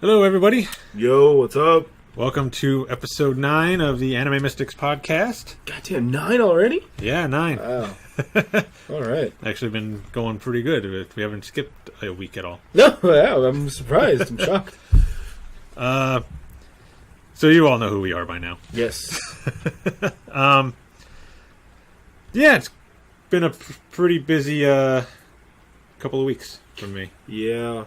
Hello, everybody. Yo, what's up? Welcome to episode 9 of the Anime Mystics podcast. Goddamn, 9 already? Yeah, 9. Wow. All right. Actually been going pretty good. We haven't skipped a week at all. No, yeah, I'm surprised. I'm shocked. So you all know who we are by now. Yes. Yeah, it's been a pretty busy couple of weeks for me. Yeah,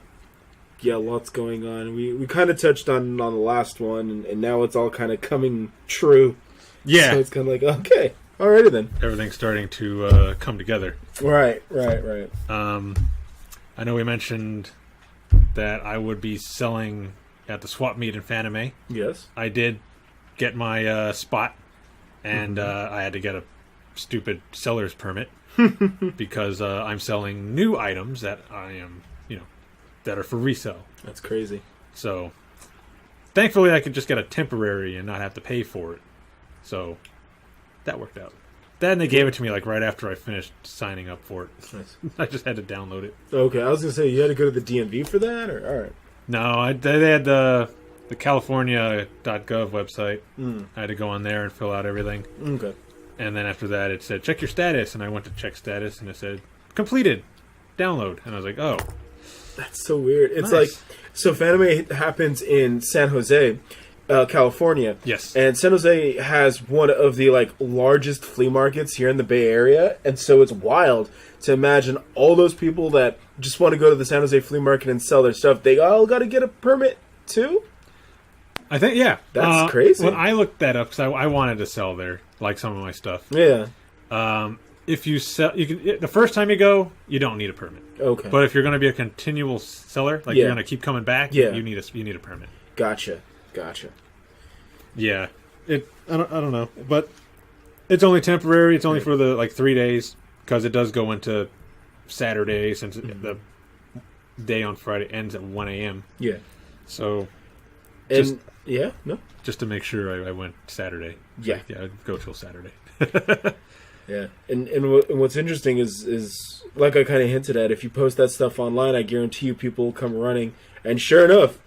lots going on. We kind of touched on the last one, and now it's all kind of coming true. Yeah. So it's kind of like, okay, alrighty then. Everything's starting to come together. Right. I know we mentioned that I would be selling at the swap meet in Fanime. Yes. I did get my spot, and I had to get a stupid seller's permit because I'm selling new items that I am, that are for resale. That's crazy. So, thankfully, I could just get a temporary and not have to pay for it. So, that worked out. Then they gave it to me like right after I finished signing up for it. Nice. I just had to download it. Okay, I was gonna say you had to go to the DMV for that, or all right. No, they had the California.gov website. I had to go on there and fill out everything. Okay. And then after that, it said, check your status. And I went to check status, and it said, completed. Download. And I was like, oh. That's so weird. It's Nice. like, so Fanime happens in San Jose, California. Yes. And San Jose has one of the, largest flea markets here in the Bay Area. And so it's wild to imagine all those people that just want to go to the San Jose flea market and sell their stuff. They all got to get a permit, too? I think, yeah. That's crazy. When I looked that up, because I wanted to sell there, like some of my stuff. Yeah. If you sell, the first time you go, you don't need a permit. Okay. But if you're going to be a continual seller, like you're going to keep coming back, you need a permit. Gotcha. Yeah. I don't know, but it's only temporary. It's only for the 3 days because it does go into Saturday since the day on Friday ends at 1 a.m. Yeah. So, And just, just to make sure I went Saturday. Yeah. I'd go till Saturday. Yeah, and what's interesting is like I kind of hinted at, if you post that stuff online, I guarantee you people will come running. And sure enough,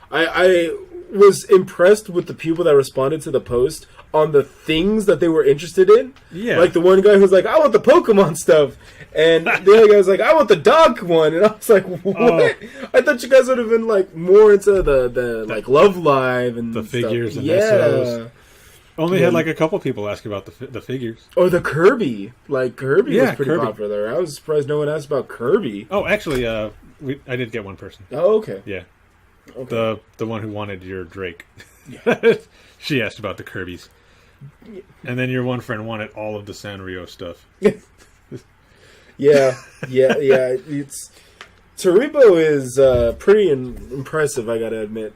I was impressed with the people that responded to the post on the things that they were interested in. Yeah. Like the one guy who's like, I want the Pokemon stuff. And the other guy was like, I want the dog one. And I was like, what? Oh. I thought you guys would have been more into the Love Live and the figures stuff. and SOs. Only had a couple people ask about the figures. Or the Kirby. Kirby was pretty Kirby. popular. I was surprised no one asked about Kirby. Oh, actually, I did get one person. Oh, okay. Yeah. Okay. The one who wanted your Drake. Yeah. She asked about the Kirby's. And then your one friend wanted all of the Sanrio stuff. Yeah. It's Taribo is pretty impressive, I gotta admit.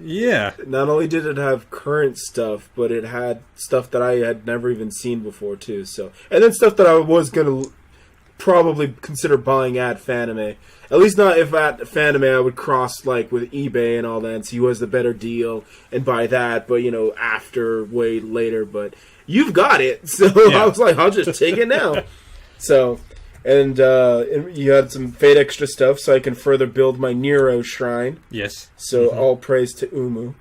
Yeah. Not only did it have current stuff, but it had stuff that I had never even seen before too. So, and then stuff that I was gonna probably consider buying at Fanime. At least not if at Fanime I would cross with eBay and all that and see who has the better deal and buy that. But after way later. But you've got it, so Yeah. I was like, I'll just take it now. So. And you had some Fate Extra stuff, so I can further build my Nero shrine. Yes. So all praise to Umu.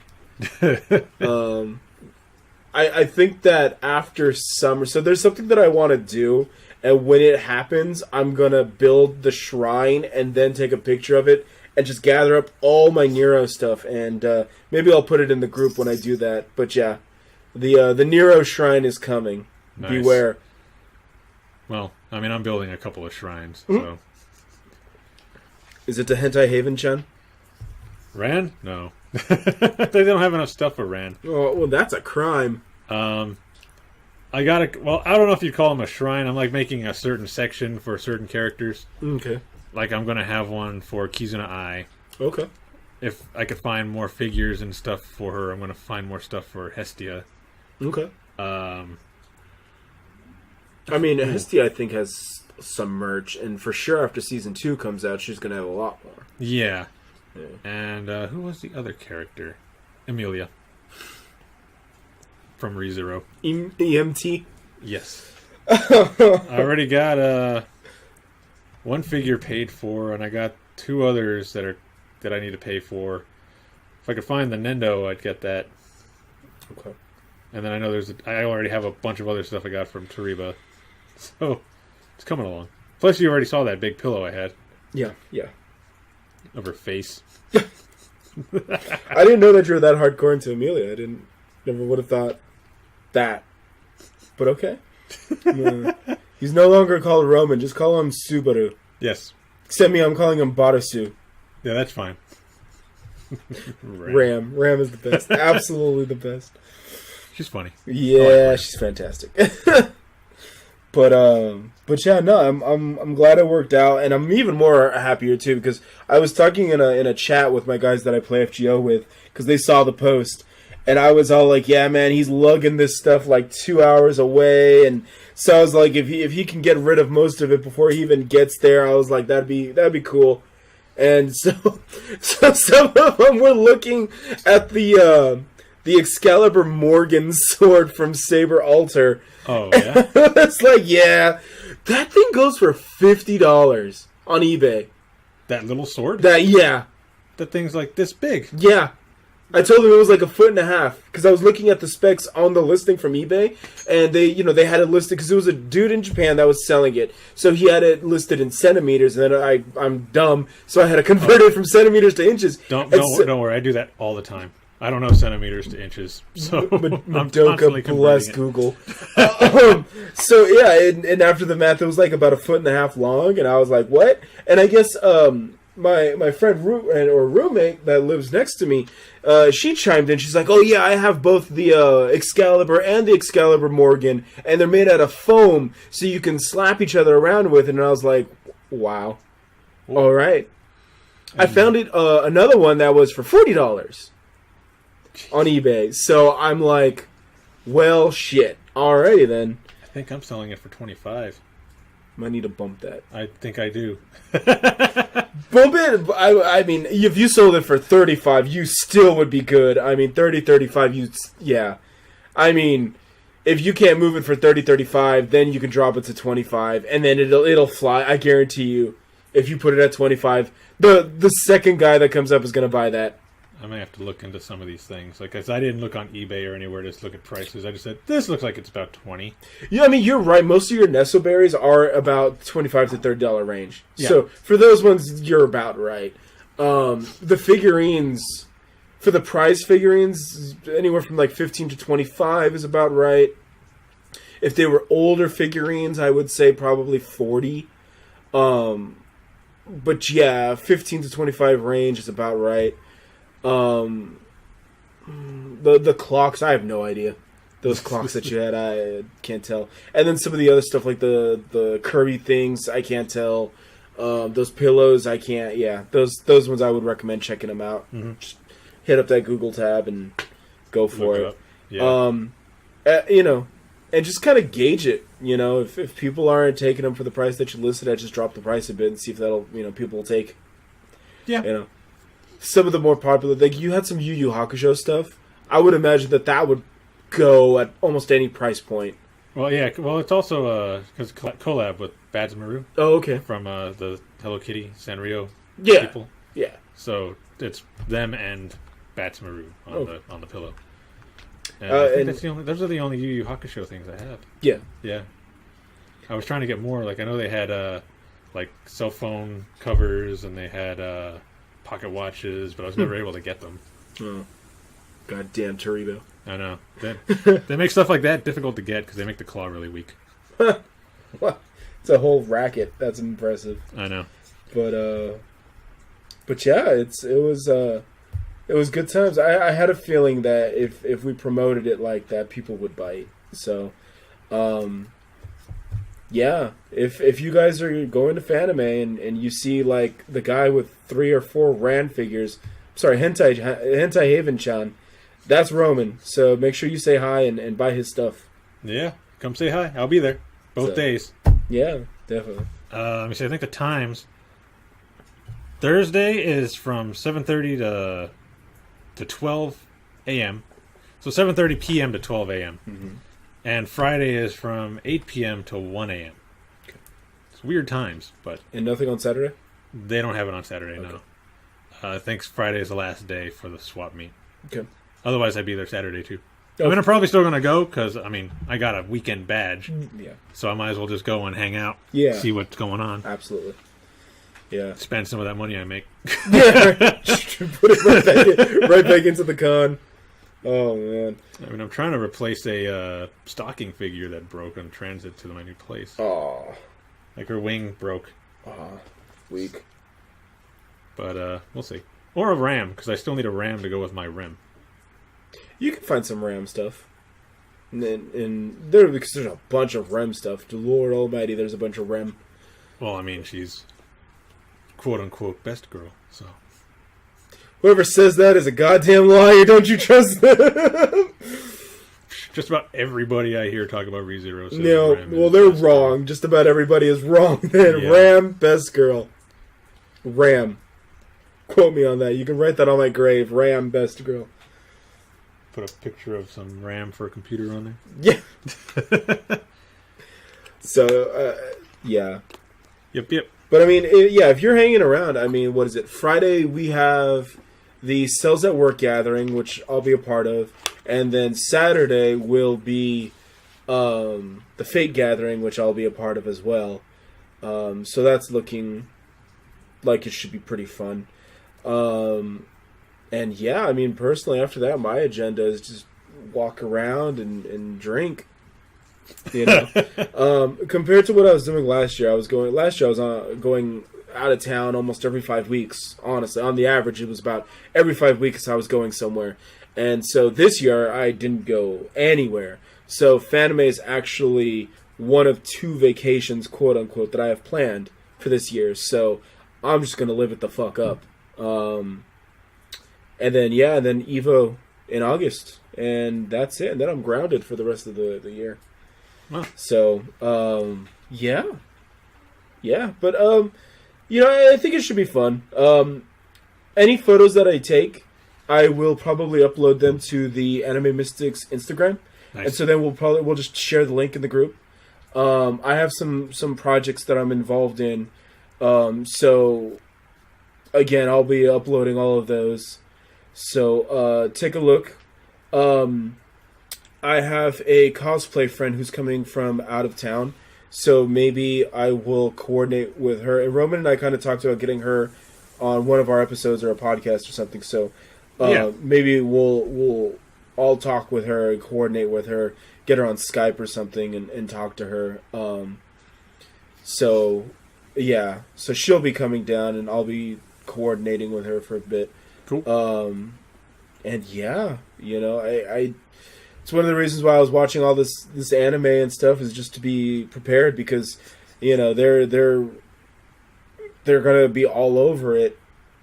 I think that after summer, so there's something that I want to do, and when it happens, I'm gonna build the shrine and then take a picture of it and just gather up all my Nero stuff, and maybe I'll put it in the group when I do that. But yeah, the Nero shrine is coming. Nice. Beware. Well, I'm building a couple of shrines, so... Is it the Hentai Haven-chan? Ran? No. They don't have enough stuff for Ran. Oh, well, that's a crime. I don't know if you'd call them a shrine. I'm making a certain section for certain characters. Okay. I'm going to have one for Kizuna Ai. Okay. If I could find more figures and stuff for her, I'm going to find more stuff for Hestia. Okay. Hestia, I think, has some merch, and for sure after Season 2 comes out, she's going to have a lot more. Yeah. And who was the other character? Emilia. From ReZero. EMT? Yes. I already got one figure paid for, and I got two others that I need to pay for. If I could find the Nendo, I'd get that. Okay. And then I know I already have a bunch of other stuff I got from Tariba. So, it's coming along. Plus, you already saw that big pillow I had. Yeah. Of her face. I didn't know that you were that hardcore into Amelia. Never would have thought that. But okay. He's no longer called Roman. Just call him Subaru. Yes. Except me, I'm calling him Barasu. Yeah, that's fine. Ram is the best. Absolutely the best. She's funny. Yeah, she's fantastic. But yeah, no, I'm glad it worked out, and I'm even more happier too because I was talking in a chat with my guys that I play FGO with because they saw the post, and I was all like, yeah, man, he's lugging this stuff like 2 hours away, and so I was like, if he can get rid of most of it before he even gets there, I was like, that'd be cool. And so some of them were looking at the Excalibur Morgan sword from Saber Altar. Oh, yeah? It's like, yeah, that thing goes for $50 on eBay. That little sword? Yeah. That thing's like this big. Yeah. I told them it was like 1.5 feet because I was looking at the specs on the listing from eBay, and they had it listed because it was a dude in Japan that was selling it, so he had it listed in centimeters, and then I'm dumb, so I had to convert it from centimeters to inches. Don't worry, I do that all the time. I don't know centimeters to inches, so Madoka bless Google. So yeah, and after the math, it was like about 1.5 feet long, and I was like, what? And I guess my friend or roommate that lives next to me, she chimed in. She's like, oh yeah, I have both the Excalibur and the Excalibur Morgan, and they're made out of foam, so you can slap each other around with it. And I was like, wow, all right. I found it another one that was for $40 on eBay. So I'm like, well, shit. Alrighty then. I think I'm selling it for $25. Might need to bump that. I think I do. Bump it. I mean, if you sold it for $35, you still would be good. I mean, $35, yeah. I mean, if you can't move it for $35, then you can drop it to $25, and then it'll fly. I guarantee you. If you put it at $25, the second guy that comes up is going to buy that. I may have to look into some of these things. Like, 'cause I didn't look on eBay or anywhere to look at prices. I just said, this looks like it's about $20. Yeah, I mean, you're right. Most of your Nesoberries are about $25 to $30 range. Yeah. So, for those ones, you're about right. The figurines, for the prize figurines, anywhere from like 15 to 25 is about right. If they were older figurines, I would say probably 40. But yeah, 15 to 25 range is about right. The clocks, I have no idea. Those clocks that you had, I can't tell. And then some of the other stuff like the Kirby things, I can't tell. Those pillows, I can't. Yeah, those ones I would recommend checking them out. Mm-hmm. Just hit up that Google tab and go for it. Yeah. And just kind of gauge it. If people aren't taking them for the price that you listed at, just drop the price a bit and see if that'll people will take. Yeah. Some of the more popular, like you had some Yu Yu Hakusho stuff. I would imagine that would go at almost any price point. Well, yeah. Well, it's also because collab with Badsmaru. Oh, okay. From the Hello Kitty Sanrio people. Yeah. So it's them and Batsmaru on the pillow. And I think those are the only Yu Yu Hakusho things I have. Yeah. Yeah. I was trying to get more. Like I know they had like cell phone covers and they had pocket watches, but I was never able to get them. Oh. Goddamn Torito. I know. They make stuff like that difficult to get because they make the claw really weak. Well, it's a whole racket. That's impressive. I know. But yeah, it was good times. I had a feeling that if we promoted it like that, people would bite. So, yeah, if you guys are going to Fanime and you see like the guy with 3 or 4 Rand figures, sorry, Hentai Haven-chan, that's Roman. So make sure you say hi and buy his stuff. Yeah, come say hi. I'll be there both days. Yeah, definitely. Let me see. I think the times. Thursday is from 7:30 to 12 a.m. So 7:30 p.m. to 12 a.m. Mm-hmm. And Friday is from 8 p.m. to 1 a.m. Okay. It's weird times, but... And nothing on Saturday? They don't have it on Saturday, okay. I think Friday is the last day for the swap meet. Okay. Otherwise, I'd be there Saturday too. Okay. I mean, I'm probably still going to go because, I mean, I got a weekend badge. Yeah. So I might as well just go and hang out. Yeah. See what's going on. Absolutely. Yeah. Spend some of that money I make. Yeah. Put it right back into the con. Oh, man. I mean, I'm trying to replace a stocking figure that broke on transit to my new place. Oh. Like her wing broke. Oh. Weak. But we'll see. Or a ram, because I still need a ram to go with my rim. You can find some RAM stuff. And there, because there's a bunch of REM stuff. Lord Almighty, there's a bunch of REM. Well, I mean, she's quote-unquote best girl, so... Whoever says that is a goddamn liar. Don't you trust them? Just about everybody I hear talk about ReZero says No, Ram well, is they're best wrong. girl. Just about everybody is wrong. Then Yeah. Ram, best girl. Ram. Quote me on that. You can write that on my grave. Ram, best girl. Put a picture of some RAM for a computer on there. Yeah. So, yeah. Yep. But I mean, yeah, if you're hanging around, I mean, what is it? Friday we have the Cells at Work gathering, which I'll be a part of, and then Saturday will be the Fate gathering, which I'll be a part of as well. So that's looking like it should be pretty fun. And yeah, I mean, personally, after that, my agenda is just walk around and drink. You know, compared to what I was doing last year, I was going out of town almost every 5 weeks. Honestly, on the average, it was about every 5 weeks I was going somewhere. And so this year, I didn't go anywhere. So Fanime is actually one of 2 vacations, quote unquote, that I have planned for this year. So I'm just gonna live it the fuck up. And then Evo in August, and that's it. And then I'm grounded for the rest of the year. Wow. So, yeah. But you know, I think it should be fun. Any photos that I take, I will probably upload them to the Anime Mystics Instagram, Nice. and so then we'll just share the link in the group. I have some projects that I'm involved in, so again, I'll be uploading all of those. So take a look. I have a cosplay friend who's coming from out of town, so maybe I will coordinate with her. And Roman and I kind of talked about getting her on one of our episodes or a podcast or something. So maybe we'll all talk with her and coordinate with her, get her on Skype or something, and talk to her. So she'll be coming down, and I'll be coordinating with her for a bit. Cool. And yeah, you know, I it's one of the reasons why I was watching all this anime and stuff is just to be prepared, because, you know, they're gonna be all over it.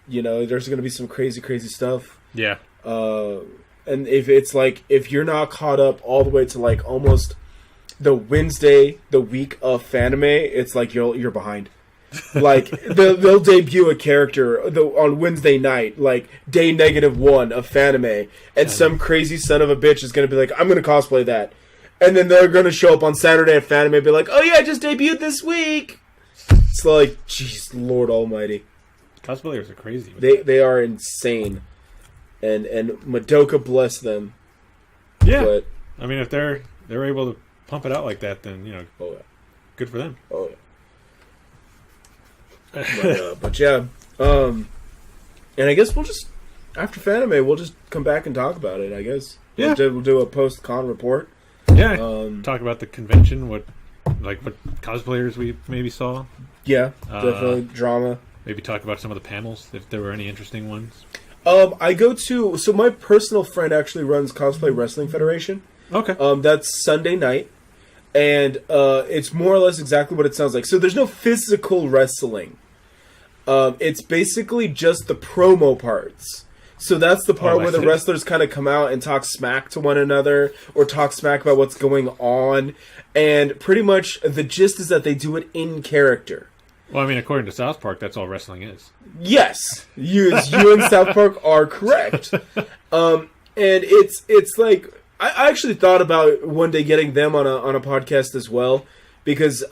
You know, there's gonna be some crazy stuff. Yeah. And if you're not caught up all the way to like almost the Wednesday, the week of Fanime, it's like you're behind. Like they'll debut a character on Wednesday night, like day -1 of Fanime, and some crazy son of a bitch is gonna be like, I'm gonna cosplay that, and then they're gonna show up on Saturday at Fanime and be like, oh yeah, I just debuted this week. It's like, jeez, Lord Almighty, Cosplayers are crazy. they are insane, and Madoka bless them. Yeah. But I mean, if they're able to pump it out like that, then, you know, oh yeah, good for them. oh yeah. But yeah, and I guess we'll just, after Fanime, we'll just come back and talk about it, I guess. Yeah. We'll do a post-con report. Yeah. Talk about the convention, what cosplayers we maybe saw. Yeah, definitely drama. Maybe talk about some of the panels, if there were any interesting ones. So my personal friend actually runs Cosplay Wrestling Federation. Okay. That's Sunday night. And it's more or less exactly what it sounds like. So there's no physical wrestling. It's basically just the promo parts. So that's the part where the wrestlers kind of come out and talk smack to one another, or talk smack about what's going on. And pretty much the gist is that they do it in character. Well, I mean, according to South Park, that's all wrestling is. Yes, you and South Park are correct. And it's like, I actually thought about one day getting them on a podcast as well, because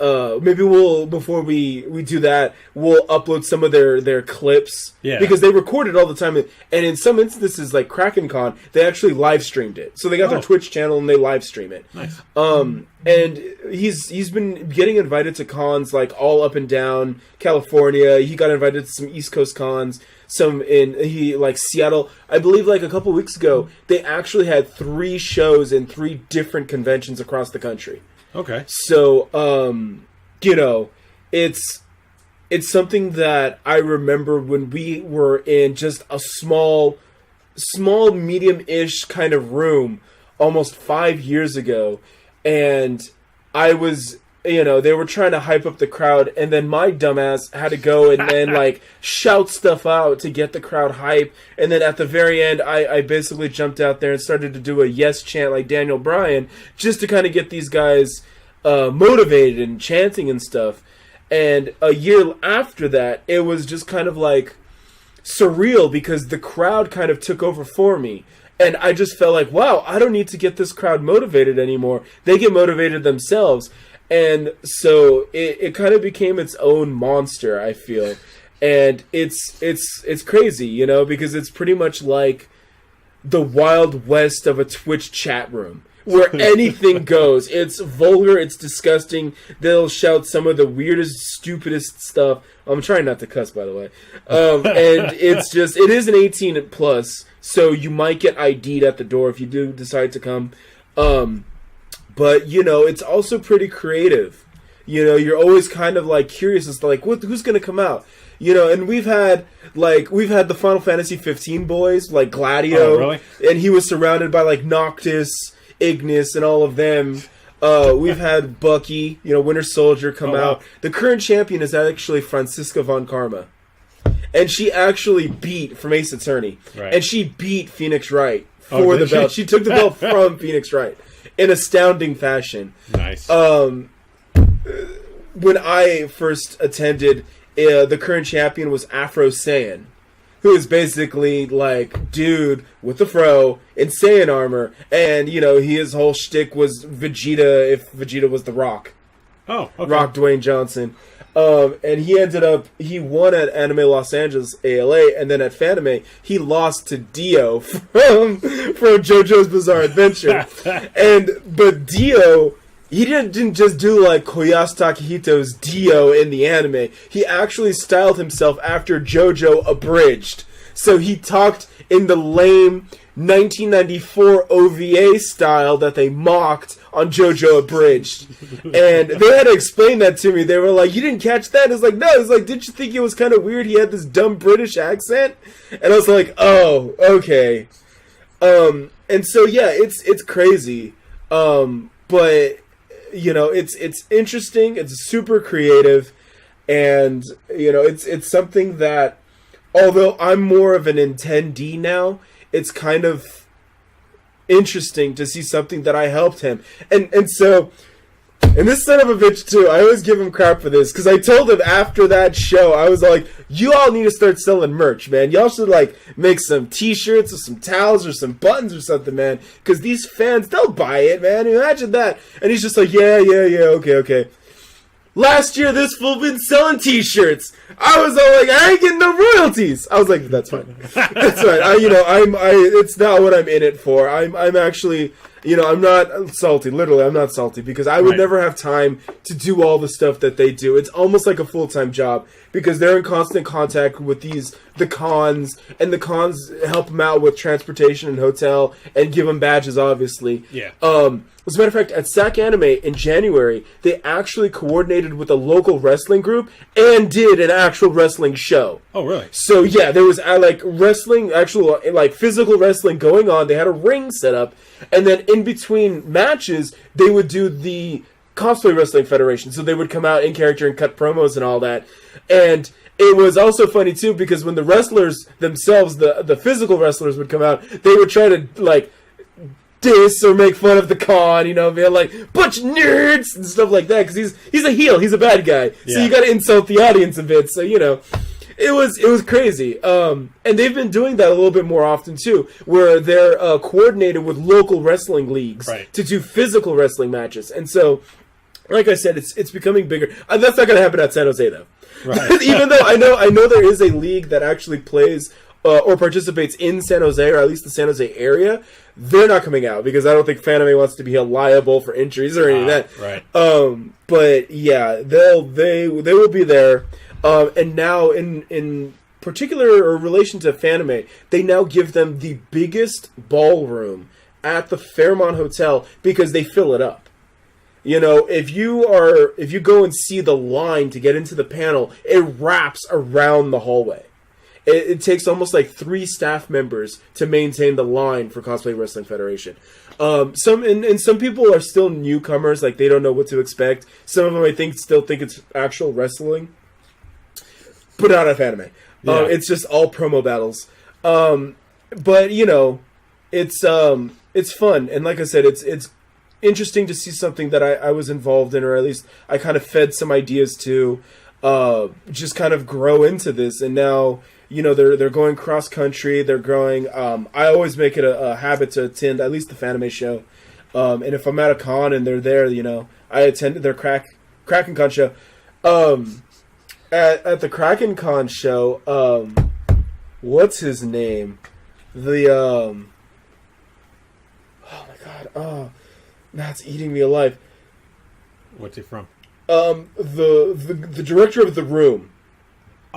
maybe before we do that, we'll upload some of their clips. Yeah. Because they record it all the time, and in some instances, like Kraken Con, they actually live streamed it. So they got their Twitch channel and they live stream it. Nice. And he's been getting invited to cons like all up and down California. He got invited to some East Coast cons. Some in Seattle. I believe like a couple weeks ago, they actually had 3 shows in 3 different conventions across the country. Okay. So, it's something that I remember when we were in just a small, medium-ish kind of room almost 5 years ago, and I was. They were trying to hype up the crowd, and then my dumbass had to go and then, like, shout stuff out to get the crowd hype. And then at the very end, I basically jumped out there and started to do a yes chant like Daniel Bryan, just to kind of get these guys motivated and chanting and stuff. And a year after that, it was just kind of, like, surreal, because the crowd kind of took over for me. And I just felt like, wow, I don't need to get this crowd motivated anymore. They get motivated themselves. And so it kind of became its own monster, I feel. And it's crazy, because it's pretty much like the Wild West of a Twitch chat room, where anything goes. It's vulgar, it's disgusting. They'll shout some of the weirdest, stupidest stuff. I'm trying not to cuss, by the way. And it is an 18 plus, so you might get ID'd at the door if you do decide to come. But, it's also pretty creative. You're always kind of, like, curious as to, like, who's going to come out? And we've had the Final Fantasy 15 boys, like Gladio. Oh, really? And he was surrounded by, like, Noctis, Ignis, and all of them. We've had Bucky, Winter Soldier come out. Wow. The current champion is actually Francisca Von Karma. And she actually beat from Ace Attorney. Right. And she beat Phoenix Wright for the belt. She took the belt from Phoenix Wright. In astounding fashion. Nice. When I first attended, the current champion was Afro Saiyan, who is basically like dude with the fro in Saiyan armor, and his whole shtick was Vegeta if Vegeta was the Rock. Oh, okay. Rock Dwayne Johnson. And he won at Anime Los Angeles ALA, and then at Fanime, he lost to Dio from JoJo's Bizarre Adventure. But Dio, he didn't just do like Koyasu Takahito's Dio in the anime. He actually styled himself after JoJo Abridged. So he talked in the lame 1994 OVA style that they mocked on JoJo Abridged. And they had to explain that to me. They were like, you didn't catch that? It's like, no. It's like, didn't you think it was kind of weird? He had this dumb British accent? And I was like, oh, okay. And so, yeah, it's crazy. But, it's interesting. It's super creative. And, it's something that, although I'm more of an intendee now, it's kind of interesting to see something that I helped him. And so, and this son of a bitch too, I always give him crap for this, because I told him after that show, I was like, you all need to start selling merch, man. Y'all should like make some t-shirts or some towels or some buttons or something, man, because these fans, they'll buy it, man. Imagine that. And he's just like, yeah, okay. Last year, this fool been selling T-shirts. I was all like, I ain't getting no royalties. I was like, that's fine. That's fine. It's not what I'm in it for. I'm actually, I'm not salty. Literally, I'm not salty, because I would never have time to do all the stuff that they do. It's almost like a full-time job, because they're in constant contact with the cons, and the cons help them out with transportation and hotel, and give them badges, obviously. Yeah. As a matter of fact, at SAC Anime in January, they actually coordinated with a local wrestling group and did an actual wrestling show. Oh, really? So, yeah, there was wrestling, actual physical wrestling going on. They had a ring set up, and then in between matches, they would do the Cosplay Wrestling Federation. So they would come out in character and cut promos and all that. And it was also funny, too, because when the wrestlers themselves, the physical wrestlers would come out, they would try to, diss or make fun of the con, being like, bunch of nerds and stuff like that, because he's a heel, he's a bad guy, so you gotta insult the audience a bit, so it was crazy. And they've been doing that a little bit more often too, where they're coordinated with local wrestling leagues to do physical wrestling matches. And so like I said, it's becoming bigger. That's not going to happen at San Jose, though. Right. Even though I know there is a league that actually plays or participates in San Jose, or at least the San Jose area. They're not coming out because I don't think Fanime wants to be held liable for injuries or any of that. Right. But yeah, they will be there. And now in particular or relation to Fanime, they now give them the biggest ballroom at the Fairmont Hotel because they fill it up. You know, if you go and see the line to get into the panel, it wraps around the hallway. It takes almost like 3 staff members to maintain the line for Cosplay Wrestling Federation. Some people are still newcomers, like they don't know what to expect. Some of them, I think, still think it's actual wrestling, but not at Fanime. Yeah. It's just all promo battles. But you know, it's fun, and like I said, it's interesting to see something that I was involved in, or at least I kind of fed some ideas to, just kind of grow into this, and now. You know, they're going cross country. They're growing. I always make it a habit to attend at least the Fanime show. And if I'm at a con and they're there, you know, I attended their Kraken Con show. At the Kraken Con show, what's his name? Oh my god! Oh, that's eating me alive. What's he from? The director of The Room.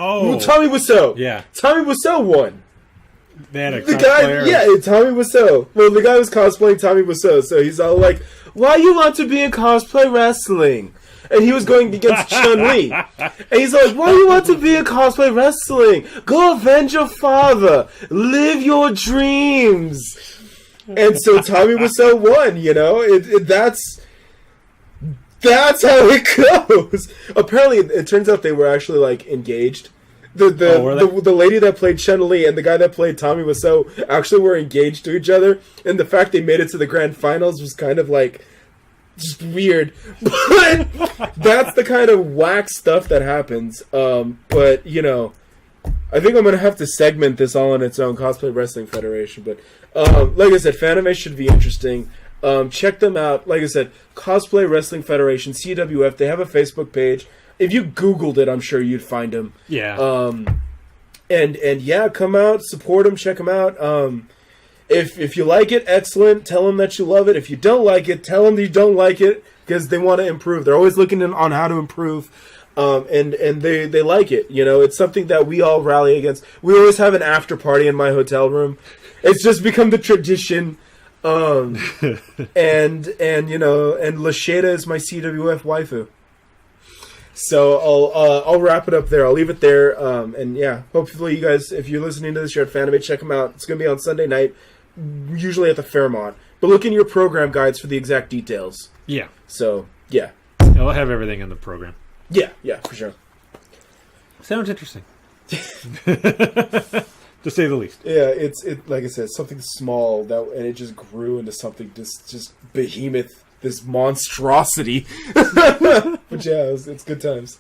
Oh, well, Tommy Wiseau. Yeah, Tommy Wiseau won. They had a The guy, yeah, Tommy Wiseau. Well, the guy was cosplaying Tommy Wiseau, so he's all like, "Why you want to be in cosplay wrestling?" And he was going against Chun-Li. And he's like, "Why you want to be in cosplay wrestling? Go avenge your father. Live your dreams." And so Tommy Wiseau won. You know, that's how it goes. Apparently, it turns out they were actually like engaged. The lady that played Chun-Li and the guy that played Tommy Wiseau actually were engaged to each other, and the fact they made it to the grand finals was kind of like just weird. But that's the kind of whack stuff that happens. But you know, I think I'm gonna have to segment this all on its own, Cosplay Wrestling Federation. But like I said, Fanime should be interesting. Check them out. Like I said, Cosplay Wrestling Federation, CWF. They have a Facebook page. If you Googled it, I'm sure you'd find them. Yeah. And yeah, come out, support them, check them out. If you like it, excellent. Tell them that you love it. If you don't like it, tell them that you don't like it because they want to improve. They're always looking on how to improve. And they like it. You know, it's something that we all rally against. We always have an after party in my hotel room. It's just become the tradition. And you know, and Lasheda is my CWF waifu. So I'll wrap it up there. I'll leave it there. And yeah, hopefully you guys, if you're listening to this, you're at Fanime, check them out. It's gonna be on Sunday night, usually at the Fairmont. But look in your program guides for the exact details. Yeah. So yeah, I'll have everything in the program. Yeah, for sure. Sounds interesting. To say the least. Yeah, it's like I said, something small and it just grew into something just behemoth, this monstrosity. But yeah, it's good times.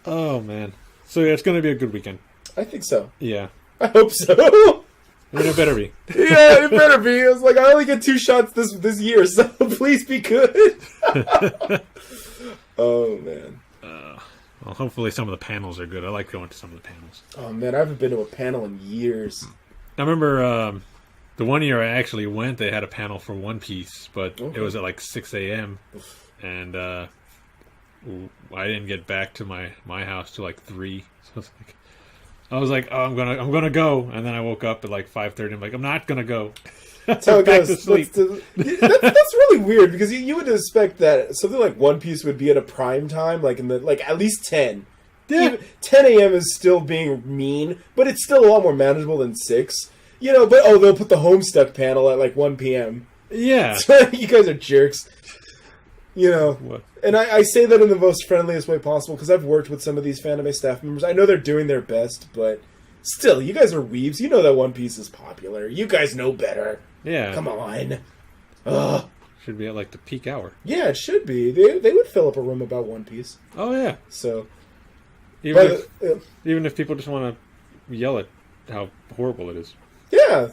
Oh man, so yeah, it's going to be a good weekend. I think so. Yeah, I hope so. It better be. Yeah, it better be. I was like, I only get 2 shots this year, so please be good. Oh man. Well, hopefully some of the panels are good. I like going to some of the panels. Oh, man, I haven't been to a panel in years. I remember the one year I actually went, they had a panel for One Piece, but Okay. it was at like 6 a.m. And I didn't get back to my house till like 3. So I was like, oh, I'm gonna go. And then I woke up at like 5:30. I'm like, I'm not going to go. That's how it Back goes. to sleep. That's really weird because you would expect that something like One Piece would be at a prime time, like at least 10. Yeah. Even 10 a.m. is still being mean, but it's still a lot more manageable than 6. You know, but they'll put the Homestuck panel at like 1 p.m. Yeah. You guys are jerks. You know, What? and I say that in the most friendliest way possible because I've worked with some of these Fanime staff members. I know they're doing their best, but still, you guys are weebs. You know that One Piece is popular. You guys know better. Yeah. Come on. Ugh. Should be at like the peak hour. Yeah, it should be. They would fill up a room about One Piece. Oh, yeah. So, Even if people just want to yell at how horrible it is. yeah.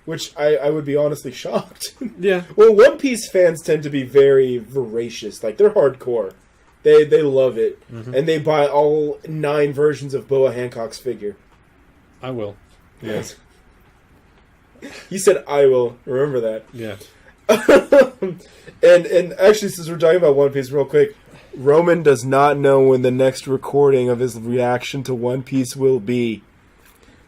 which I would be honestly shocked. Yeah. Well, One Piece fans tend to be very voracious. Like, they're hardcore. They love it. Mm-hmm. And they buy all 9 versions of Boa Hancock's figure. I will. Yes. You said I will. Remember that. Yeah. and actually, since we're talking about One Piece real quick, Roman does not know when the next recording of his reaction to One Piece will be.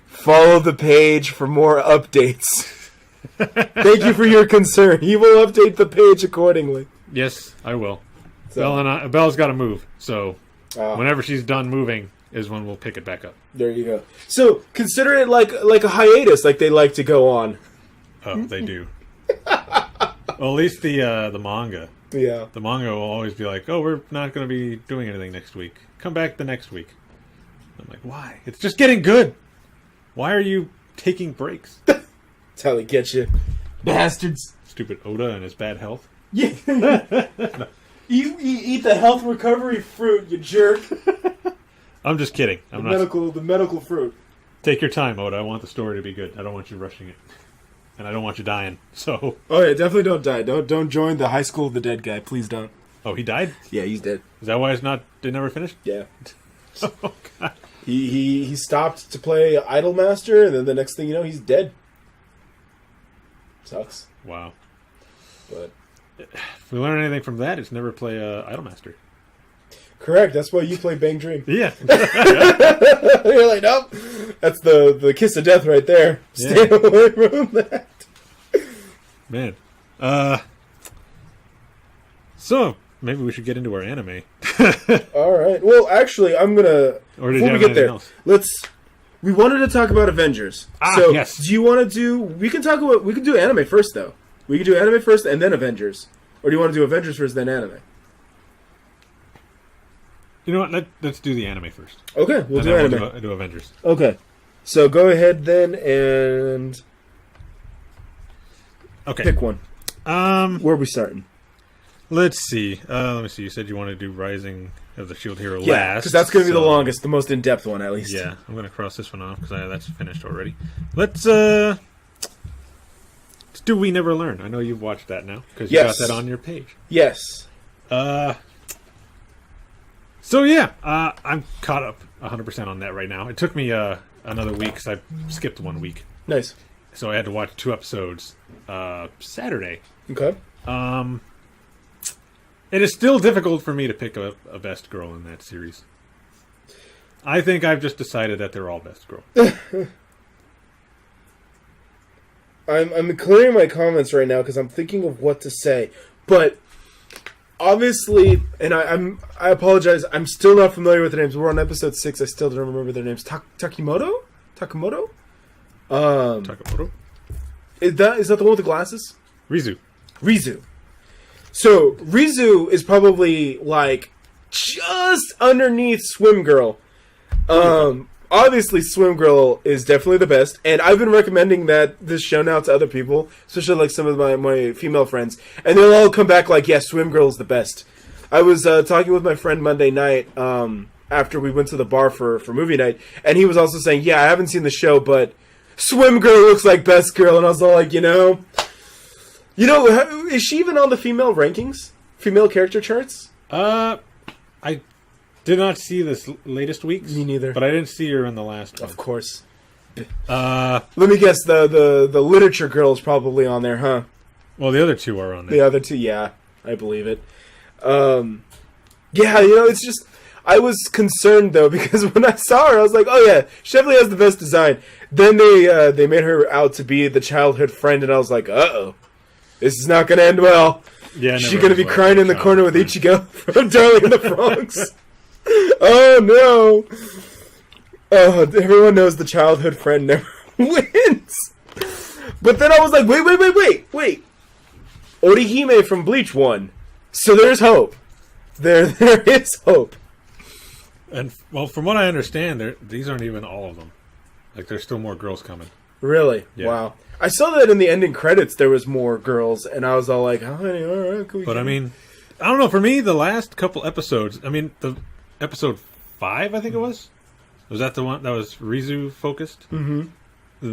Follow the page for more updates. Thank you for your concern. He will update the page accordingly. Yes, I will. So, Belle's got to move, so whenever she's done moving is when we'll pick it back up. There you go. So consider it like a hiatus, like they like to go on. Oh, they do. Well, at least the manga. Yeah. The manga will always be like, oh, we're not going to be doing anything next week. Come back the next week. I'm like, why? It's just getting good. Why are you taking breaks? That's how they get you. Bastards. Stupid Oda and his bad health. Yeah. You eat the health recovery fruit, you jerk. I'm just kidding. The medical fruit. Take your time, Oda. I want the story to be good. I don't want you rushing it. And I don't want you dying, so... Oh, yeah, definitely don't die. Don't join the High School of the Dead guy. Please don't. Oh, he died? Yeah, he's dead. Is that why it never finished? Yeah. Oh, God. He stopped to play Idolmaster, and then the next thing you know, he's dead. Sucks. Wow. But if we learn anything from that, it's never play Idolmaster. Correct. That's why you play Bang Dream. Yeah. You're like, nope. That's the kiss of death right there. Stay away from that. Man. So, maybe we should get into our anime. All right. Well, actually, I'm going to... Or did you have anything else? We wanted to talk about Avengers. Yes. Do you want to do... We can do anime first, though. We can do anime first and then Avengers. Or do you want to do Avengers first, then anime? You know what? Let's do the anime first. Okay, we'll do anime. We'll do Avengers. Okay. So go ahead then and... Okay. Pick one. Where are we starting? Let's see. Let me see. You said you want to do Rising of the Shield Hero last. Yeah, because that's going to be the longest, the most in-depth one, at least. Yeah, I'm going to cross this one off because that's finished already. Let's do We Never Learn. I know you've watched that now because you got that on your page. Yes. So yeah, I'm caught up 100% on that right now. It took me another week because I skipped 1 week. Nice. So I had to watch 2 episodes Saturday. Okay. It is still difficult for me to pick a best girl in that series. I think I've just decided that they're all best girl. I'm clearing my comments right now because I'm thinking of what to say, but obviously, and I apologize, I'm still not familiar with their names. We're on episode 6. I still don't remember their names. Takamoto? Takamoto? Is that the one with the glasses? Rizu. So Rizu is probably like just underneath Swim Girl. Obviously, Swim Girl is definitely the best, and I've been recommending this show now to other people, especially like some of my female friends, and they'll all come back like, yeah, Swim Girl is the best. I was talking with my friend Monday night after we went to the bar for movie night, and he was also saying, yeah, I haven't seen the show, but Swim Girl looks like best girl, and I was all like, is she even on the female rankings? Female character charts? I did not see this latest week's. Me neither. But I didn't see her in the last one. Of course. Let me guess, the literature girl is probably on there, huh? Well, the other 2 are on there. The other 2, yeah. I believe it. It's just... I was concerned, though, because when I saw her, I was like, oh, yeah, she definitely has the best design. Then they made her out to be the childhood friend, and I was like, uh-oh. This is not going to end well. Yeah, she's going to be crying in the corner with Ichigo from Darling in the Bronx. Oh, no. Oh, everyone knows the childhood friend never wins. But then I was like, wait. Orihime from Bleach won. So there's hope. There is hope. And, well, from what I understand, these aren't even all of them. Like, there's still more girls coming. Really? Yeah. Wow. I saw that in the ending credits there was more girls, and I was all like, all right, cool. But, I mean, I don't know, for me, the last couple episodes, the episode 5, I think it was that the one that was Rizu focused? Mm-hmm.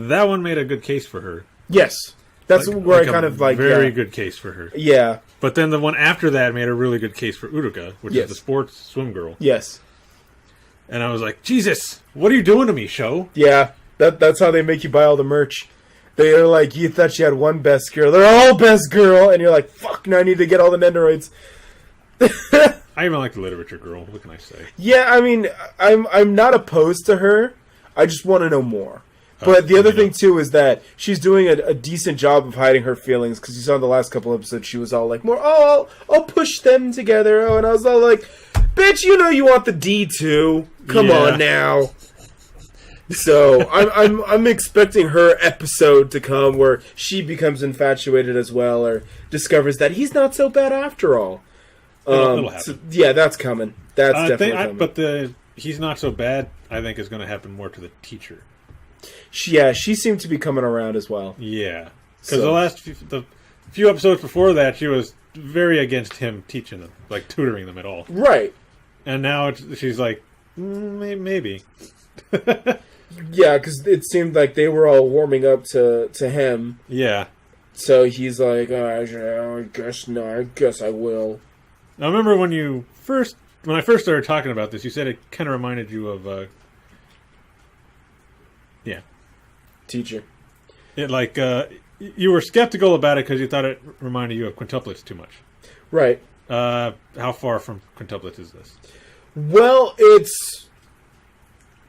That one made a good case for her. Yes. That's where I kind of like... Very good case for her. Yeah. But then the one after that made a really good case for Uruka, which is the sports swim girl. Yes. And I was like, Jesus, what are you doing to me, show? Yeah. That's how they make you buy all the merch. They're like, you thought you had one best girl. They're all best girl. And you're like, fuck, now I need to get all the Nendoroids. I even like the literature girl. What can I say? Yeah, I mean, I'm not opposed to her. I just want to know more. But the other thing, too, is that she's doing a decent job of hiding her feelings, because you saw in the last couple episodes she was all like, I'll push them together. And I was all like, bitch, you know you want the D too. Come on now. So I'm expecting her episode to come where she becomes infatuated as well, or discovers that he's not so bad after all. It'll happen. So, yeah, that's coming. That's definitely coming. But the he's not so bad, I think, is going to happen more to the teacher. She seemed to be coming around as well. Yeah, because the few episodes before that, she was very against him teaching them, like tutoring them at all. Right. And now she's like, maybe. Yeah, because it seemed like they were all warming up to him. Yeah. So he's like, I guess I will. Now, I remember when I first started talking about this, you said it kind of reminded you of, teacher. It you were skeptical about it because you thought it reminded you of quintuplets too much. Right. How far from quintuplets is this? Well, it's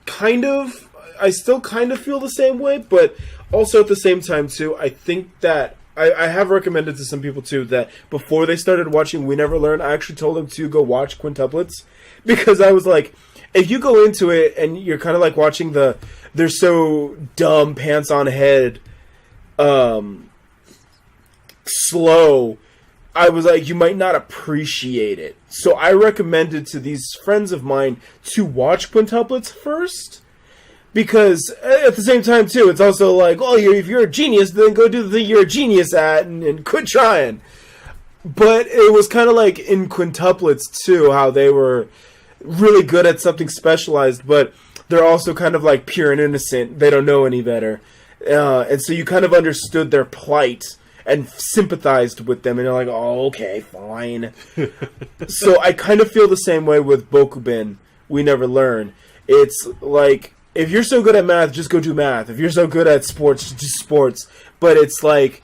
kind of... I still kind of feel the same way, but also at the same time, too, I think that... I have recommended to some people, too, that before they started watching We Never Learn, I actually told them to go watch quintuplets. Because I was like, if you go into it and you're kind of like watching they're so dumb, pants on head, slow, I was like, you might not appreciate it. So I recommended to these friends of mine to watch quintuplets first. Because at the same time, too, it's also like, if you're a genius, then go do the thing you're a genius at and quit trying. But it was kind of like in quintuplets, too, how they were really good at something specialized, but they're also kind of like pure and innocent. They don't know any better. And so you kind of understood their plight and sympathized with them. And you're like, okay, fine. So I kind of feel the same way with Bokubin, We Never Learn. It's like, if you're so good at math, just go do math. If you're so good at sports, just do sports. But it's like,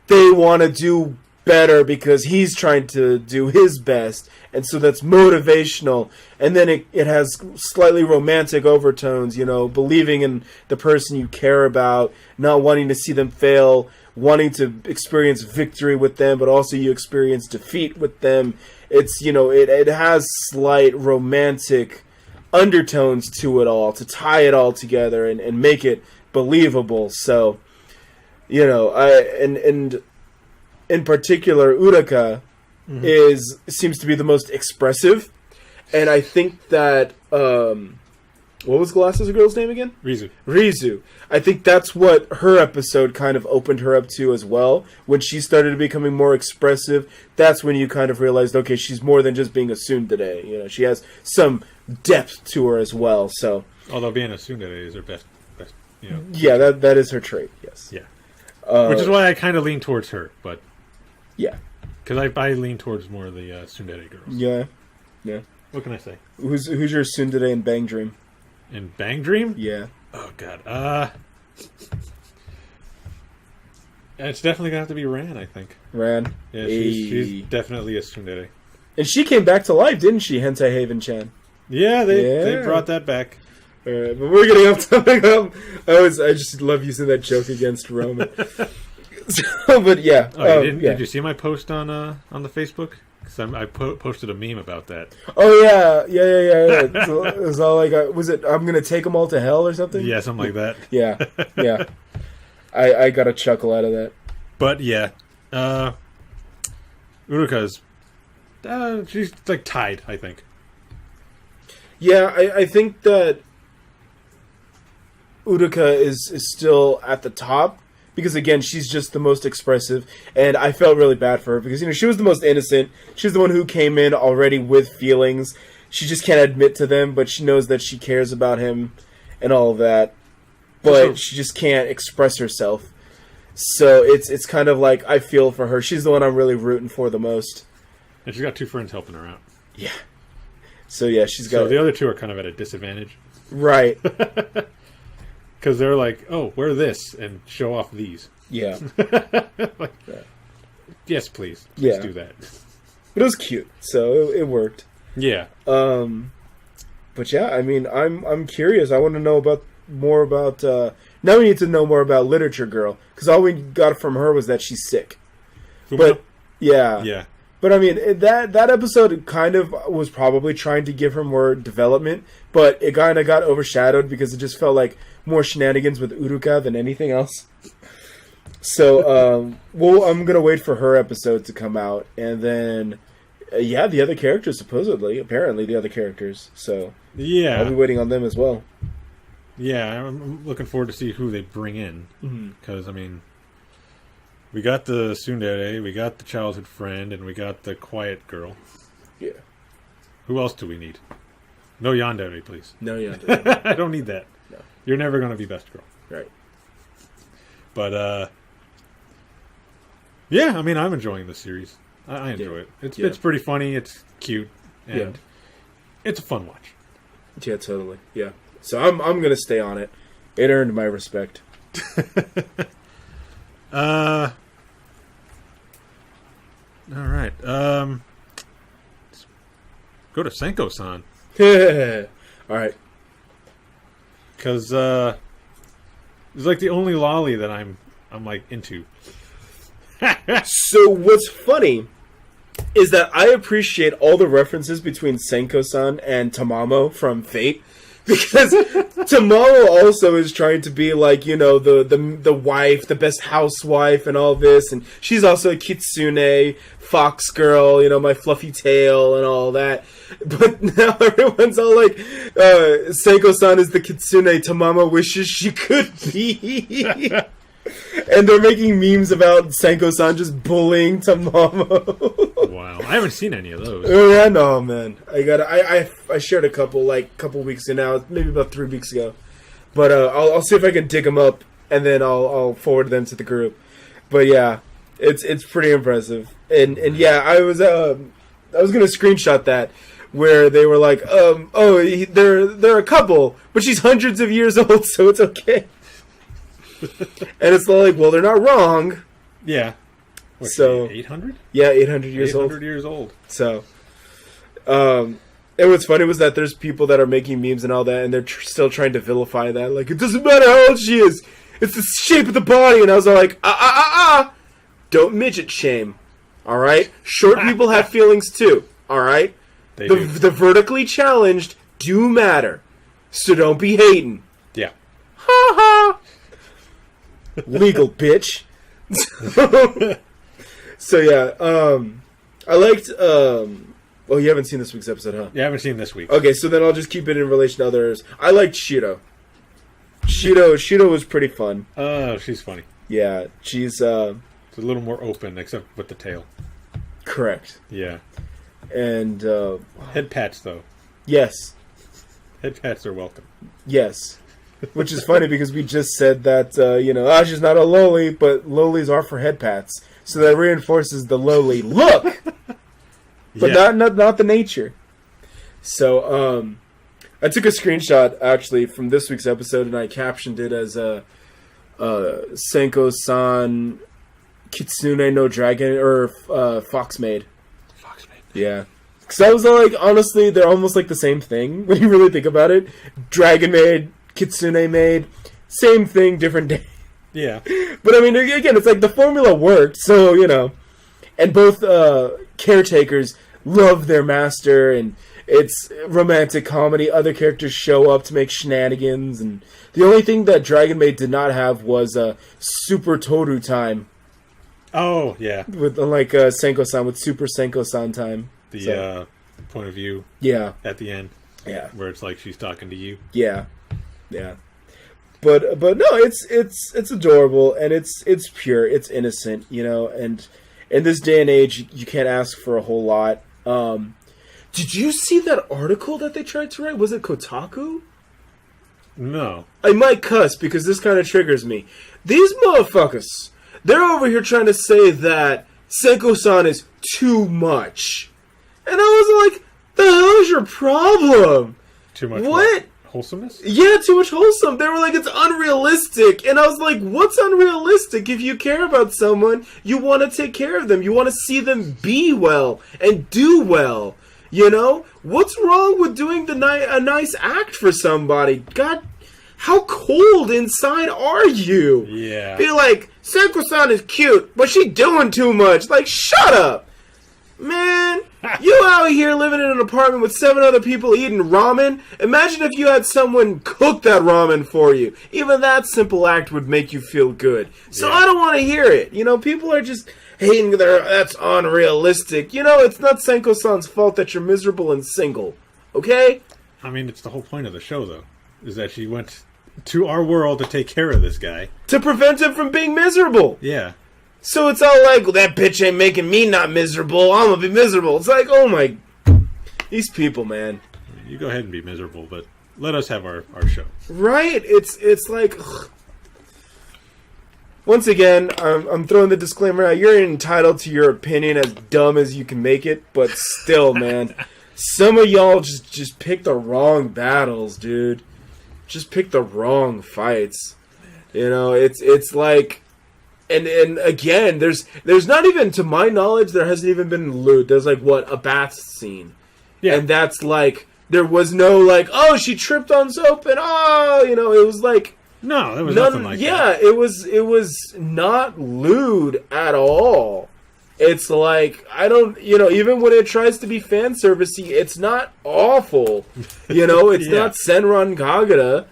they want to do better because he's trying to do his best. And so that's motivational. And then it has slightly romantic overtones, believing in the person you care about, not wanting to see them fail, wanting to experience victory with them, but also you experience defeat with them. It's, it has slight romantic undertones to it all, to tie it all together and make it believable. So, and in particular, Uruka seems to be the most expressive, and I think that what was Glasses Girl's name again? Rizu. I think that's what her episode kind of opened her up to as well. When she started becoming more expressive, that's when you kind of realized, okay, she's more than just being a tsundere. She has some depth to her as well. So, although being a tsundere is her best. Yeah, that is her trait. Yes. Yeah. Which is why I kind of lean towards her, but. Yeah. Because I lean towards more of the tsundere girls. Yeah. What can I say? Who's your tsundere in Bang Dream? In Bang Dream? Yeah. Oh, God. It's definitely going to have to be Ran, I think. Ran? Yeah, she's definitely a tsundere. And she came back to life, didn't she, Hentai Haven-chan? Yeah, they brought that back. Alright, but we're getting off topic. I just love using that joke against Roman. But yeah. Did you see my post on the Facebook? Because I posted a meme about that. Oh yeah. It was all like, was it? I'm gonna take them all to hell or something? Yeah, something like that. Yeah. I got a chuckle out of that. But yeah, Uruka's she's like tied, I think. Yeah, I think that Uruka is still at the top. Because, again, she's just the most expressive. And I felt really bad for her. Because, she was the most innocent. She's the one who came in already with feelings. She just can't admit to them. But she knows that she cares about him and all of that. But she just can't express herself. So it's kind of like I feel for her. She's the one I'm really rooting for the most. And she's got 2 friends helping her out. Yeah. So yeah, she's got. So the other 2 are kind of at a disadvantage, right? Because they're like, "Oh, wear this and show off these." Yeah. Like, yes, please. Yeah. Let's do that. But it was cute, so it worked. Yeah. But yeah, I mean, I'm curious. I want to know more about. Now we need to know more about Literature Girl, because all we got from her was that she's sick. But yeah. Yeah. But I mean, that episode kind of was probably trying to give her more development, but it kind of got overshadowed because it just felt like more shenanigans with Uruka than anything else. So, I'm gonna wait for her episode to come out, and then, the other characters apparently the other characters. So yeah, I'll be waiting on them as well. Yeah, I'm looking forward to see who they bring in, because I mean, we got the tsundere, we got the childhood friend, and we got the quiet girl. Yeah. Who else do we need? No yandere, please. No yandere. I don't need that. No. You're never going to be best girl. Right. But, yeah, I mean, I'm enjoying the series. I enjoy it. It's pretty funny, it's cute, and it's a fun watch. Yeah, totally. Yeah. So I'm going to stay on it. It earned my respect. All right. Go to Senko-San. All right. Because it's like the only lolly that I'm like into. So what's funny is that I appreciate all the references between Senko-San and Tamamo from Fate. Because Tamamo also is trying to be like, the wife, the best housewife and all this. And she's also a kitsune, fox girl, my fluffy tail and all that. But now everyone's all like, Senko-san is the kitsune Tamamo wishes she could be. And they're making memes about Senko-san just bullying Tamamo. Wow, I haven't seen any of those. Oh yeah, no man. I shared a couple weeks ago now, maybe about 3 weeks ago. But I'll see if I can dig them up, and then I'll forward them to the group. But yeah, it's pretty impressive. And yeah, I was gonna screenshot that where they were like, they're a couple, but she's hundreds of years old, so it's okay. And it's like, well, they're not wrong. Yeah. So 800? Yeah, 800 years old. 800 years old. So, and what's funny was that there's people that are making memes and all that, and they're still trying to vilify that. Like, it doesn't matter how old she is. It's the shape of the body. And I was like, don't midget shame. All right? Short people have feelings too. All right? The vertically challenged do matter. So don't be hating. Yeah. Ha ha. Legal bitch. So yeah, I liked. Oh, you haven't seen this week's episode, huh? Yeah, I haven't seen this week. Okay, so then I'll just keep it in relation to others. I liked Shiro. Shiro was pretty fun. Oh, she's funny. Yeah, she's it's a little more open, except with the tail. Correct. Yeah. And head pats though. Yes. Head pats are welcome. Yes. Which is funny because we just said that, she's not a loli, but lolis are for head pats. So that reinforces the loli look, but not the nature. So I took a screenshot, actually, from this week's episode, and I captioned it as Senko-san Kitsune no Dragon, or Fox Maid. Fox Maid. Yeah. Because I was like, honestly, they're almost like the same thing when you really think about it. Dragon Maid, Kitsune Maid, same thing, different day. Yeah. But I mean, again, it's like the formula worked, so, and both caretakers love their master, and it's romantic comedy. Other characters show up to make shenanigans, and the only thing that Dragon Maid did not have was Super Toru time. Oh, yeah. With like Senko-san, with Super Senko-san time. The point of view. Yeah. At the end. Yeah. Where it's like she's talking to you. Yeah. Yeah. But no, it's adorable, and it's pure, it's innocent, and in this day and age, you can't ask for a whole lot. Did you see that article that they tried to write? Was it Kotaku? No. I might cuss because this kind of triggers me. These motherfuckers they're over here trying to say that Senko-san is too much. And I was like, the hell is your problem? Too much what? Wholesomeness? Yeah, too much wholesome. They were like, it's unrealistic. And I was like, what's unrealistic? If you care about someone, you want to take care of them. You want to see them be well and do well. You know? What's wrong with doing a nice act for somebody? God, how cold inside are you? Yeah. Be like, Senko-san is cute, but she doing too much. Like, shut up. Man, you out here living in an apartment with 7 other people eating ramen. Imagine if you had someone cook that ramen for you. Even that simple act would make you feel good. So I don't want to hear it. You know, people are just hating that's unrealistic. You know, it's not Senko-san's fault that you're miserable and single. Okay? I mean, it's the whole point of the show, though, is that she went to our world to take care of this guy. To prevent him from being miserable. Yeah. So it's all like, well, that bitch ain't making me not miserable. I'm gonna be miserable. It's like, oh my... These people, man. You go ahead and be miserable, but let us have our show. Right? It's like... Ugh. Once again, I'm throwing the disclaimer out. You're entitled to your opinion, as dumb as you can make it, but still, man. Some of y'all just pick the wrong battles, dude. Just pick the wrong fights. You know, it's like... And again, there's not even, to my knowledge, there hasn't even been loot. There's like, what, a bath scene. Yeah. And that's like, there was no like, oh, she tripped on soap and oh, you know, it was like... No, there was nothing like that. Yeah, it was not lewd at all. It's like, I don't, you know, even when it tries to be fan servicey, it's not awful. You know, it's not Senran Kagura.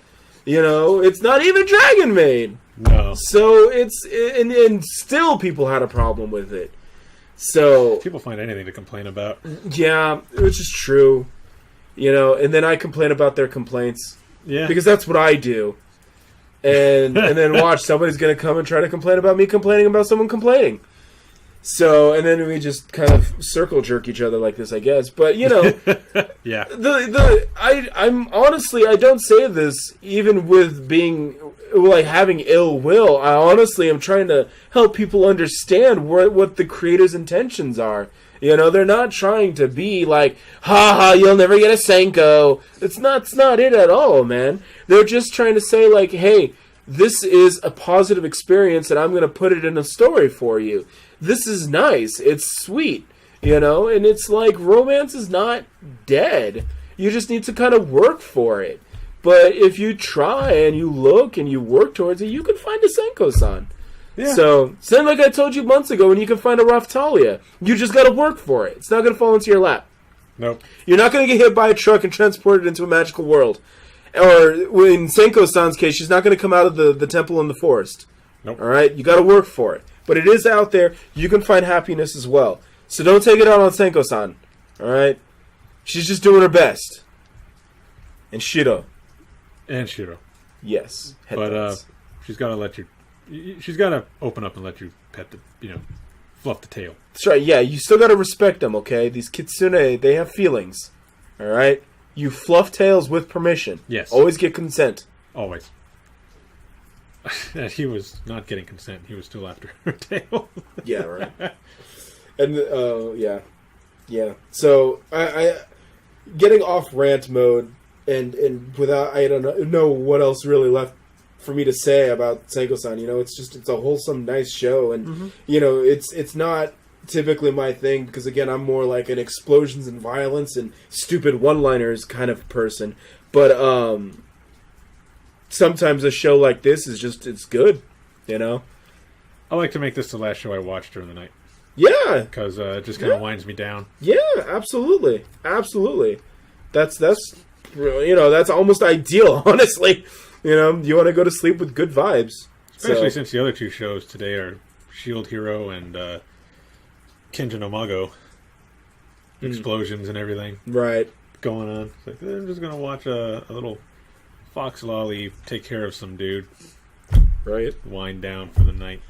You know, it's not even Dragon Maid. No. So it's, and still people had a problem with it. So people find anything to complain about. Yeah, which is true. You know, and then I complain about their complaints. Yeah. Because that's what I do. And then watch, somebody's going to come and try to complain about me complaining about someone complaining. So, and then we just kind of circle jerk each other like this, I guess. But, you know, yeah. I'm honestly, I don't say this even with being, like, having ill will. I honestly am trying to help people understand what the creator's intentions are. You know, they're not trying to be like, ha ha, you'll never get a Senko. It's not it at all, man. They're just trying to say, like, hey, this is a positive experience and I'm going to put it in a story for you. This is nice. It's sweet, you know? And it's like, romance is not dead. You just need to kind of work for it. But if you try and you look and you work towards it, you can find a Senko-san. Yeah. So, same like I told you months ago when you can find a Raftalia. You just got to work for it. It's not going to fall into your lap. Nope. You're not going to get hit by a truck and transported into a magical world. Or, in Senko-san's case, she's not going to come out of the temple in the forest. Nope. Alright? You got to work for it. But it is out there. You can find happiness as well. So don't take it out on Senko-san. Alright? She's just doing her best. And Shiro. Yes. But, she's got to let you... She's got to open up and let you pet the, fluff the tail. That's right, yeah. You still got to respect them, okay? These kitsune, they have feelings. Alright? You fluff tails with permission. Yes. Always get consent. Always. And he was not getting consent. He was still after her tail. Yeah, right. And, yeah. Yeah. So, I getting off rant mode, and without, I don't know what else really left for me to say about Senko-san. You know, it's a wholesome, nice show, and you know, it's not typically my thing because again, I'm more like an explosions and violence and stupid one-liners kind of person. But sometimes a show like this is it's good. You know, I like to make this the last show I watched during the night. Yeah, because it just kind of winds me down. Yeah, absolutely. That's that's almost ideal, honestly. You know, you want to go to sleep with good vibes. Especially since the other two shows today are Shield Hero and Kenja no Mago. Explosions and everything. Right. Going on. It's like, I'm just going to watch a little Fox Lolly take care of some dude. Right. Wind down for the night.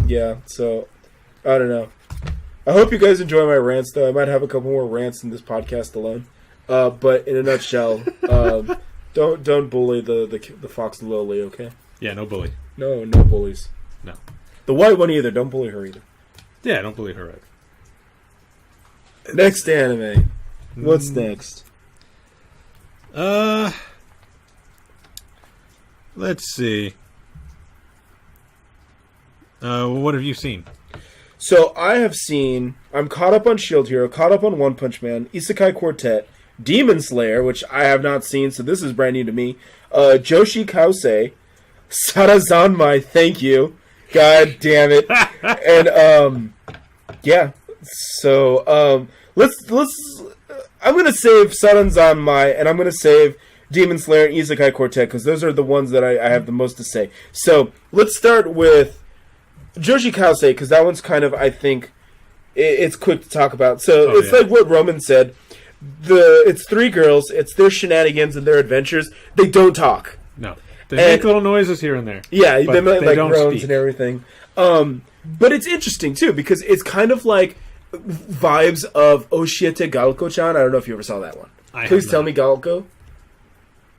Yeah, so, I don't know. I hope you guys enjoy my rants, though. I might have a couple more rants in this podcast alone. But in a nutshell, don't bully the Fox Lily, okay? Yeah, no bully. No bullies. No. The white one either. Don't bully her either. Yeah, don't bully her either. Next anime. What's next? Let's see. What have you seen? So I have seen. I'm caught up on Shield Hero, caught up on One Punch Man, Isekai Quartet, Demon Slayer, which I have not seen, so this is brand new to me. Joshi Kausei, Sarazanmai, thank you. God damn it. And yeah. So let's I'm gonna save Sarazanmai and I'm gonna save Demon Slayer and Isekai Quartet because those are the ones that I have the most to say. So let's start with Joshi Kausei because that one's kind of, I think, it's quick to talk about. So it's like what Roman said. It's three girls. It's their shenanigans and their adventures. They don't talk. No, they make little noises here and there. Yeah, they make like groans speak. and everything. But it's interesting too because it's kind of like vibes of Oshiete Galko-chan. I don't know if you ever saw that one. Please tell me Galko.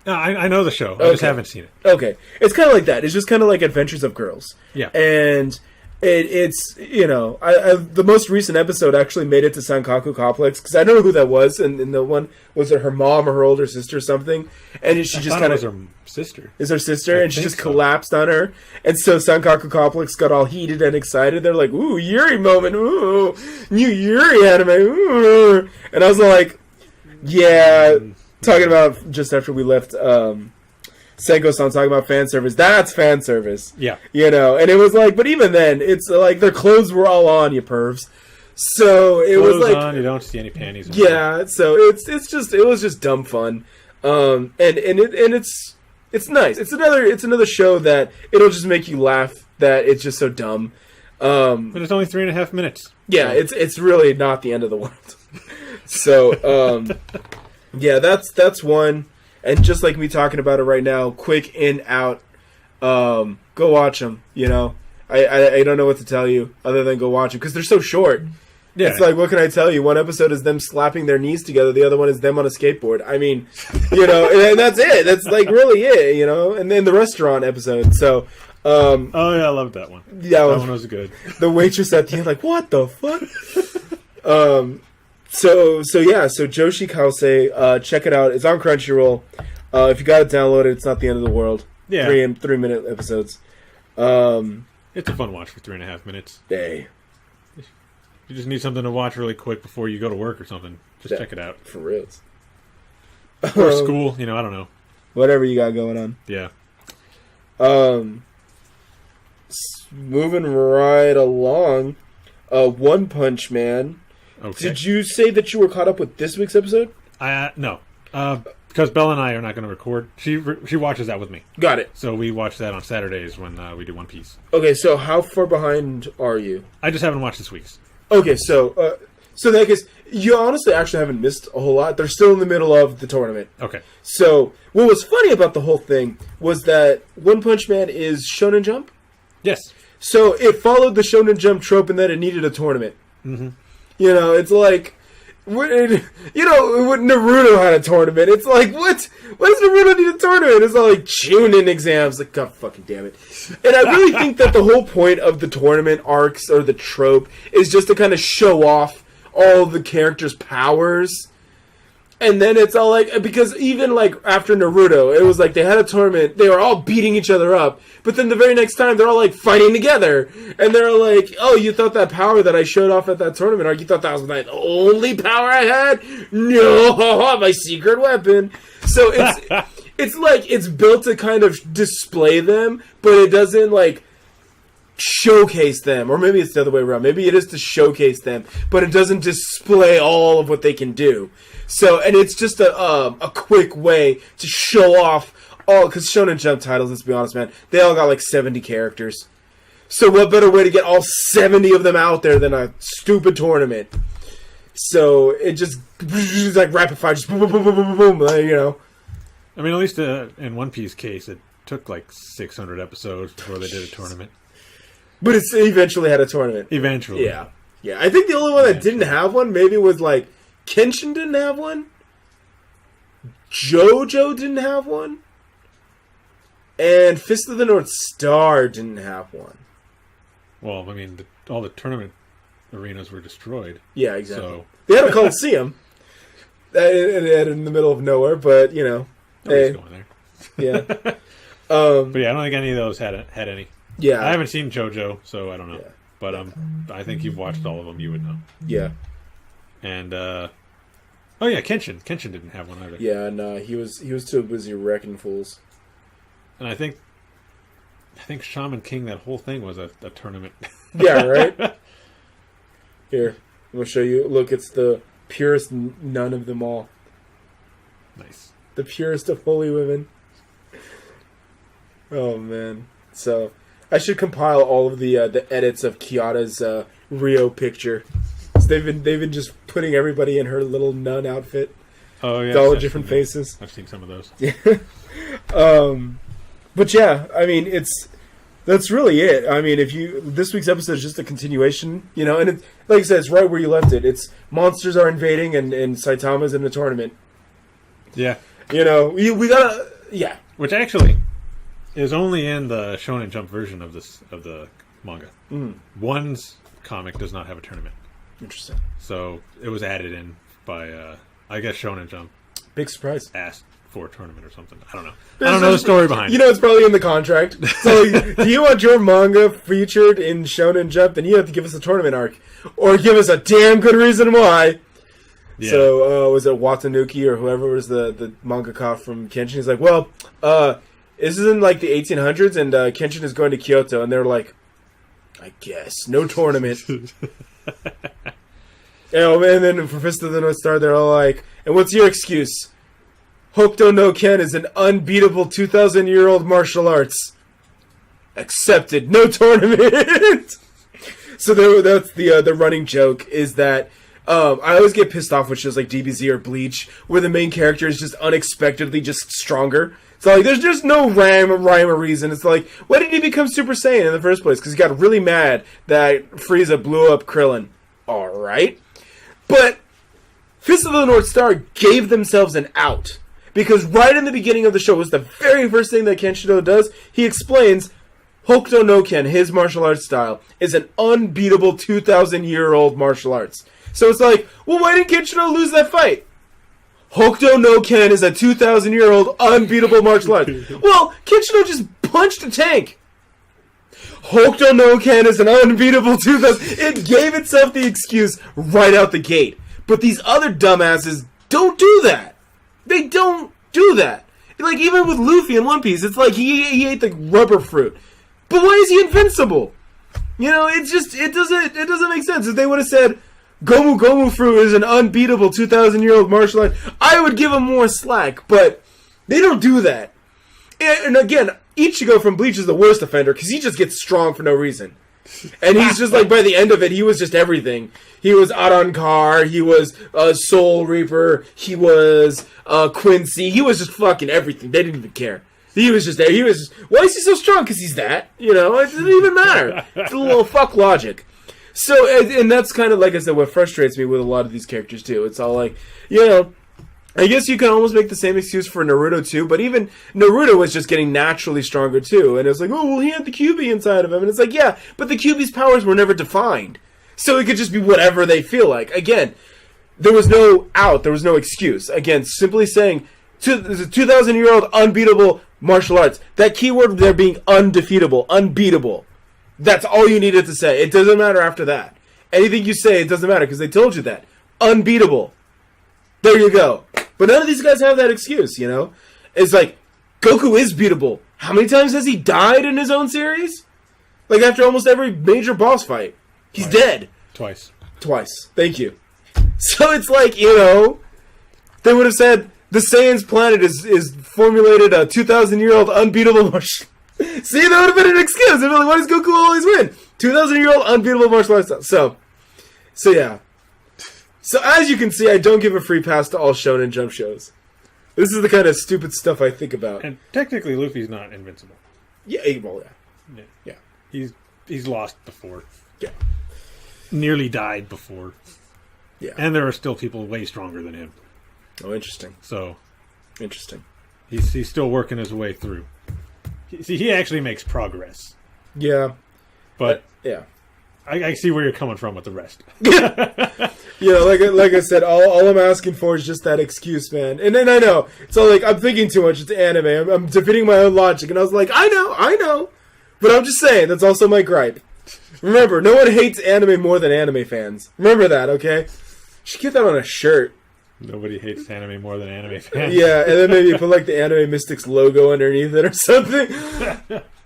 No, I know the show. I just haven't seen it. Okay. It's kind of like that. It's just kind of like Adventures of Girls. Yeah. And it's, you know, the most recent episode actually made it to Sankaku Complex because I don't know who that was. And the one, was it her mom or her older sister or something? And she just kind of... it was her sister. Is her sister? And she just collapsed on her. And so Sankaku Complex got all heated and excited. They're like, ooh, Yuri moment. Ooh, new Yuri anime. Ooh. And I was like, yeah... Talking about just after we left Senko-San talking about fan service. That's fan service. Yeah. You know, and it was like, but even then, it's like their clothes were all on, you pervs. So it was like, on, you don't see any panties on. Yeah, so it was just dumb fun. And it's nice. It's another show that it'll just make you laugh that it's just so dumb. But it's only 3.5 minutes. Yeah, it's really not the end of the world. So yeah, that's one. And just like me talking about it right now, quick in, out, go watch them, you know. I don't know what to tell you other than go watch them, because they're so short. Yeah. It's like, what can I tell you? One episode is them slapping their knees together, the other one is them on a skateboard. I mean, you know, and that's it. That's like really it, you know. And then the restaurant episode, so... oh yeah, I loved that one. Yeah, that one was good. The waitress at the end, like, what the fuck? So Joshi Kausei, check it out. It's on Crunchyroll. If you got it downloaded, it's not the end of the world. Yeah, 3-minute episodes. It's a fun watch for 3.5 minutes. Hey, you just need something to watch really quick before you go to work or something. Just check it out for real. Or school, you know. I don't know. Whatever you got going on. Yeah. Moving right along. One Punch Man. Okay. Did you say that you were caught up with this week's episode? No. Because Bella and I are not going to record. She watches that with me. Got it. So we watch that on Saturdays when we do One Piece. Okay, so how far behind are you? I just haven't watched this week's. Okay, so in that case, you honestly actually haven't missed a whole lot. They're still in the middle of the tournament. Okay. So what was funny about the whole thing was that One Punch Man is Shonen Jump? Yes. So it followed the Shonen Jump trope in that it needed a tournament. Mm-hmm. You know, it's like, when Naruto had a tournament. It's like, what? Why does Naruto need a tournament? It's all like Chunin exams. Like, God fucking damn it. And I really think that the whole point of the tournament arcs or the trope is just to kind of show off all the characters' powers. And then it's all like, because even like after Naruto, it was like they had a tournament, they were all beating each other up, but then the very next time they're all like fighting together, and they're like, oh, you thought that power that I showed off at that tournament, or you thought that was my only power I had? No, my secret weapon. So it's like, it's built to kind of display them, but it doesn't like showcase them, or maybe it's the other way around. Maybe it is to showcase them, but it doesn't display all of what they can do. So, and it's just a quick way to show off all, because Shonen Jump titles, let's be honest, man, they all got like 70 characters. So what better way to get all 70 of them out there than a stupid tournament? So it just like rapid fire, just boom, boom, boom, boom, boom, boom, you know. I mean, at least in One Piece case, it took like 600 episodes before they did a tournament. But it eventually had a tournament. Eventually. Yeah. Yeah. I think the only one that didn't have one maybe was like Kenshin didn't have one. JoJo didn't have one. And Fist of the North Star didn't have one. Well, I mean, all the tournament arenas were destroyed. Yeah, exactly. So they had a Coliseum in the middle of nowhere, but, you know. nobody's going there. Yeah. But yeah, I don't think any of those had any. Yeah. I haven't seen JoJo, so I don't know. Yeah. But I think you've watched all of them. You would know. Yeah. And oh yeah, Kenshin. Kenshin didn't have one either. Yeah, no, he was too busy wrecking fools. And I think Shaman King, that whole thing was a tournament. Yeah, right? Here, I'm going to show you. Look, it's the purest nun of them all. Nice. The purest of holy women. Oh, man. So, I should compile all of the edits of Kyoto's Rio picture. So they've been just putting everybody in her little nun outfit. Oh, yeah. With all the different faces. I've seen some of those. Yeah. But yeah, I mean, that's really it. I mean, this week's episode is just a continuation, you know, and like I said, it's right where you left it. It's monsters are invading and Saitama's in the tournament. Yeah. You know, we gotta, yeah. Which actually is only in the Shonen Jump version of the manga. One's comic does not have a tournament. Interesting. So it was added in by, I guess Shonen Jump. Big surprise. Asked for a tournament or something. I don't know. I don't know the story behind it. You know, it's probably in the contract. So, do you want your manga featured in Shonen Jump? Then you have to give us a tournament arc, or give us a damn good reason why. Yeah. So, was it Watanuki or whoever was the mangaka from Kenshin? He's like, well, this is in like the 1800s, and Kenshin is going to Kyoto, and they're like, I guess no tournament. And then for Fist of the North Star, they're all like, and what's your excuse? Hokuto no Ken is an unbeatable 2,000-year-old martial arts. Accepted. No tournament. So that's the running joke is that I always get pissed off with shows like DBZ or Bleach where the main character is just unexpectedly just stronger. So like there's just no rhyme or reason. It's like, why did he become Super Saiyan in the first place? Because he got really mad that Frieza blew up Krillin. All right. But Fist of the North Star gave themselves an out. Because right in the beginning of the show was the very first thing that Kenshiro does. He explains Hokuto no Ken, his martial arts style, is an unbeatable 2,000-year-old martial arts. So it's like, well, why didn't Kenshiro lose that fight? Hokuto no Ken is a 2,000-year-old unbeatable martial arts. Well, Kenshiro just punched a tank. Hokuto no Ken is an unbeatable 2,000. It gave itself the excuse right out the gate. But these other dumbasses don't do that. They don't do that. Like, even with Luffy in One Piece, it's like he ate the rubber fruit. But why is he invincible? You know, it doesn't make sense. If they would have said, Gomu Gomu fruit is an unbeatable 2,000-year-old martial art, I would give them more slack. But they don't do that. And again, Ichigo from Bleach is the worst offender because he just gets strong for no reason. And he's just like, by the end of it, he was just everything. He was Arankar, he was Soul Reaper, he was Quincy, he was just fucking everything. They didn't even care. He was just there. He was just, why is he so strong? Because he's that. You know, it doesn't even matter. It's a little fuck logic. So, and that's kind of, like I said, what frustrates me with a lot of these characters, too. It's all like, you know, I guess you can almost make the same excuse for Naruto, too, but even Naruto was just getting naturally stronger, too. And it's like, oh, well, he had the Kyuubi inside of him. And it's like, yeah, but the Kyuubi's powers were never defined. So it could just be whatever they feel like. Again, there was no out. There was no excuse. Again, simply saying, there's a 2,000-year-old unbeatable martial arts. That keyword there being undefeatable, unbeatable. That's all you needed to say. It doesn't matter after that. Anything you say, it doesn't matter because they told you that. Unbeatable. There you go. But none of these guys have that excuse, you know? It's like, Goku is beatable. How many times has he died in his own series? Like, after almost every major boss fight. He's dead. Twice. Thank you. So it's like, you know, they would have said, the Saiyan's planet is formulated a 2,000-year-old unbeatable martial. See, that would have been an excuse. They'd be like, why does Goku always win? 2,000-year-old unbeatable martial arts. So yeah. So as you can see, I don't give a free pass to all Shonen Jump shows. This is the kind of stupid stuff I think about. And technically, Luffy's not invincible. Yeah, well, yeah. He's lost before. Yeah. Nearly died before. Yeah. And there are still people way stronger than him. Oh, interesting. So. Interesting. He's still working his way through. See, he actually makes progress. Yeah. But yeah. I see where you're coming from with the rest. Yeah, like I said, all I'm asking for is just that excuse, man. And then I know it's all like I'm thinking too much. It's anime. I'm defeating my own logic, and I was like, I know, but I'm just saying that's also my gripe. Remember, no one hates anime more than anime fans. Remember that, okay? You should get that on a shirt. Nobody hates anime more than anime fans. Yeah, and then maybe put like the Anime Mystics logo underneath it or something.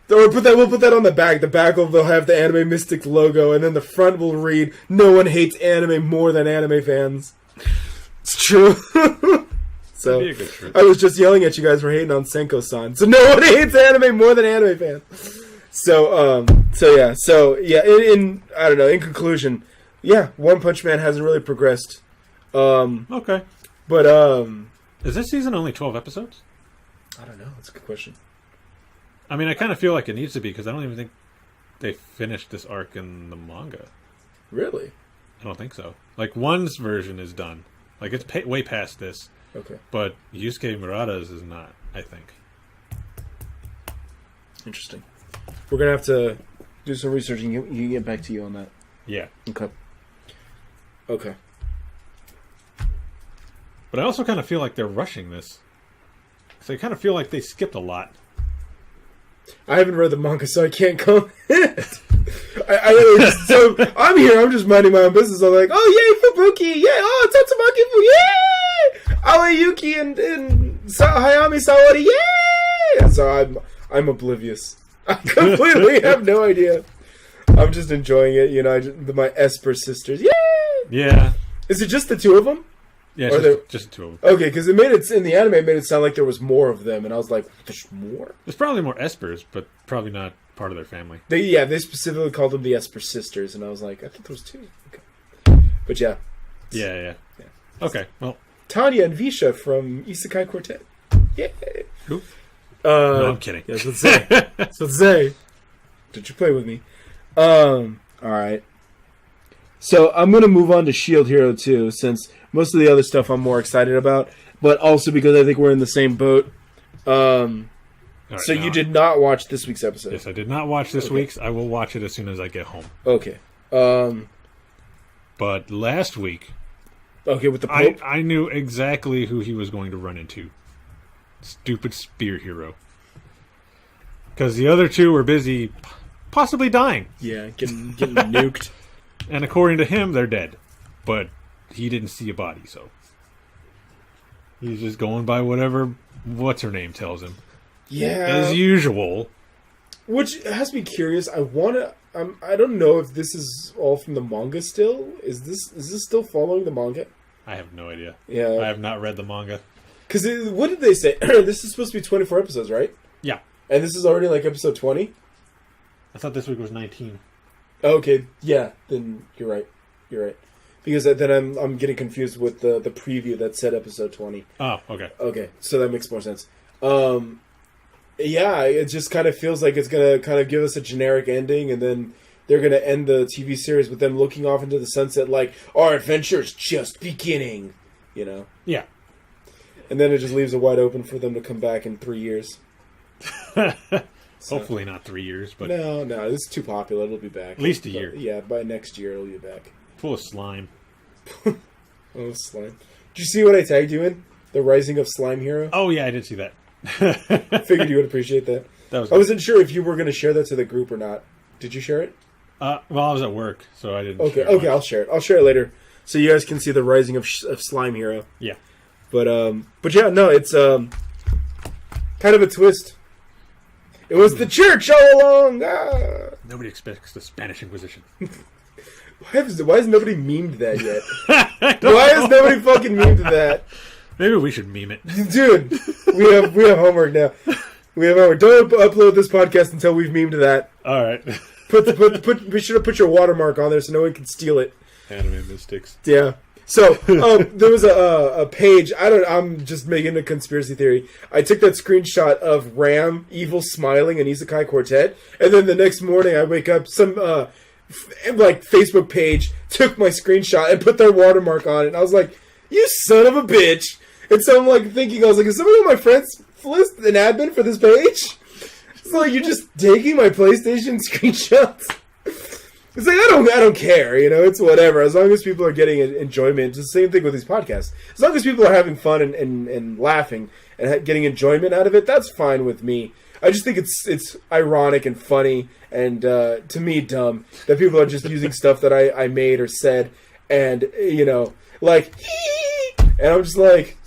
Or we'll put that on the back. The back will have the Anime Mystics logo, and then the front will read, "No one hates anime more than anime fans." It's true. So That'd be a good shirt. I was just yelling at you guys for hating on Senko-San. So no one hates anime more than anime fans. So yeah. In I don't know. In conclusion, yeah, One Punch Man hasn't really progressed. Okay. But Is this season only 12 episodes? I don't know. That's a good question. I mean, I kind of feel like it needs to be because I don't even think they finished this arc in the manga. Really? I don't think so. Like, one's version is done. Like, it's way past this. Okay. But Yusuke Murata's is not, I think. Interesting. We're going to have to do some research and you can get back to you on that. Yeah. Okay. But I also kind of feel like they're rushing this. So I kind of feel like they skipped a lot. I haven't read the manga, so I can't comment. So I'm here. I'm just minding my own business. I'm like, oh yay, Fubuki, yeah, oh Tatsumaki, yeah, Aoyuki and Hayami Sawari, yeah. So I'm oblivious. I completely have no idea. I'm just enjoying it. You know, my Esper sisters, yeah. Yeah. Is it just the two of them? Yeah, just two of them. Okay, because in the anime it made it sound like there was more of them, and I was like, "There's more." There's probably more Espers, but probably not part of their family. They specifically called them the Esper sisters, and I was like, I thought there was two. Okay, but yeah. Yeah. Okay, well, Tanya and Visha from Isekai Quartet. Yeah. Who? No, I'm kidding. Yeah, let's say. Let's say. Did you play with me? All right. So I'm gonna move on to Shield Hero 2, since most of the other stuff I'm more excited about, but also because I think we're in the same boat. Right, so you did not watch this week's episode? Yes, I did not watch this week's. I will watch it as soon as I get home. Okay. But last week... Okay, with the Pope? I knew exactly who he was going to run into. Stupid spear hero. Because the other two were busy possibly dying. Yeah, getting nuked. And according to him, they're dead. But he didn't see a body, so he's just going by what's-her-name tells him. Yeah. As usual. Which has me curious. I don't know if this is all from the manga still. Is this still following the manga? I have no idea. Yeah. I have not read the manga. Because what did they say? This is supposed to be 24 episodes, right? Yeah. And this is already like episode 20? I thought this week was 19. Okay, yeah, then you're right. Because then I'm getting confused with the preview that said episode 20. Oh, okay. Okay, so that makes more sense. Yeah, it just kind of feels like it's going to kind of give us a generic ending, and then they're going to end the TV series with them looking off into the sunset like, our adventure's just beginning, you know? Yeah. And then it just leaves it wide open for them to come back in 3 years. Hopefully not 3 years, but... No, this is too popular. It'll be back. At least a year. Yeah, by next year it'll be back. Full of slime. Oh, slime. Did you see what I tagged you in? The Rising of Slime Hero? Oh, yeah, I did see that. Figured you would appreciate that. I wasn't sure if you were going to share that to the group or not. Did you share it? Well, I was at work, so I didn't Okay, share it. I'll share it. I'll share it later. So you guys can see the Rising of Slime Hero. Yeah. But yeah, no, it's kind of a twist. It was the church all along. Ah. Nobody expects the Spanish Inquisition. Why has nobody memed that yet? Why has nobody fucking memed that? Maybe we should meme it. Dude, we have homework now. We have homework. Don't upload this podcast until we've memed that. All right. Be sure to put your watermark on there so no one can steal it. Anime Mystics. Yeah. So there was a page. I'm just making a conspiracy theory. I took that screenshot of Ram evil smiling in Isekai Quartet, and then the next morning I wake up, some Facebook page took my screenshot and put their watermark on it. And I was like, "You son of a bitch!" And so I'm like thinking, I was like, "Is somebody on my friends list an admin for this page?" It's like you're just taking my PlayStation screenshots. It's like I don't care, it's whatever. As long as people are getting enjoyment. It's the same thing with these podcasts. As long as people are having fun and laughing and getting enjoyment out of it, that's fine with me. I just think it's ironic and funny and to me dumb that people are just using stuff that I made or said and like and I'm just like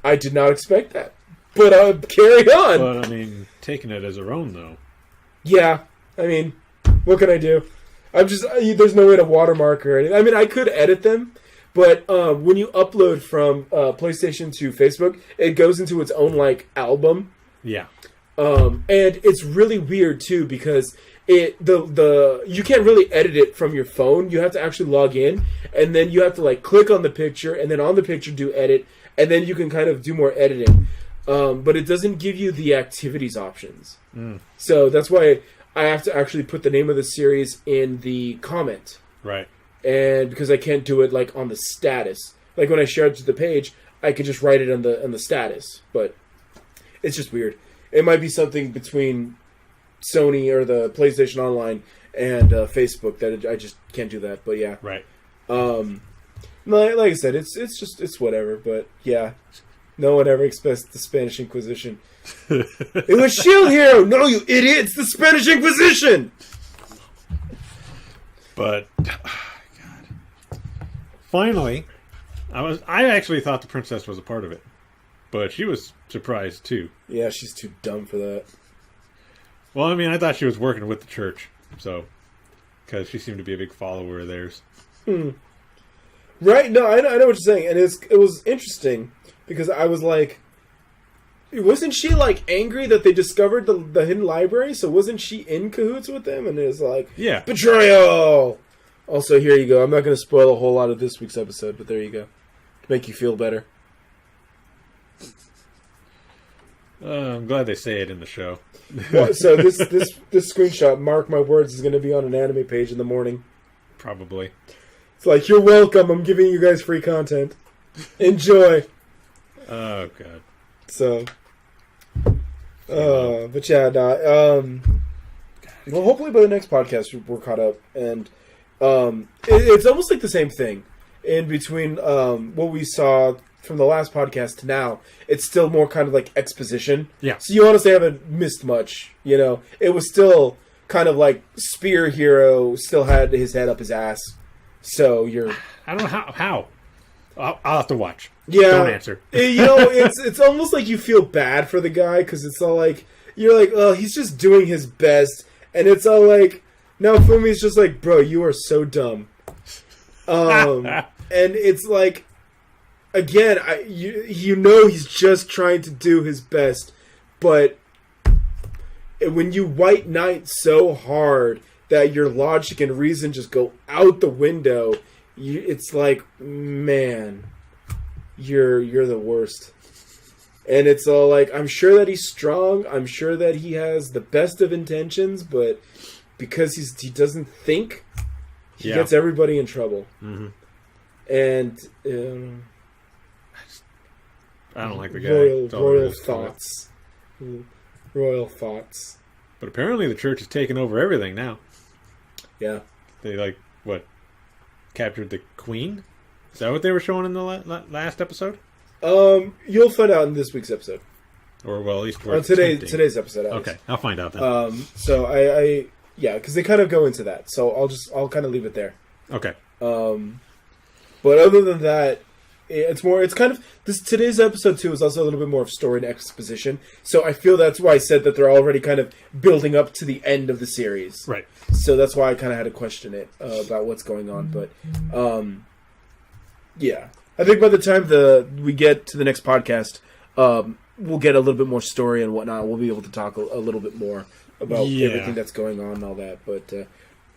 I did not expect that. But carry on. But I mean, taking it as our own though. Yeah, I mean, what can I do? There's no way to watermark or anything. I mean, I could edit them, but when you upload from PlayStation to Facebook, it goes into its own album. Yeah. And it's really weird too because you can't really edit it from your phone. You have to actually log in, and then you have to click on the picture, and then on the picture do edit, and then you can kind of do more editing. But it doesn't give you the activities options. So that's why I have to actually put the name of the series in the comment. Right. And because I can't do it on the status. When I share it to the page, I can just write it on the status. But it's just weird. It might be something between Sony or the PlayStation Online and Facebook that I just can't do that. But yeah. Right. Like I said, it's whatever. But yeah. No one ever expects the Spanish Inquisition. It was Shield Hero! No, you idiot! It's the Spanish Inquisition! But, God. Finally, I actually thought the princess was a part of it. But she was surprised, too. Yeah, she's too dumb for that. Well, I mean, I thought she was working with the church, so... Because she seemed to be a big follower of theirs. Right? No, I know what you're saying. And it was interesting, because I was like... Wasn't she, angry that they discovered the hidden library? So wasn't she in cahoots with them? And it was yeah. Betrayal! Also, here you go. I'm not going to spoil a whole lot of this week's episode, but there you go. To make you feel better. I'm glad they say it in the show. Well, so this screenshot, mark my words, is going to be on an anime page in the morning. Probably. It's you're welcome. I'm giving you guys free content. Enjoy. Oh, God. So... but yeah, well, hopefully by the next podcast we're caught up, and it's almost like the same thing in between what we saw from the last podcast to now. It's still more kind of exposition. Yeah. So you honestly haven't missed much. It was still kind of Spear Hero still had his head up his ass. So you're. I don't know how. I'll have to watch. Yeah, don't answer. It's almost like you feel bad for the guy because it's all you're oh, he's just doing his best, and it's all now Fumi's just bro, you are so dumb. And it's again, he's just trying to do his best, but when you white knight so hard that your logic and reason just go out the window, it's man. You're the worst. And it's all I'm sure that he's strong. I'm sure that he has the best of intentions, but because he doesn't think, he gets everybody in trouble. Mm-hmm. And I don't like the guy. Royal thoughts. Royal thoughts. But apparently the church is taking over everything now. Yeah. They captured the queen? Is that what they were showing in the last episode? You'll find out in this week's episode. Or, well, at least today's episode. Okay, I'll find out then. So yeah, because they kind of go into that. So I'll kind of leave it there. Okay. But other than that, it's kind of today's episode too is also a little bit more of story and exposition. So I feel that's why I said that they're already kind of building up to the end of the series. Right. So that's why I kind of had to question it about what's going on. But yeah, I think by the time we get to the next podcast, we'll get a little bit more story and whatnot. We'll be able to talk a little bit more about everything that's going on and all that. But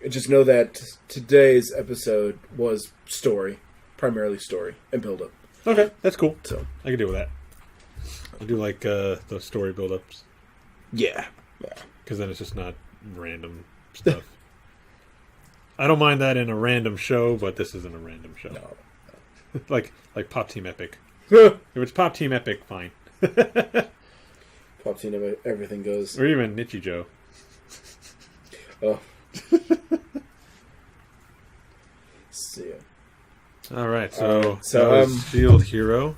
just know that today's episode was primarily story and build up. Okay, that's cool. So I can deal with that. I do like the story build-ups. Yeah. Because then it's just not random stuff. I don't mind that in a random show, but this isn't a random show. No. like Pop Team Epic. If it's Pop Team Epic, fine. Pop-Tino, everything goes. Or even Nichijou. Oh. See ya. All right, so so, that was Shield Hero.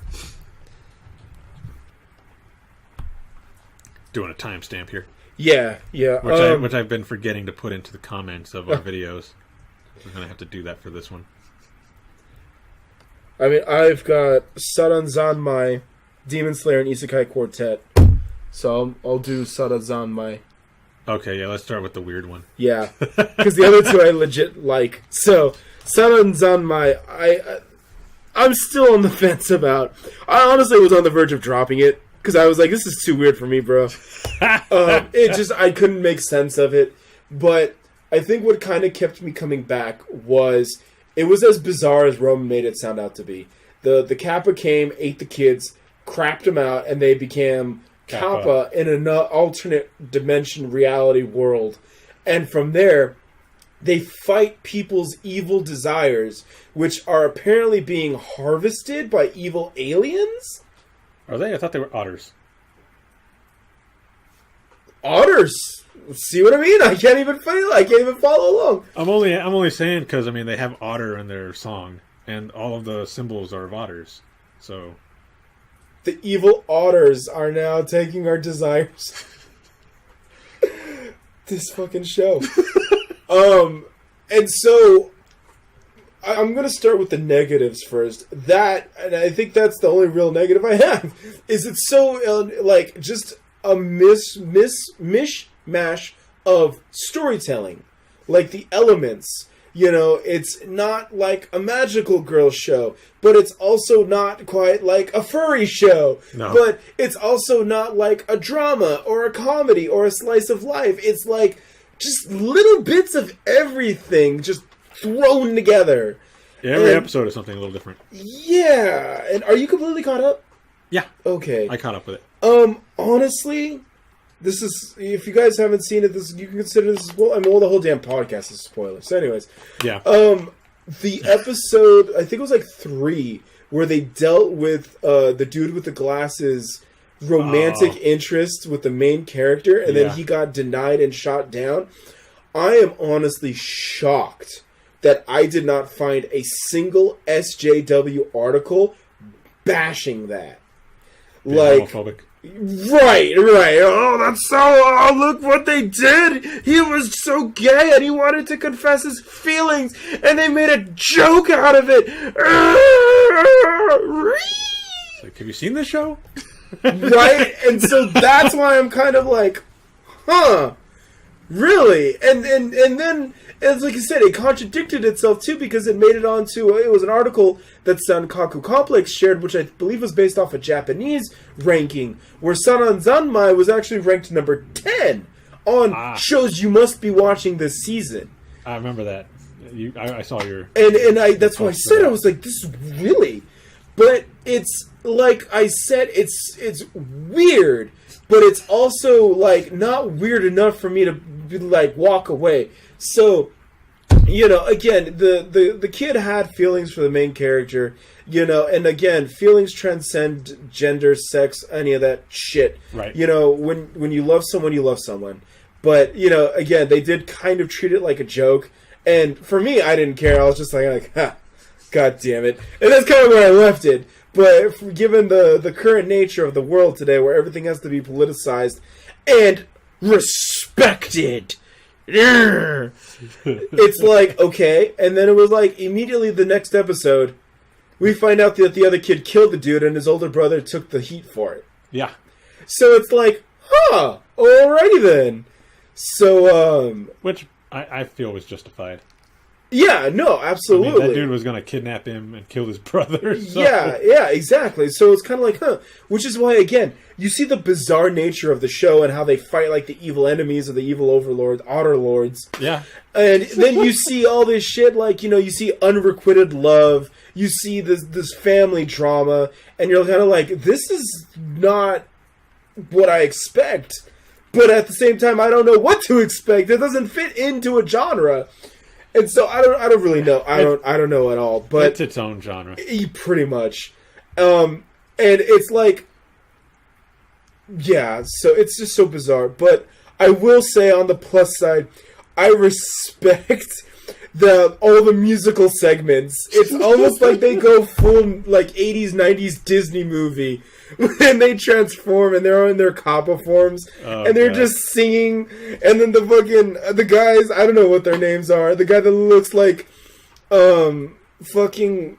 Doing a timestamp here. Yeah. Which I've been forgetting to put into the comments of our videos. I'm going to have to do that for this one. I mean, I've got Saranzanmai, Demon Slayer, and Isekai Quartet. So I'll do Saranzanmai. Okay, yeah, let's start with the weird one. Yeah, because the other two I legit like. So, Saranzanmai, I'm still on the fence about. I honestly was on the verge of dropping it, because I was like, this is too weird for me, bro. I couldn't make sense of it. But I think what kind of kept me coming back was, it was as bizarre as Roman made it sound out to be. The Kappa came, ate the kids, crapped them out, and they became Kappa in an alternate dimension reality world. And from there, they fight people's evil desires, which are apparently being harvested by evil aliens? Are they? I thought they were otters. Otters? See what I mean? I can't even follow along. I'm only saying because, I mean, they have otter in their song, and all of the symbols are of otters. So... The evil otters are now taking our desires. This fucking show. And so I'm going to start with the negatives first. That, and I think that's the only real negative I have, is it's so, just a mishmash of storytelling. Like the elements. You know, it's not like a magical girl show, but it's also not quite like a furry show. No. But it's also not like a drama or a comedy or a slice of life. It's like just little bits of everything just thrown together. Yeah, every episode is something a little different. Yeah. And are you completely caught up? Yeah. Okay. I caught up with it. Honestly, this is, if you guys haven't seen it, you can consider this, the whole damn podcast is spoilers. So anyways. Yeah. The episode, I think it was like 3, where they dealt with the dude with the glasses' romantic interest with the main character, and then he got denied and shot down. I am honestly shocked that I did not find a single SJW article bashing that. Like, homophobic. Right. Oh, that's so... Oh, look what they did! He was so gay and he wanted to confess his feelings, and they made a joke out of it! Like, have you seen this show? Right? And so that's why I'm kind of like, huh, really? And then, as like you said, it contradicted itself too, because it made it onto, it was an article that Sankaku Complex shared, which I believe was based off a Japanese ranking, where Saranzanmai was actually ranked number 10 on shows you must be watching this season. I remember that. I saw your... And that's why I said, I was like, this is really... But it's, like I said, it's weird, but it's also, like, not weird enough for me to, like, walk away. So, you know, again, the kid had feelings for the main character, you know, and again, feelings transcend gender, sex, any of that shit. Right. You know, when you love someone, you love someone. But, you know, again, they did kind of treat it like a joke, and for me, I didn't care. I was just like, ha, God damn it. And that's kind of where I left it. But given the current nature of the world today, where everything has to be politicized and respected, it's like, okay. And then it was like, immediately the next episode, we find out that the other kid killed the dude and his older brother took the heat for it. Yeah. So it's like, huh, alrighty then. So, which I feel was justified. Yeah, no, absolutely. I mean, that dude was going to kidnap him and kill his brother. So. Yeah, exactly. So it's kind of like, huh. Which is why, again, you see the bizarre nature of the show and how they fight like the evil enemies of the evil overlords, otter lords. Yeah. And then you see all this shit, like, you know, you see unrequited love, you see this family drama, and you're kind of like, this is not what I expect. But at the same time, I don't know what to expect. It doesn't fit into a genre. And so I don't really know. I don't know at all. But it's its own genre. Pretty much. And it's like, yeah, so it's just so bizarre. But I will say, on the plus side, I respect all the musical segments. It's almost like they go full like 80s, 90s Disney movie when they transform and they're in their Kappa forms and they're just singing. And then the guys, I don't know what their names are. The guy that looks like fucking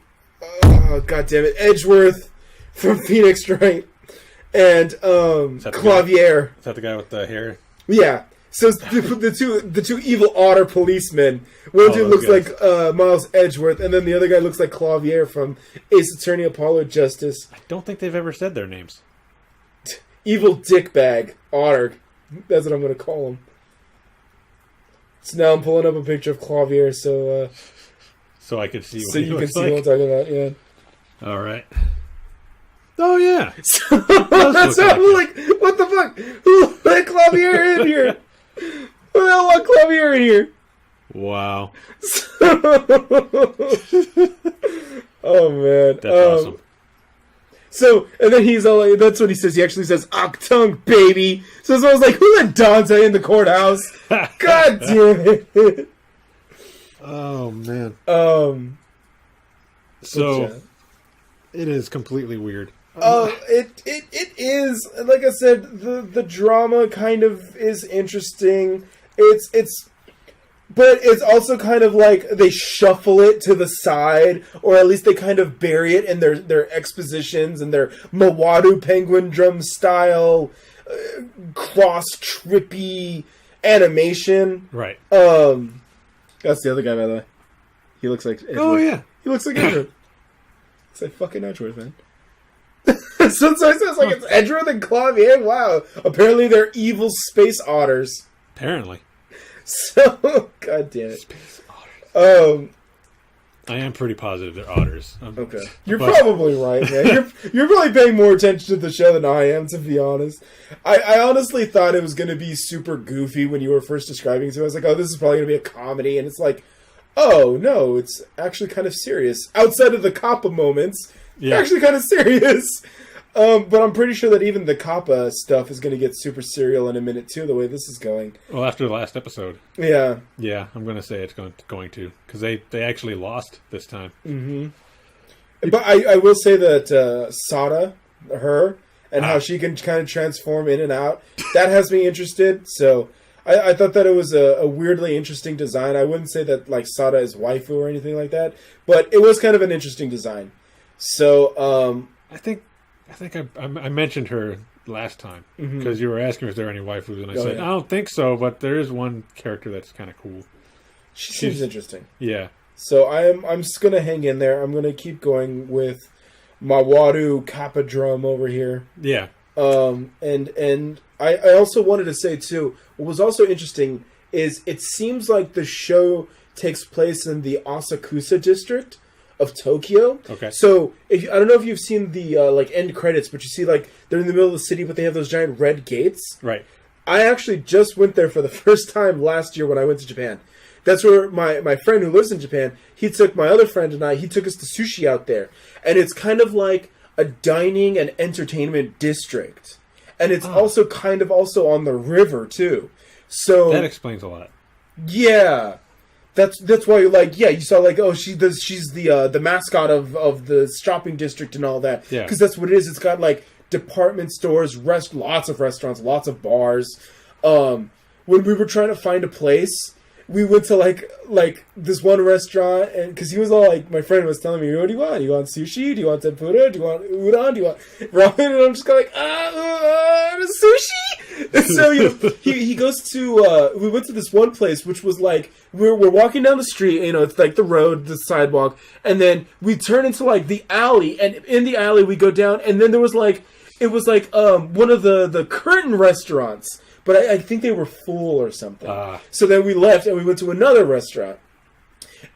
god damn it, Edgeworth from Phoenix Wright and Clavier. Is that the guy with the hair? Yeah. So the two evil otter policemen. One dude looks like Miles Edgeworth, and then the other guy looks like Clavier from Ace Attorney Apollo Justice. I don't think they've ever said their names. Evil dickbag otter. That's what I'm going to call him. So now I'm pulling up a picture of Clavier, so I could see. So you can see what I'm talking about. Yeah. All right. Oh yeah. So I'm like, what the fuck? Who let Clavier in here? Who the hell let Clavier in here? Wow. Oh man, that's awesome. So, and then he's all like, that's what he says. He actually says, "Octung, baby." So I was like, who let Dante in the courthouse? God damn it. Oh man. So it is completely weird. It is, like I said, the drama kind of is interesting. But it's also kind of like they shuffle it to the side, or at least they kind of bury it in their expositions and their Mawadu penguin drum style cross trippy animation. Right. That's the other guy, by the way. He looks like Edgeworth. Oh yeah, he looks like Edgeworth. It's like fucking Edgeworth, man. So it says like it's Edgeworth and Clavier. Wow. Apparently they're evil space otters. Apparently. So, god damn it. Space otters. I am pretty positive they're otters. Okay. You're probably right, man. You're probably paying more attention to the show than I am, to be honest. I honestly thought it was going to be super goofy when you were first describing it to me. I was like, oh, this is probably going to be a comedy. And it's like, oh, no, it's actually kind of serious. Outside of the Kappa moments, actually kind of serious. But I'm pretty sure that even the Kappa stuff is going to get super serial in a minute, too, the way this is going. Well, after the last episode. Yeah. Yeah, I'm going to say it's going to. Because they actually lost this time. Mm-hmm. But I will say that Sada, and how she can kind of transform in and out, that has me interested. So I thought that it was a weirdly interesting design. I wouldn't say that like Sada is waifu or anything like that, but it was kind of an interesting design. So I think I mentioned her last time because you were asking if there are any waifus, and I said I don't think so, but there is one character that's kind of cool. She seems interesting. Yeah. So I'm just gonna hang in there. I'm gonna keep going with Mawadu Kappa Drum over here. Yeah. And I also wanted to say too, what was also interesting is it seems like the show takes place in the Asakusa district of Tokyo. Okay. So I don't know if you've seen the like end credits, but you see like they're in the middle of the city, but they have those giant red gates. Right. I actually just went there for the first time last year when I went to Japan. That's where my friend who lives in Japan, he took my other friend and he took us to sushi out there. And it's kind of like a dining and entertainment district. And it's also kind of also on the river too. So that explains a lot. Yeah. That's why you saw like she's the mascot of the shopping district and all that. Yeah. Because that's what it is. It's got like department stores, lots of restaurants, lots of bars. When we were trying to find a place, we went to like this one restaurant, and because he was all like, my friend was telling me, what do you want? Do you want sushi? Do you want tempura? Do you want udon? Do you want ramen? And I'm just going like, sushi. And so he goes to we went to this one place which was like we're walking down the street, it's like the road, the sidewalk, and then we turn into like the alley, and in the alley we go down, and then there was like one of the curtain restaurants. But I think they were full or something. So then we left and we went to another restaurant.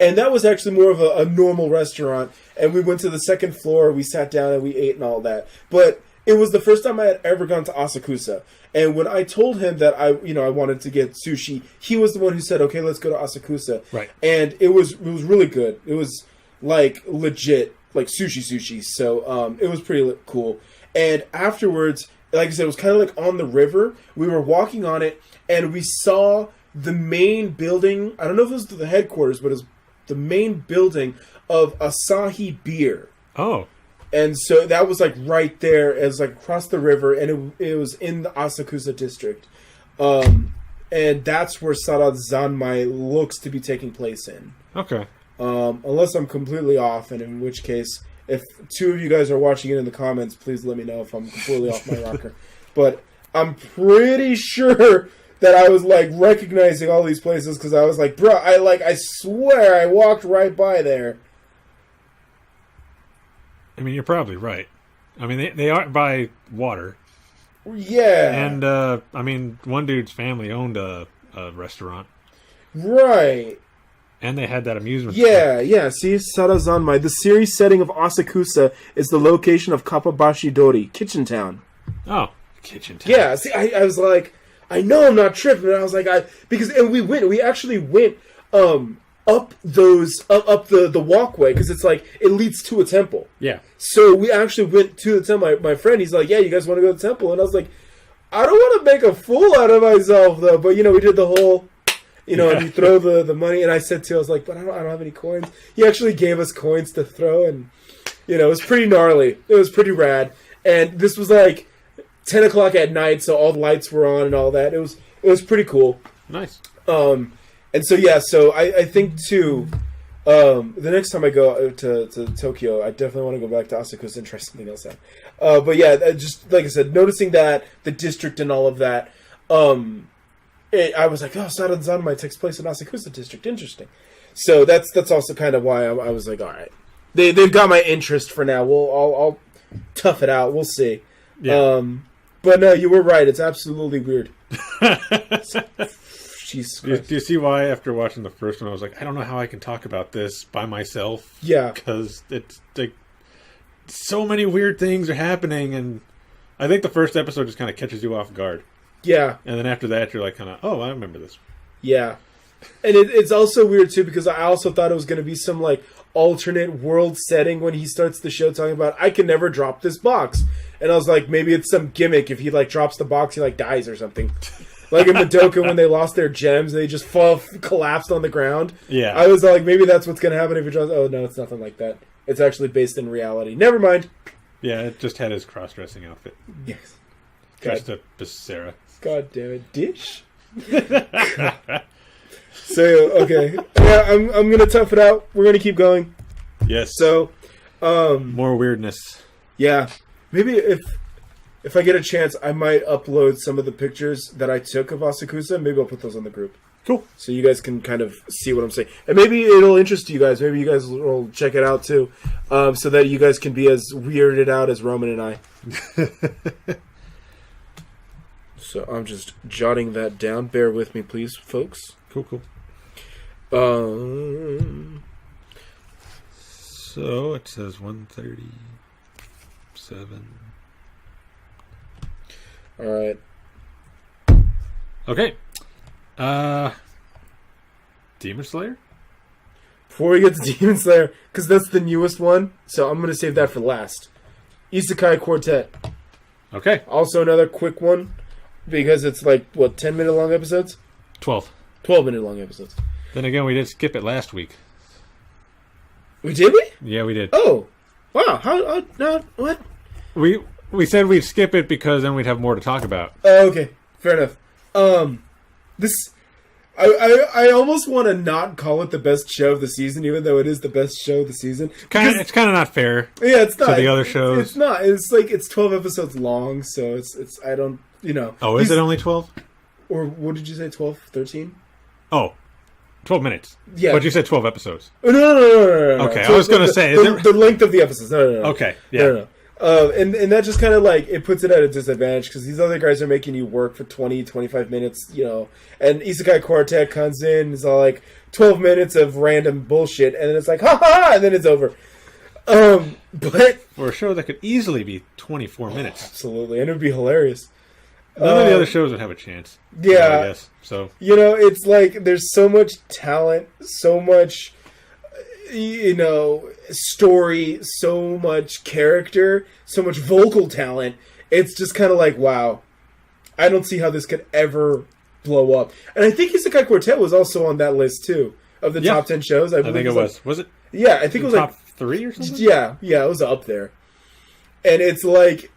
And that was actually more of a normal restaurant. And we went to the second floor. We sat down and we ate and all that. But it was the first time I had ever gone to Asakusa. And when I told him that I wanted to get sushi, he was the one who said, okay, let's go to Asakusa. Right. And it was really good. It was like legit, like sushi. So it was pretty cool. And afterwards, like I said, it was kind of like on the river. We were walking on it, and we saw the main building. I don't know if it was the headquarters, but it was the main building of Asahi Beer. Oh. And so that was like right there, as like across the river, and it was in the Asakusa district. And that's where Sarada Zanmai looks to be taking place in. Okay. Unless I'm completely off, and in which case, if two of you guys are watching it in the comments, please let me know if I'm completely off my rocker. But I'm pretty sure that I was like recognizing all these places because I was like, bro, I swear I walked right by there. I mean, you're probably right. I mean, they are by water. Yeah. And, I mean, one dude's family owned a restaurant. Right. And they had that amusement park. Yeah. See, Sarazanmai. The series setting of Asakusa is the location of Kappabashi Dori, Kitchen Town. Oh, Kitchen Town. Yeah, see, I was like, I know I'm not tripping. And I was like, we actually went, up the walkway, because it's like it leads to a temple. Yeah. So we actually went to the temple. My friend, he's like, yeah, you guys want to go to the temple? And I was like, I don't want to make a fool out of myself though. But we did the whole, and you throw the money. And I said I was like, but I don't have any coins. He actually gave us coins to throw, and it was pretty gnarly. It was pretty rad. And this was like 10 o'clock at night, so all the lights were on and all that. It was pretty cool. Nice. And so, yeah, I think, too, the next time I go to Tokyo, I definitely want to go back to Asakusa and try something else out. But, yeah, just, like I said, noticing that, the district and all of that, I was like, oh, Sarada Zanmai takes place in Asakusa district. Interesting. So that's also kind of why I was like, all right. They've got my interest for now. I'll tough it out. We'll see. Yeah. But, no, you were right. It's absolutely weird. Jesus Christ. Do you see why, after watching the first one, I was like, I don't know how I can talk about this by myself. Yeah. Because it's like so many weird things are happening, and I think the first episode just kind of catches you off guard. Yeah. And then after that, you're like, kind of, oh, I remember this. Yeah. And it's also weird, too, because I also thought it was going to be some, like, alternate world setting when he starts the show talking about, I can never drop this box. And I was like, maybe it's some gimmick. If he, like, drops the box, he, like, dies or something. Like in Madoka when they lost their gems, they just collapsed on the ground. Yeah. I was like, maybe that's what's going to happen if he drops... Oh, no, it's nothing like that. It's actually based in reality. Never mind. Yeah, it just had his cross-dressing outfit. Yes. Dressed up as Sarah. God damn it. Dish? So, okay. Yeah, I'm going to tough it out. We're going to keep going. Yes. So, more weirdness. Yeah. Maybe if I get a chance, I might upload some of the pictures that I took of Asakusa. Maybe I'll put those on the group. Cool. So you guys can kind of see what I'm saying. And maybe it'll interest you guys. Maybe you guys will check it out too. So that you guys can be as weirded out as Roman and I. So I'm just jotting that down. Bear with me, please, folks. Cool. So it says 137. All right. Okay. Demon Slayer? Before we get to Demon Slayer, because that's the newest one, so I'm going to save that for last. Isekai Quartet. Okay. Also another quick one, because it's like, 10-minute long episodes? 12. 12-minute long episodes. Then again, we did skip it last week. Did we? Yeah, we did. Oh. Wow. How no, what? We said we'd skip it because then we'd have more to talk about. Oh, okay. Fair enough. I almost want to not call it the best show of the season, even though it is the best show of the season. It's kind of not fair. Yeah, it's not. To the other shows. It's not. It's like, it's 12 episodes long, so it's I don't, Oh, is it only 12? Or what did you say, 12, 13? Oh, 12 minutes. Yeah. But you said 12 episodes. Oh, no. Okay, So I was going to say... The length of the episodes. No. Okay, yeah. No. And that just kind of like, it puts it at a disadvantage because these other guys are making you work for 20, 25 minutes, and Isekai Quartet comes in, it's all like 12 minutes of random bullshit, and then it's like, ha, and then it's over. But for a show that could easily be 24 minutes. Absolutely, and it would be hilarious. None of the other shows would have a chance. Yeah. I guess. So. It's like, there's so much talent, so much... story, so much character, so much vocal talent it's just kind of like, wow, I don't see how this could ever blow up. And I think Isekai Quartet was also on that list too of the top 10 shows. I think it was. Was it? Yeah, I think it was top 3 or something. Yeah, it was up there. And it's like,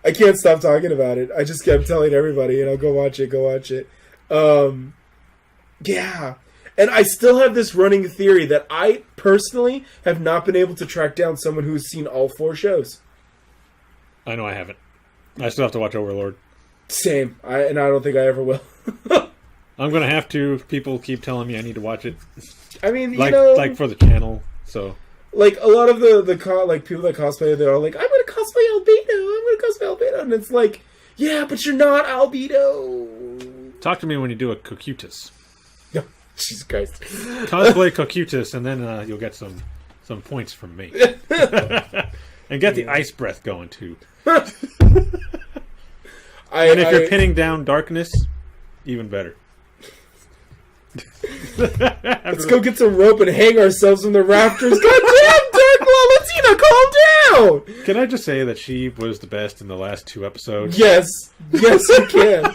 I can't stop talking about it. I just kept telling everybody, go watch it. Yeah. And I still have this running theory that I personally have not been able to track down someone who's seen all 4 shows. I know I haven't. I still have to watch Overlord. Same. I don't think I ever will. I'm going to have to. People keep telling me I need to watch it. I mean, like for the channel, so... Like, a lot of the people that cosplay, they're all like, I'm going to cosplay Albedo. And it's like, yeah, but you're not Albedo. Talk to me when you do a Cocutus. Jesus Christ. Cosplay Cocutus, and then you'll get some points from me. And get the ice breath going, too. And if you're pinning down darkness, even better. Let's go get some rope and hang ourselves in the rafters. God damn, Dark Latina, calm down! Can I just say that she was the best in the last 2 episodes? Yes, you can.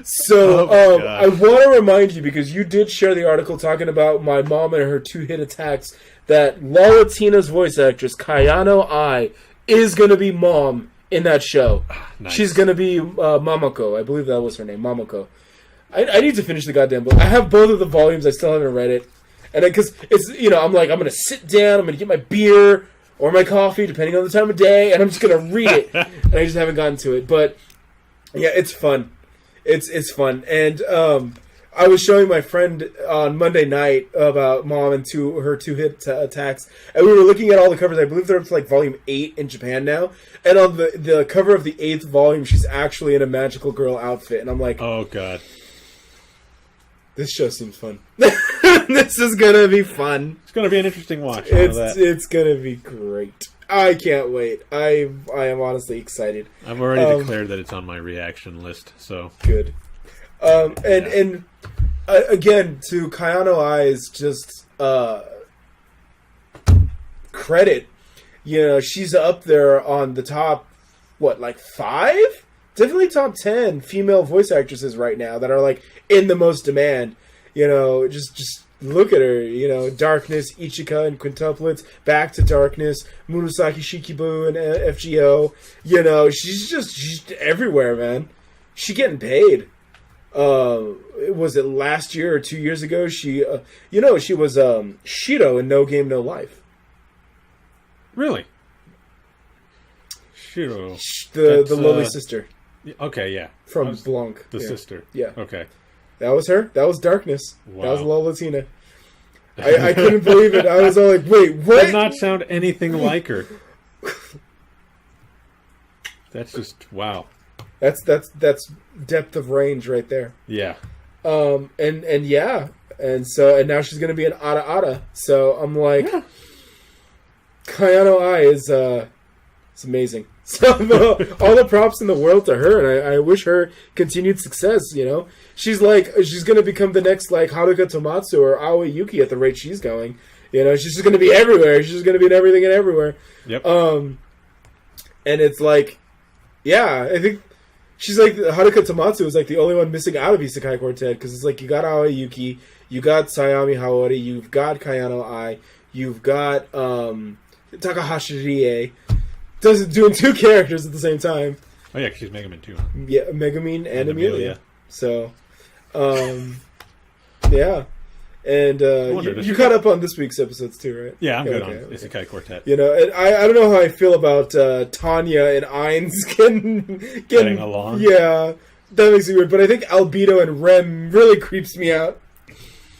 So, I want to remind you, because you did share the article talking about my mom and her 2-hit attacks, that Lalatina's voice actress, Kayano Ai, is going to be Mom in that show. Nice. She's going to be Mamako. I believe that was her name, Mamako. I need to finish the goddamn book. I have both of the volumes. I still haven't read it. And because it's, I'm like, I'm going to sit down, I'm going to get my beer or my coffee, depending on the time of day, and I'm just going to read it. And I just haven't gotten to it. But, yeah, it's fun. It's fun. And I was showing my friend on Monday night about Mom and her 2-hit attacks. And we were looking at all the covers. I believe they're up to like volume 8 in Japan now. And on the cover of the 8th volume, she's actually in a magical girl outfit. And I'm like, oh, God. This show seems fun. This is going to be fun. It's going to be an interesting watch. It's going to be great. I can't wait. I am honestly excited. I've already declared that it's on my reaction list, so... Good. And again, to Kayano Ai's just credit, she's up there on the top, 5? Definitely top 10 female voice actresses right now that are, in the most demand. Just look at her, Darkness, Ichika, and Quintuplets, Back to Darkness, Murasaki Shikibu, and FGO. She's everywhere, man. She getting paid. Was it last year or 2 years ago? She, she was Shiro in No Game, No Life. Really? Shiro. The lowly sister. Okay, yeah. From Blanc. The sister. Yeah. Okay. That was her. That was Darkness. Wow. That was Latina. I couldn't believe it. I was all like, wait, what? Did not sound anything like her. That's just, wow. That's depth of range right there. Yeah. And yeah. And now she's going to be an Ada Ada. So I'm like, yeah. Kayano Ai is it's amazing. So all the props in the world to her, and I wish her continued success. She's going to become the next Haruka Tomatsu or Aoi Yuki at the rate she's going. She's just going to be everywhere. She's just going to be in everything and everywhere. Yep. And it's yeah, I think she's Haruka Tomatsu is the only one missing out of Isekai Quartet, because it's you got Aoi Yuki, you got Sayami Haori, you've got Kayano Ai, you've got Takahashi Rie. Doing 2 characters at the same time. Oh yeah, she's Megumin too. Yeah, Megumin and Amelia. So, yeah. And you caught up on this week's episodes too, right? Yeah, I'm good on Isekai Quartet. And I don't know how I feel about Tanya and Ainz getting along. Yeah, that makes me weird. But I think Albedo and Rem really creeps me out.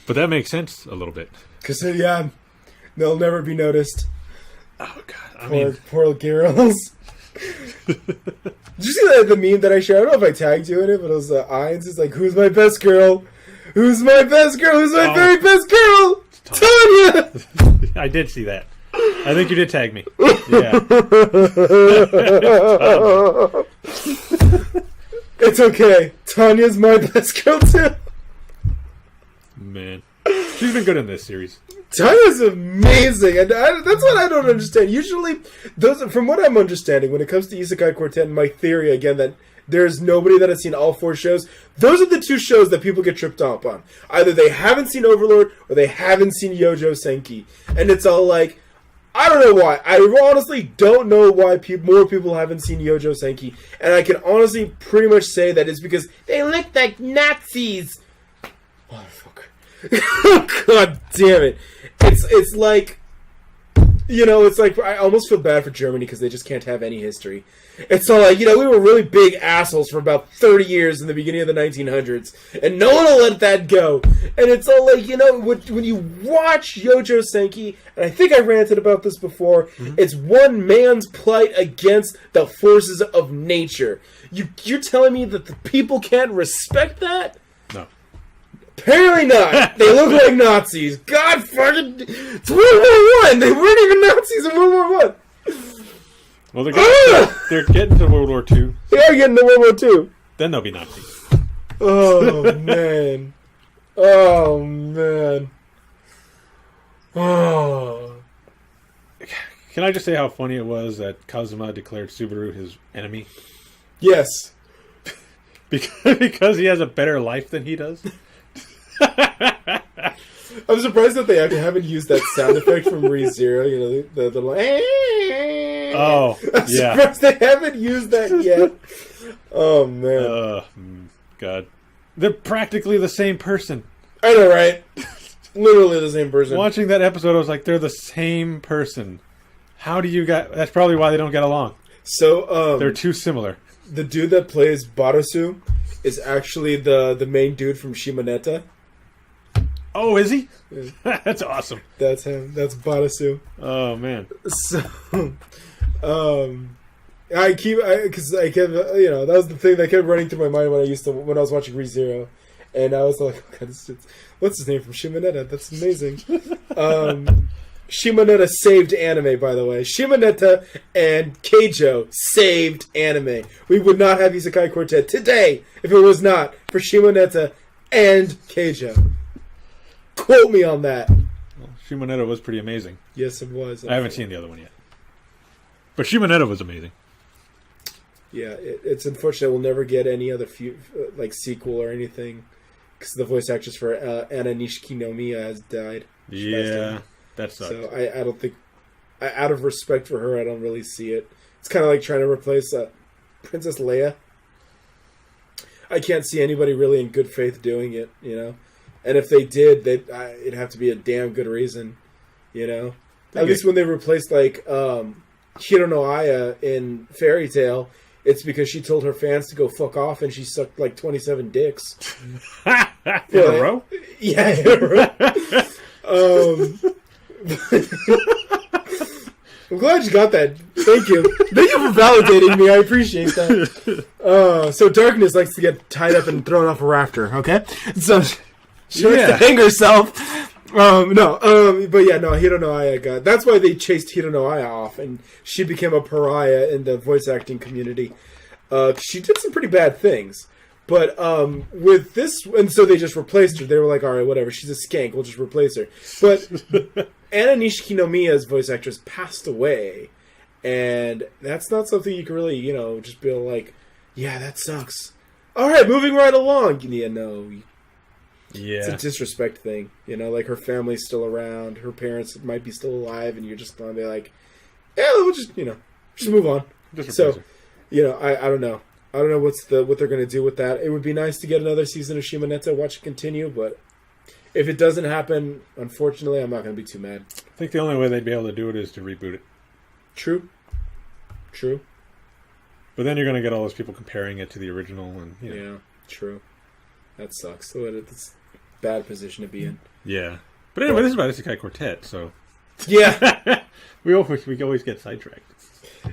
But that makes sense a little bit. Because, they'll never be noticed. Oh, God. Poor girls. Did you see the meme that I shared? I don't know if I tagged you in it, but it was Ainz. It's who's my best girl? Who's my best girl? Who's my very best girl? Tanya! I did see that. I think you did tag me. Yeah. It's okay. Tanya's my best girl, too. Man. She's been good in this series. Taiya's amazing, and that's what I don't understand. Usually, from what I'm understanding, when it comes to Isekai Quartet, and my theory again that there's nobody that has seen all 4 shows. Those are the 2 shows that people get tripped up on. Either they haven't seen Overlord or they haven't seen Yojo Senki, and it's all like, I don't know why. I honestly don't know why more people haven't seen Yojo Senki, and I can honestly pretty much say that it's because they look like Nazis. Motherfucker. God damn it. It's like, it's like, I almost feel bad for Germany because they just can't have any history. It's all like, we were really big assholes for about 30 years in the beginning of the 1900s, and no one will let that go. And it's all like, when you watch Yojo Senki, and I think I ranted about this before, it's one man's plight against the forces of nature. You're telling me that the people can't respect that? No. Apparently not. They look like Nazis. God fucking... It's World War I. They weren't even Nazis in World War I. Well, they're getting to World War II. They are getting to World War II. Then they'll be Nazis. Oh, man. Oh, man. Oh. Can I just say how funny it was that Kazuma declared Subaru his enemy? Yes. because he has a better life than he does? I'm surprised that they haven't used that sound effect from ReZero, the Oh, yeah. I'm surprised they haven't used that yet. Oh, man. God. They're practically the same person. I know, right? Literally the same person. Watching that episode, I was like, they're the same person. How do you get... That's probably why they don't get along. So, they're too similar. The dude that plays Barasu is actually the main dude from Shimoneta. Oh, is he? Yeah. That's awesome. That's him. That's Barasu. Oh, man. So, I kept, that was the thing that kept running through my mind when I was watching ReZero, and I was like, oh God, what's his name from Shimoneta? That's amazing. Shimoneta saved anime, by the way. Shimoneta and Keijo saved anime. We would not have Isekai Quartet today if it was not for Shimoneta and Keijo. Quote me on that. Well, Shimoneta was pretty amazing. Yes, it was. I haven't seen the other one yet. But Shimoneta was amazing. Yeah, it's unfortunate we'll never get any other sequel or anything because the voice actress for Anna Nishikinomiya has died. Yeah, that sucks. So I don't think, out of respect for her, I don't really see it. It's kind of like trying to replace Princess Leia. I can't see anybody really in good faith doing it, And if they did, it'd have to be a damn good reason, At least when they replaced Hiro no Aya in Fairy Tail, it's because she told her fans to go fuck off and she sucked 27 dicks. In a row? Yeah, in a row. I'm glad you got that. Thank you. Thank you for validating me. I appreciate that. So Darkness likes to get tied up and thrown off a rafter, okay? So she likes to hang herself. Hiro no Aya got... That's why they chased Hiro no Aya off, and she became a pariah in the voice acting community. She did some pretty bad things. But with this... And so they just replaced her. They were like, alright, whatever, she's a skank, we'll just replace her. But Anna Nishikinomiya's voice actress passed away, and that's not something you can really, just be like, yeah, that sucks. Alright, moving right along. Yeah, no... Yeah. It's a disrespect thing, her family's still around, her parents might be still alive, and you're just gonna be like, yeah, we'll just, just move on. So, I don't know. I don't know what they're gonna do with that. It would be nice to get another season of Shimoneta, watch it continue, but if it doesn't happen, unfortunately, I'm not gonna be too mad. I think the only way they'd be able to do it is to reboot it. True. But then you're gonna get all those people comparing it to the original, and yeah, true. That sucks. So it's a bad position to be in. Yeah. But anyway, this is about Isekai Quartet, so... Yeah. we always get sidetracked.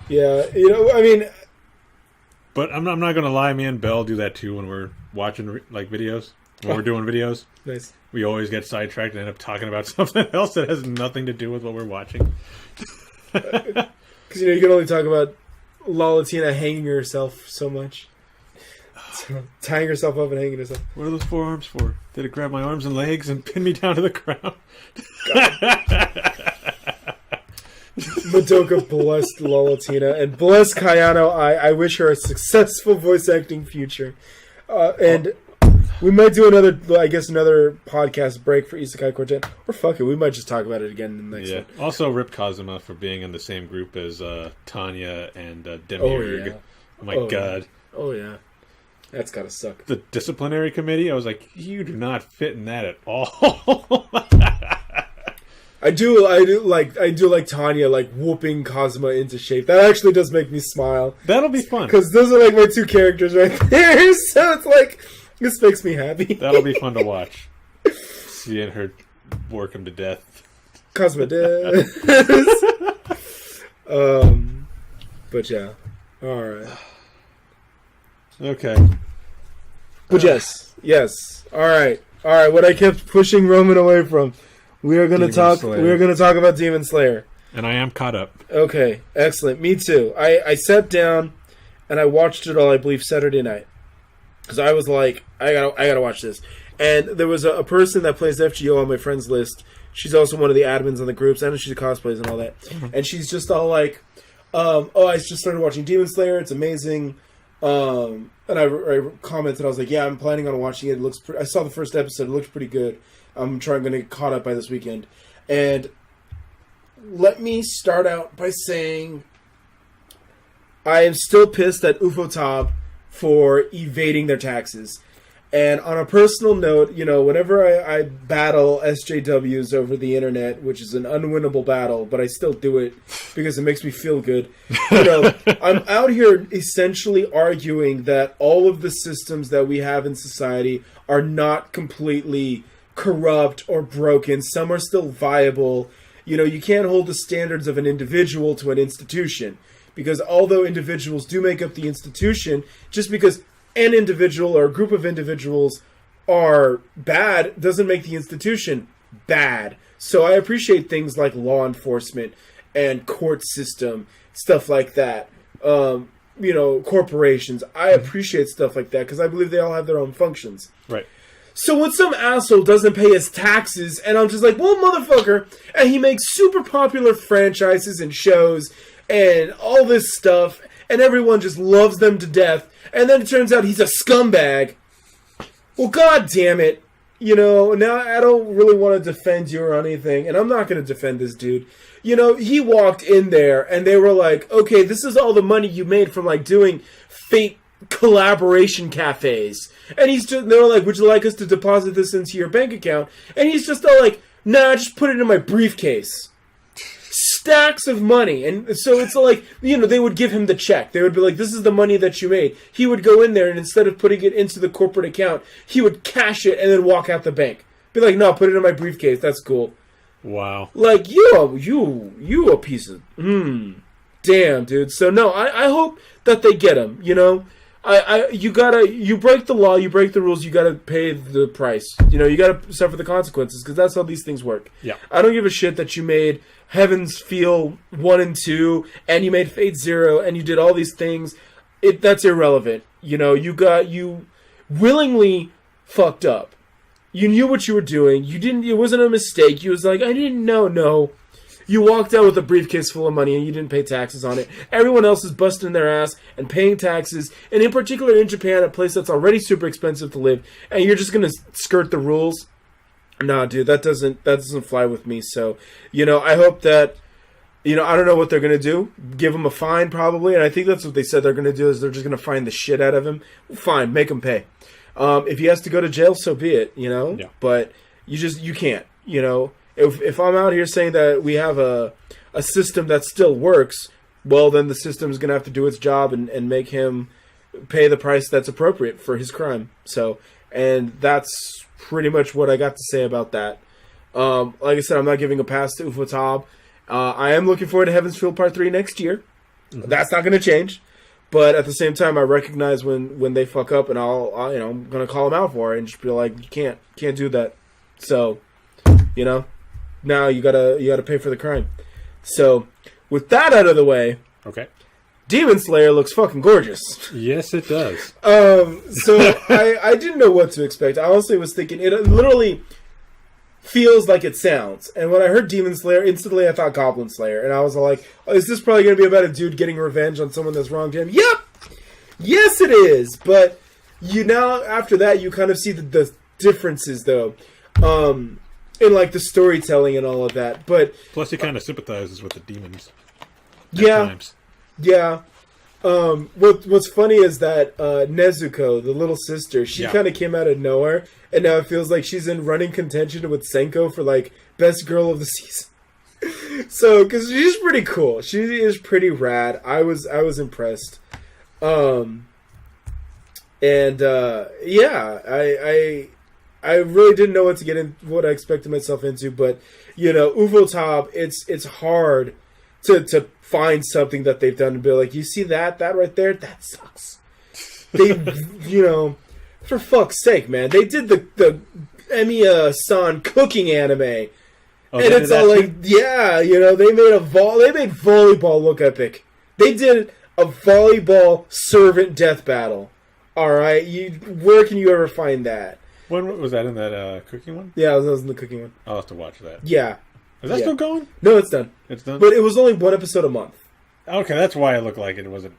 Yeah, But I'm not going to lie, me and Belle do that too when we're watching videos. When we're doing videos. Nice. We always get sidetracked and end up talking about something else that has nothing to do with what we're watching. Because, you can only talk about Lalatina hanging herself so much. Tying herself up and hanging herself. What are those forearms for? Did it grab my arms and legs and pin me down to the ground? Madoka blessed Lolatina and bless Kayano. I wish her a successful voice acting future. And we might do another podcast break for Isekai Quartet. Or fuck it, we might just talk about it again in the next one. Also, rip Kazuma for being in the same group as Tanya and Demiurge. Oh my god. Oh yeah. That's gotta suck. The disciplinary committee, I was like, you do not fit in that at all. I do like Tanya like whooping Kazuma into shape. That actually does make me smile. That'll be fun. Because those are like my two characters right there. So it's like, this makes me happy. That'll be fun to watch. Seeing her work him to death. Kazuma death. But yeah. Alright. Okay. But yes. Alright. What I kept pushing Roman away from. We are gonna talk about Demon Slayer. And I am caught up. Okay, excellent. Me too. I sat down and I watched it all, I believe, Saturday night. Because I was like, I gotta watch this. And there was a person that plays FGO on my friends list. She's also one of the admins on the groups. I know she cosplays and all that. Mm-hmm. And she's just all like, I just started watching Demon Slayer. It's amazing. And I commented, I was like, yeah, I'm planning on watching it. It looks I saw the first episode. It looks pretty good. I'm going to get caught up by this weekend. And let me start out by saying I am still pissed at Ufotable for evading their taxes. And on a personal note, whenever I battle SJWs over the internet, which is an unwinnable battle, but I still do it because it makes me feel good. I'm out here essentially arguing that all of the systems that we have in society are not completely corrupt or broken. Some are still viable. You can't hold the standards of an individual to an institution, because although individuals do make up the institution, just because an individual or a group of individuals are bad doesn't make the institution bad. So I appreciate things like law enforcement and court system, stuff like that. Corporations. I appreciate stuff like that because I believe they all have their own functions. Right. So when some asshole doesn't pay his taxes, and I'm just like, well, motherfucker, and he makes super popular franchises and shows and all this stuff, and everyone just loves them to death, and then it turns out he's a scumbag. Well, god damn it. Now I don't really want to defend you or anything, and I'm not going to defend this dude. He walked in there, and they were like, okay, this is all the money you made from, like, doing fake collaboration cafes. And they were like, would you like us to deposit this into your bank account? And he's just all like, nah, just put it in my briefcase. Stacks of money. And so it's like, they would give him the check. They would be like, this is the money that you made. He would go in there, and instead of putting it into the corporate account, he would cash it and then walk out the bank. Be like, no, put it in my briefcase. That's cool. Wow. Like, you a piece of... Damn, dude. So, no, I hope that they get him, you break the law, you break the rules, you gotta pay the price. You gotta suffer the consequences, because that's how these things work. Yeah. I don't give a shit that you made Heaven's Feel 1 and 2, and you made Fate 0, and you did all these things. That's irrelevant. You willingly fucked up. You knew what you were doing. It wasn't a mistake. You was like, I didn't know. No. You walked out with a briefcase full of money and you didn't pay taxes on it. Everyone else is busting their ass and paying taxes. And in particular in Japan, a place that's already super expensive to live, and you're just going to skirt the rules? Nah, dude, that doesn't fly with me. So, I hope that, I don't know what they're going to do. Give him a fine probably. And I think that's what they said they're going to do, is they're just going to fine the shit out of him. Fine, make him pay. If he has to go to jail, so be it, Yeah. But you can't, If I'm out here saying that we have a system that still works, well, then the system's going to have to do its job and make him pay the price that's appropriate for his crime. So, and that's pretty much what I got to say about that. Like I said, I'm not giving a pass to Ufotable. I am looking forward to Heaven's Feel Part 3 next year. Mm-hmm. That's not going to change. But at the same time, I recognize when they fuck up, and I'm going to call them out for it and just be like, you can't do that. So, now you gotta pay for the crime. So, with that out of the way, okay, Demon Slayer looks fucking gorgeous. Yes, it does. So I didn't know what to expect. I honestly was thinking it literally feels like it sounds. And when I heard Demon Slayer, instantly I thought Goblin Slayer. And I was like, oh, is this probably going to be about a dude getting revenge on someone that's wronged him? Yep! Yes, it is. But after that, you kind of see the differences, though. In, like, the storytelling and all of that. But plus, he kind of sympathizes with the demons. Yeah. Times. Yeah. What's funny is that Nezuko, the little sister, she kind of came out of nowhere, and now it feels like she's in running contention with Senko for like best girl of the season. So, because she's pretty cool, she is pretty rad. I was impressed, I really didn't know what to get in, what I expected myself into, but Ufotable, it's hard to find something that they've done and be like, you see that right there? That sucks. They, for fuck's sake, man. They did the Emiya-san cooking anime. Oh, and it's all like, they made volleyball look epic. They did a volleyball servant death battle. All right? Where can you ever find that? When was that in that cooking one? Yeah, that was in the cooking one. I'll have to watch that. Yeah. Is that still going? No, it's done. It's done? But it was only one episode a month. Okay, that's why it looked like it wasn't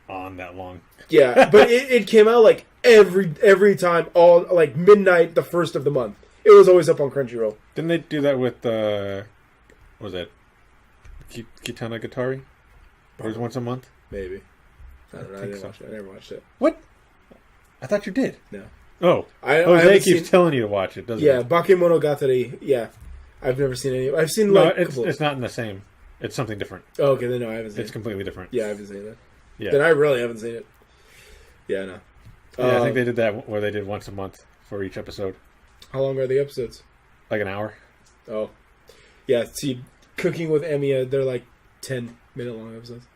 on that long. Yeah, but it came out like every time, all like midnight, the first of the month. It was always up on Crunchyroll. Didn't they do that with, what was that? Kitana Gatari? Or was it once a month? Maybe. I don't know. I didn't watch it. I never watched it. What? I thought you did. No. Oh. Jose keeps telling you to watch it, doesn't it? Yeah, Bakemonogatari. Yeah. I've never seen any. I've seen it's not in the same. It's something different. Oh, okay, then no, I haven't seen it. It's completely different. Yeah, I haven't seen it. Yeah. Then I really haven't seen it. Yeah, no. Yeah, I think they did that where they did once a month for each episode. How long are the episodes? Like an hour. Oh. Yeah, see, Cooking with Emiya, they're like 10-minute long episodes.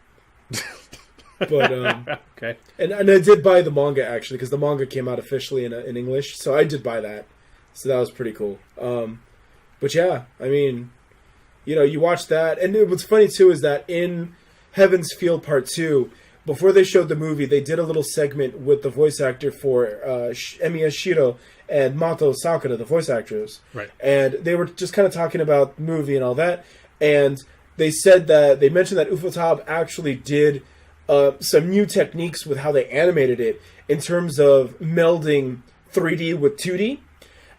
But okay. And I did buy the manga actually, because the manga came out officially in English, so I did buy that. So that was pretty cool. But yeah, I mean, you watch that, and what's funny too is that in Heaven's Field Part 2, before they showed the movie, they did a little segment with the voice actor for Emiya Shiro and Mato Sakura, the voice actors. Right. And they were just kind of talking about the movie and all that, and they said that, they mentioned that Ufotable actually did some new techniques with how they animated it in terms of melding 3D with 2D.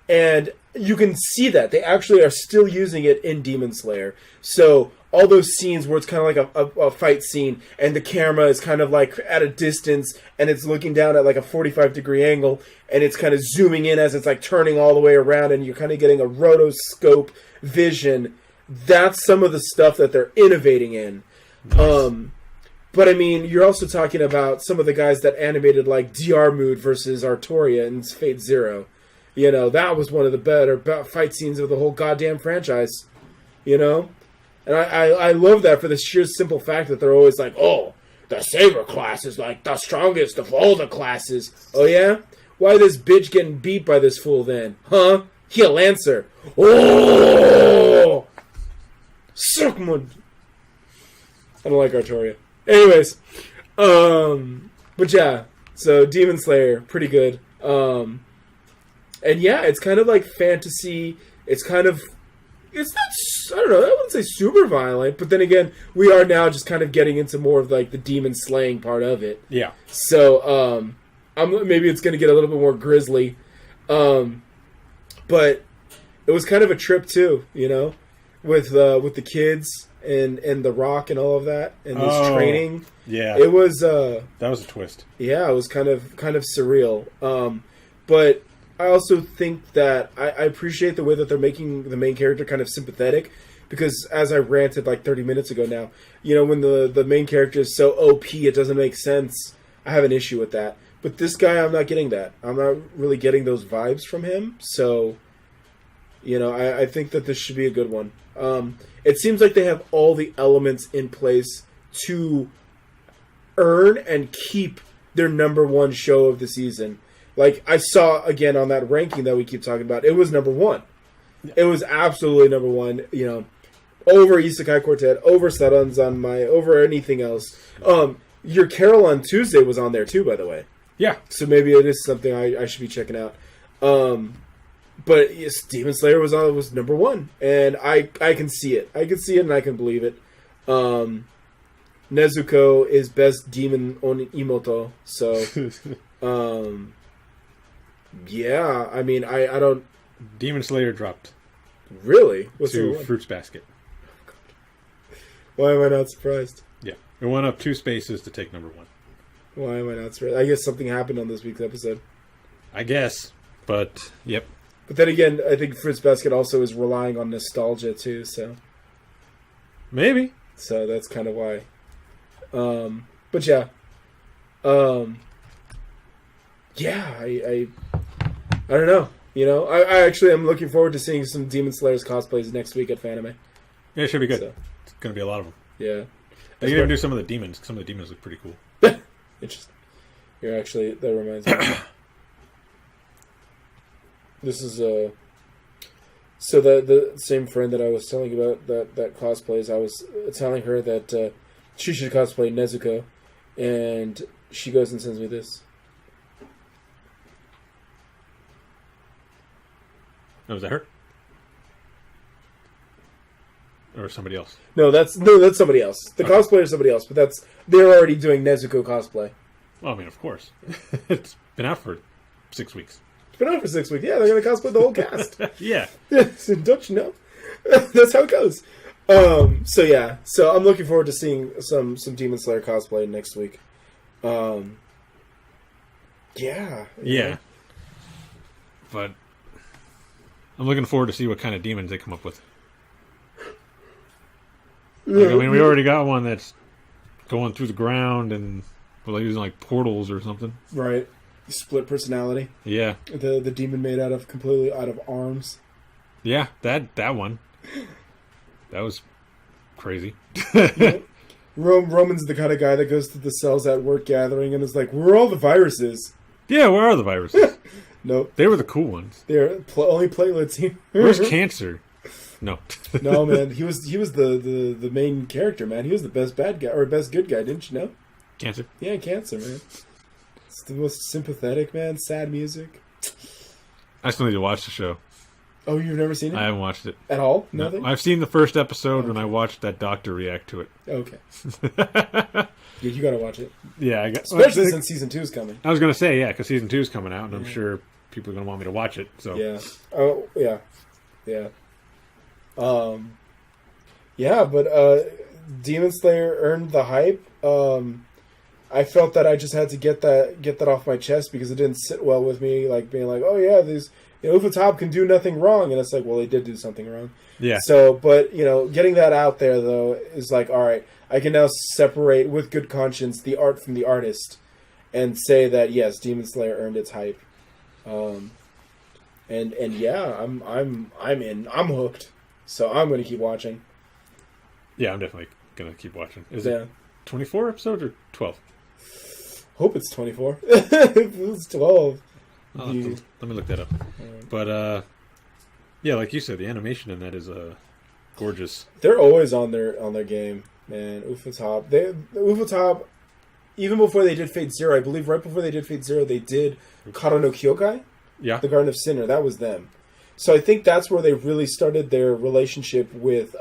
And you can see that they actually are still using it in Demon Slayer. So all those scenes where it's kind of like a fight scene and the camera is kind of like at a distance and it's looking down at like a 45-degree angle and it's kind of zooming in as it's like turning all the way around and you're kind of getting a rotoscope vision. That's some of the stuff that they're innovating in. Nice. But I mean, you're also talking about some of the guys that animated like DR Mood versus Artoria in Fate Zero. That was one of the better fight scenes of the whole goddamn franchise. And I love that for the sheer simple fact that they're always like, oh, the Saber class is like the strongest of all the classes. Oh yeah? Why this bitch getting beat by this fool then? Huh? He'll answer. Oh! Suckmund. I don't like Artoria. Anyways, but yeah, so Demon Slayer, pretty good. And yeah, it's kind of like fantasy. It's not, I don't know, I wouldn't say super violent, but then again, we are now just kind of getting into more of like the demon slaying part of it. Yeah. So, maybe it's going to get a little bit more grisly. But it was kind of a trip too, with the kids. And the Rock and all of that and this training. Yeah. It was that was a twist. Yeah, it was kind of surreal. But I also think that I appreciate the way that they're making the main character kind of sympathetic, because as I ranted like 30 minutes ago now, when the main character is so OP it doesn't make sense. I have an issue with that. But this guy, I'm not getting that. I'm not really getting those vibes from him. So, I think that this should be a good one. It seems like they have all the elements in place to earn and keep their number one show of the season. Like, I saw, again, on that ranking that we keep talking about, it was number one. It was absolutely number one, over Isekai Quartet, over Saran Zanmai, over anything else. Your Carol on Tuesday was on there too, by the way. Yeah. So maybe it is something I should be checking out. But yes, Demon Slayer was number one, and I can see it. I can see it, and I can believe it. Nezuko is best demon on Imoto, so yeah. I mean, I don't. Demon Slayer dropped. Really? What's to Fruits Basket. Why am I not surprised? Yeah, it went up 2 spaces to take number 1. Why am I not surprised? I guess something happened on this week's episode. I guess, but yep. But then again, I think Fruits Basket also is relying on nostalgia too, so maybe. So that's kind of why. But yeah, yeah. I don't know. You know, I actually am looking forward to seeing some Demon Slayers cosplays next week at Fanime. Yeah, it should be good. So, it's going to be a lot of them. Yeah. They can even do some of the demons. Some of the demons look pretty cool. Interesting. You're actually, that reminds me. This is so the same friend that I was telling you about that cosplays. I was telling her that she should cosplay Nezuko, and she goes and sends me this. Oh, was that her? Or somebody else? No, that's somebody else. The cosplayer is somebody else, but they're already doing Nezuko cosplay. Well, I mean, of course. It's been out for 6 weeks. It's been out for 6 weeks. Yeah, they're going to cosplay the whole cast. Yeah. Don't you know? That's how it goes. So yeah. So I'm looking forward to seeing some Demon Slayer cosplay next week. Yeah. Yeah. But I'm looking forward to see what kind of demons they come up with. Like, I mean, we already got one that's going through the ground and using like portals or something. Right. Split personality. Yeah. The demon made completely out of arms. Yeah, that one. That was crazy. Roman's the kind of guy that goes to the cells at work gathering and is like, "Where are all the viruses?" Yeah, where are the viruses? Nope. They were the cool ones. They're only platelets here. Where's cancer? No. No, man. He was the main character, man. He was the best bad guy or best good guy, didn't you know? Cancer. Yeah, cancer, man. It's the most sympathetic, man. Sad music. I still need to watch the show. Oh, you've never seen it? I haven't watched it. At all? No. Nothing? I've seen the first episode when I watched that doctor react to it. Okay. Yeah, you gotta watch it. Yeah, Especially since season 2 is coming. I was gonna say, yeah, because season 2 is coming out, and I'm sure people are gonna want me to watch it. So yeah. Oh, yeah. Yeah. Yeah, but Demon Slayer earned the hype. I felt that I just had to get that off my chest because it didn't sit well with me, like being like, oh yeah, these Ufotable can do nothing wrong, and it's like, well, they did do something wrong. Yeah. So, but getting that out there though is like, all right, I can now separate with good conscience the art from the artist, and say that yes, Demon Slayer earned its hype. And yeah, I'm in. I'm hooked. So I'm going to keep watching. Yeah, I'm definitely going to keep watching. Is it 24 episodes or 12? Hope it's 24. If it was 12. Let me look that up. But, yeah, like you said, the animation in that is gorgeous. They're always on their game, man. Ufotable, even before they did Fate Zero, I believe right before they did Fate Zero, they did Kara no Kyokai. Yeah. The Garden of Sinner. That was them. So I think that's where they really started their relationship with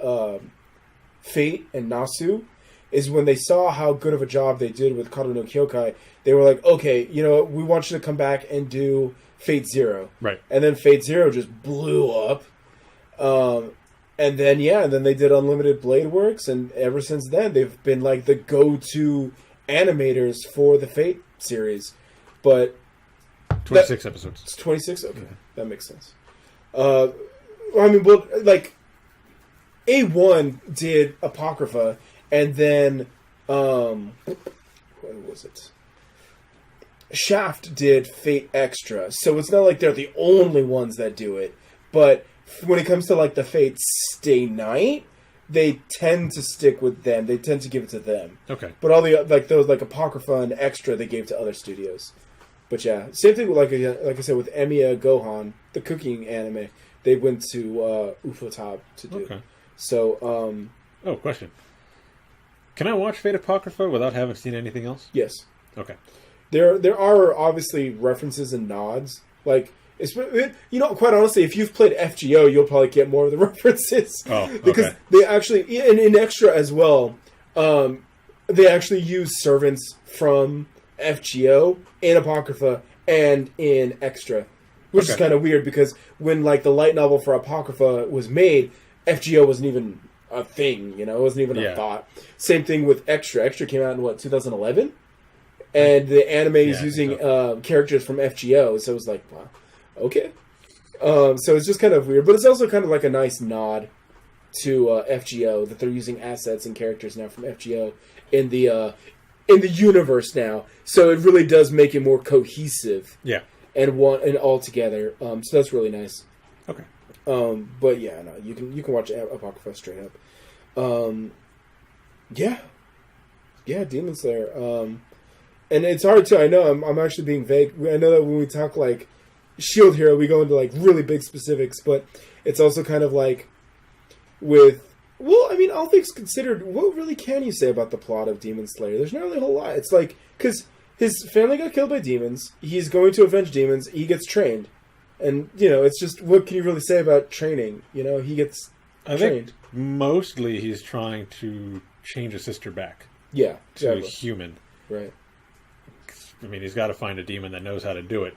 Fate and Nasu, is when they saw how good of a job they did with Kara no Kyokai. They were like, okay, we want you to come back and do Fate Zero. Right. And then Fate Zero just blew up. And then they did Unlimited Blade Works, and ever since then they've been like the go-to animators for the Fate series. But 26 episodes. It's 26? Okay. Yeah. That makes sense. I mean, well, like, A1 did Apocrypha, and then, what was it? Shaft did Fate Extra. So it's not like they're the only ones that do it. But when it comes to, like, the Fate Stay Night, they tend to stick with them. They tend to give it to them. Okay. But all the, like, those, like, Apocrypha and Extra, they gave to other studios. But yeah, same thing with, like I said, with Emiya Gohan, the cooking anime. They went to Ufotable to do. Okay. So, question. Can I watch Fate Apocrypha without having seen anything else? Yes. Okay. There are obviously references and nods. Like, quite honestly, if you've played FGO, you'll probably get more of the references. Oh, okay. Because they actually, in Extra as well, they actually use servants from FGO in Apocrypha and in Extra. Which is kind of weird because when, like, the light novel for Apocrypha was made, FGO wasn't even a thing, it wasn't even a thought. Same thing with Extra. Extra came out in, 2011? And the anime is using characters from FGO, so it was like, wow, okay. So it's just kind of weird, but it's also kind of like a nice nod to FGO that they're using assets and characters now from FGO in the universe now. So it really does make it more cohesive. Yeah. And all together. So that's really nice. Okay. But yeah, no, you can watch Apocrypha straight up. Yeah, Demon Slayer. And it's hard to. I know I'm actually being vague. I know that when we talk like Shield Hero, we go into like really big specifics, but it's also kind of like with. Well, I mean, all things considered, what really can you say about the plot of Demon Slayer? There's not really a whole lot. It's like because his family got killed by demons. He's going to avenge demons. He gets trained. And, it's just, what can you really say about training? He gets trained. Think mostly he's trying to change his sister back. Yeah. To a human. Right. I mean, he's got to find a demon that knows how to do it.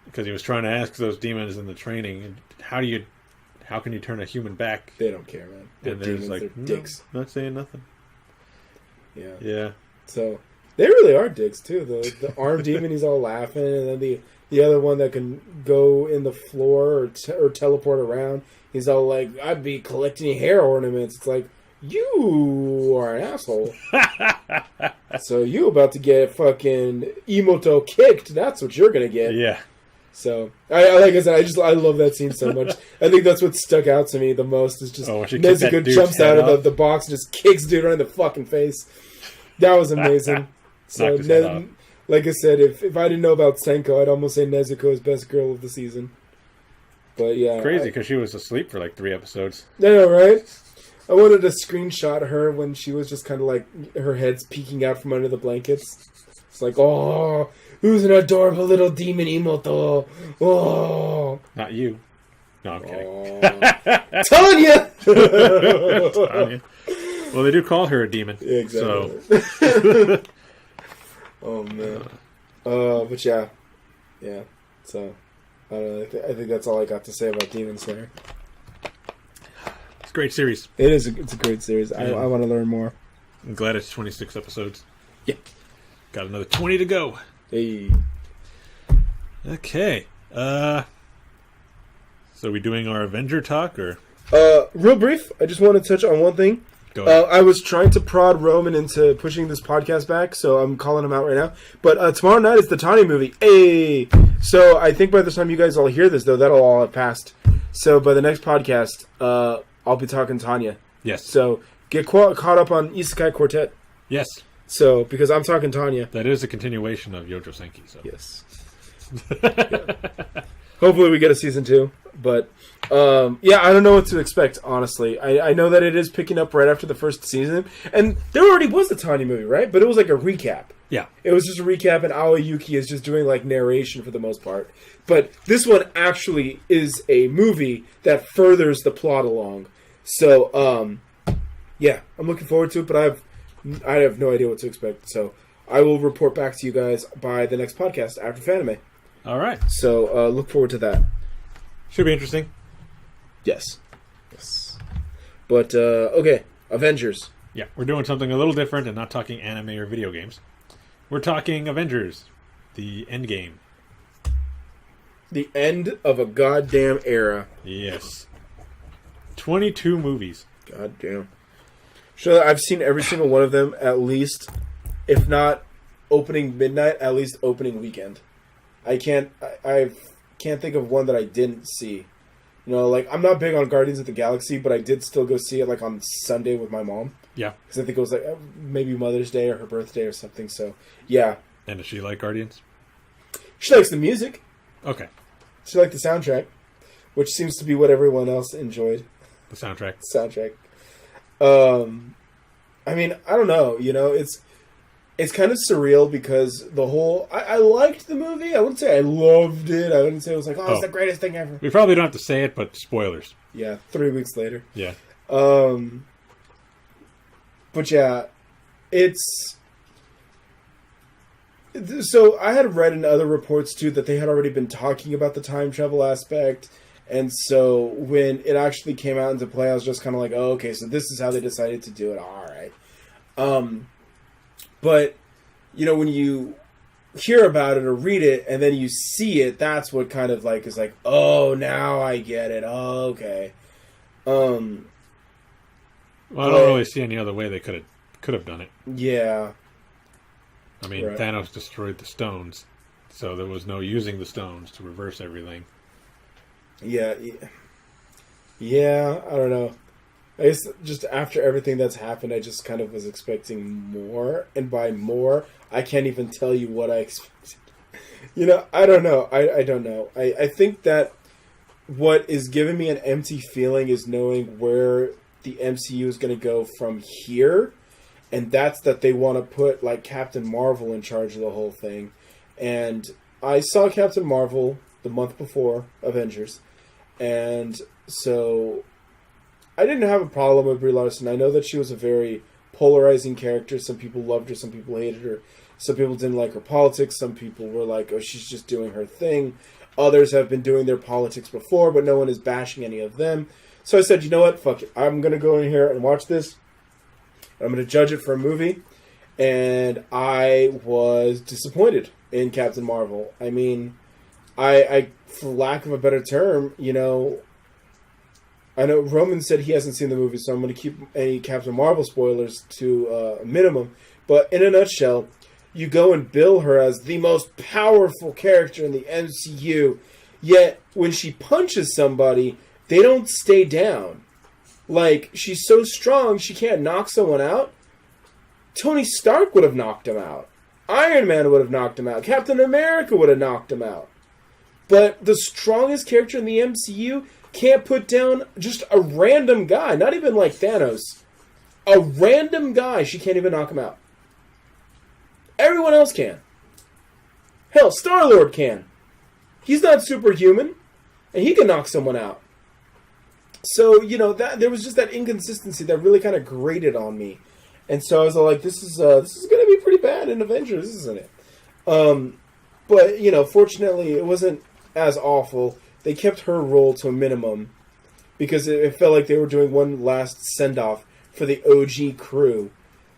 Because he was trying to ask those demons in the training, how can you turn a human back? They don't care, man. And they're just like, dicks. Not saying nothing. Yeah. Yeah. So, they really are dicks, too. The arm demon, he's all laughing, and then the other one that can go in the floor or teleport around, he's all like, I'd be collecting hair ornaments. It's like, you are an asshole. So you about to get fucking Emoto kicked. That's what you're going to get. Yeah. So, like I said, I love that scene so much. I think that's what stuck out to me the most is just Nezuko jumps out of the box and just kicks dude right in the fucking face. That was amazing. So, like I said, if I didn't know about Senko, I'd almost say Nezuko is best girl of the season. But yeah. Crazy because she was asleep for like 3 episodes. I know, right? I wanted to screenshot her when she was just kind of like, her head's peeking out from under the blankets. It's like, oh, who's an adorable little demon Emoto? Oh. Not you. No, I'm kidding. Tanya! Tanya. Well, they do call her a demon. Yeah, exactly. So. Oh, man. But yeah. Yeah. So, I don't know. I think that's all I got to say about Demon Slayer. It's a great series. It's a great series. Yeah. I want to learn more. I'm glad it's 26 episodes. Yeah. Got another 20 to go. Hey. Okay. So we doing our Avenger talk, or? Real brief. I just want to touch on one thing. Go ahead. I was trying to prod Roman into pushing this podcast back, so I'm calling him out right now. But tomorrow night is the Tani movie. Hey! So I think by the time you guys all hear this, though, that'll all have passed. So by the next podcast, I'll be talking Tanya. Yes. So get caught up on Isekai Quartet. Yes. So, because I'm talking Tanya. That is a continuation of Yojo Senki. So. Yes. Yeah. Hopefully we get a season 2. But, yeah, I don't know what to expect, honestly. I know that it is picking up right after the first season. And there already was a Tanya movie, right? But it was like a recap. Yeah. It was just a recap, and Aoyuki is just doing, like, narration for the most part. But this one actually is a movie that furthers the plot along. So, yeah, I'm looking forward to it, but I have no idea what to expect. So, I will report back to you guys by the next podcast after Fanime. All right. So, look forward to that. Should be interesting. Yes. But, okay, Avengers. Yeah, we're doing something a little different and not talking anime or video games. We're talking Avengers, the Endgame. The end of a goddamn era. Yes. 22 movies. Goddamn. So I've seen every single one of them at least, if not opening midnight, at least opening weekend. I can't think of one that I didn't see. You know, like, I'm not big on Guardians of the Galaxy, but I did still go see it, like, on Sunday with my mom. Yeah. Because I think it was, like, maybe Mother's Day or her birthday or something, so, yeah. And does she like Guardians? She likes the music. Okay. She liked the soundtrack, which seems to be what everyone else enjoyed. The soundtrack. Soundtrack. I mean, I don't know. It's kind of surreal because the whole... I liked the movie. I wouldn't say I loved it. I wouldn't say it was like, it's the greatest thing ever. We probably don't have to say it, but spoilers. Yeah, 3 weeks later. Yeah. But yeah, it's... So I had read in other reports, too, that they had already been talking about the time travel aspect. And so when it actually came out into play, I was just kind of like, oh, okay, so this is how they decided to do it. All right. But, when you hear about it or read it and then you see it, that's what kind of like is like, oh, now I get it. Oh, okay. Well, I don't really see any other way they could have done it. Yeah. I mean, right. Thanos destroyed the stones, so there was no using the stones to reverse everything. Yeah, I don't know. I guess just after everything that's happened, I just kind of was expecting more. And by more, I can't even tell you what I expected. I don't know. I don't know. I think that what is giving me an empty feeling is knowing where the MCU is going to go from here. And that's that they want to put, like, Captain Marvel in charge of the whole thing. And I saw Captain Marvel the month before Avengers. And so I didn't have a problem with Brie Larson. I know that she was a very polarizing character. Some people loved her, some people hated her. Some people didn't like her politics. Some people were like, oh, she's just doing her thing. Others have been doing their politics before, but no one is bashing any of them. So I said, you know what? Fuck it. I'm going to go in here and watch this. I'm going to judge it for a movie. And I was disappointed in Captain Marvel. I mean, I for lack of a better term, I know Roman said he hasn't seen the movie, so I'm going to keep any Captain Marvel spoilers to a minimum. But in a nutshell, you go and bill her as the most powerful character in the MCU, yet when she punches somebody, they don't stay down. Like, she's so strong, she can't knock someone out. Tony Stark would have knocked him out. Iron Man would have knocked him out. Captain America would have knocked him out. But the strongest character in the MCU can't put down just a random guy. Not even like Thanos. A random guy, she can't even knock him out. Everyone else can. Hell, Star-Lord can. He's not superhuman. And he can knock someone out. So, that there was just that inconsistency that really kind of grated on me. And so I was like, this is going to be pretty bad in Avengers, isn't it? But, fortunately, it wasn't as awful. They kept her role to a minimum because it felt like they were doing one last send-off for the OG crew.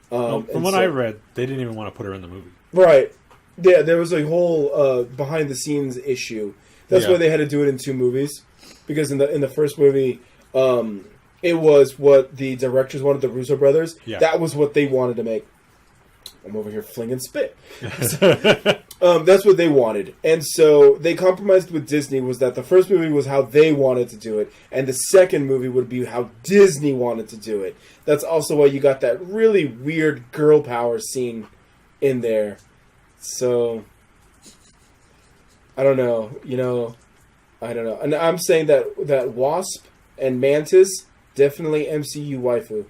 From what I read, they didn't even want to put her in the movie. Right. Yeah, there was a whole behind-the-scenes issue. That's why they had to do it in 2 movies. Because in the first movie, it was what the directors wanted, the Russo brothers. Yeah. That was what they wanted to make. I'm over here flinging spit. That's what they wanted. And so they compromised with Disney was that the first movie was how they wanted to do it. And the second movie would be how Disney wanted to do it. That's also why you got that really weird girl power scene in there. So, I don't know. I don't know. And I'm saying that Wasp and Mantis, definitely MCU waifu.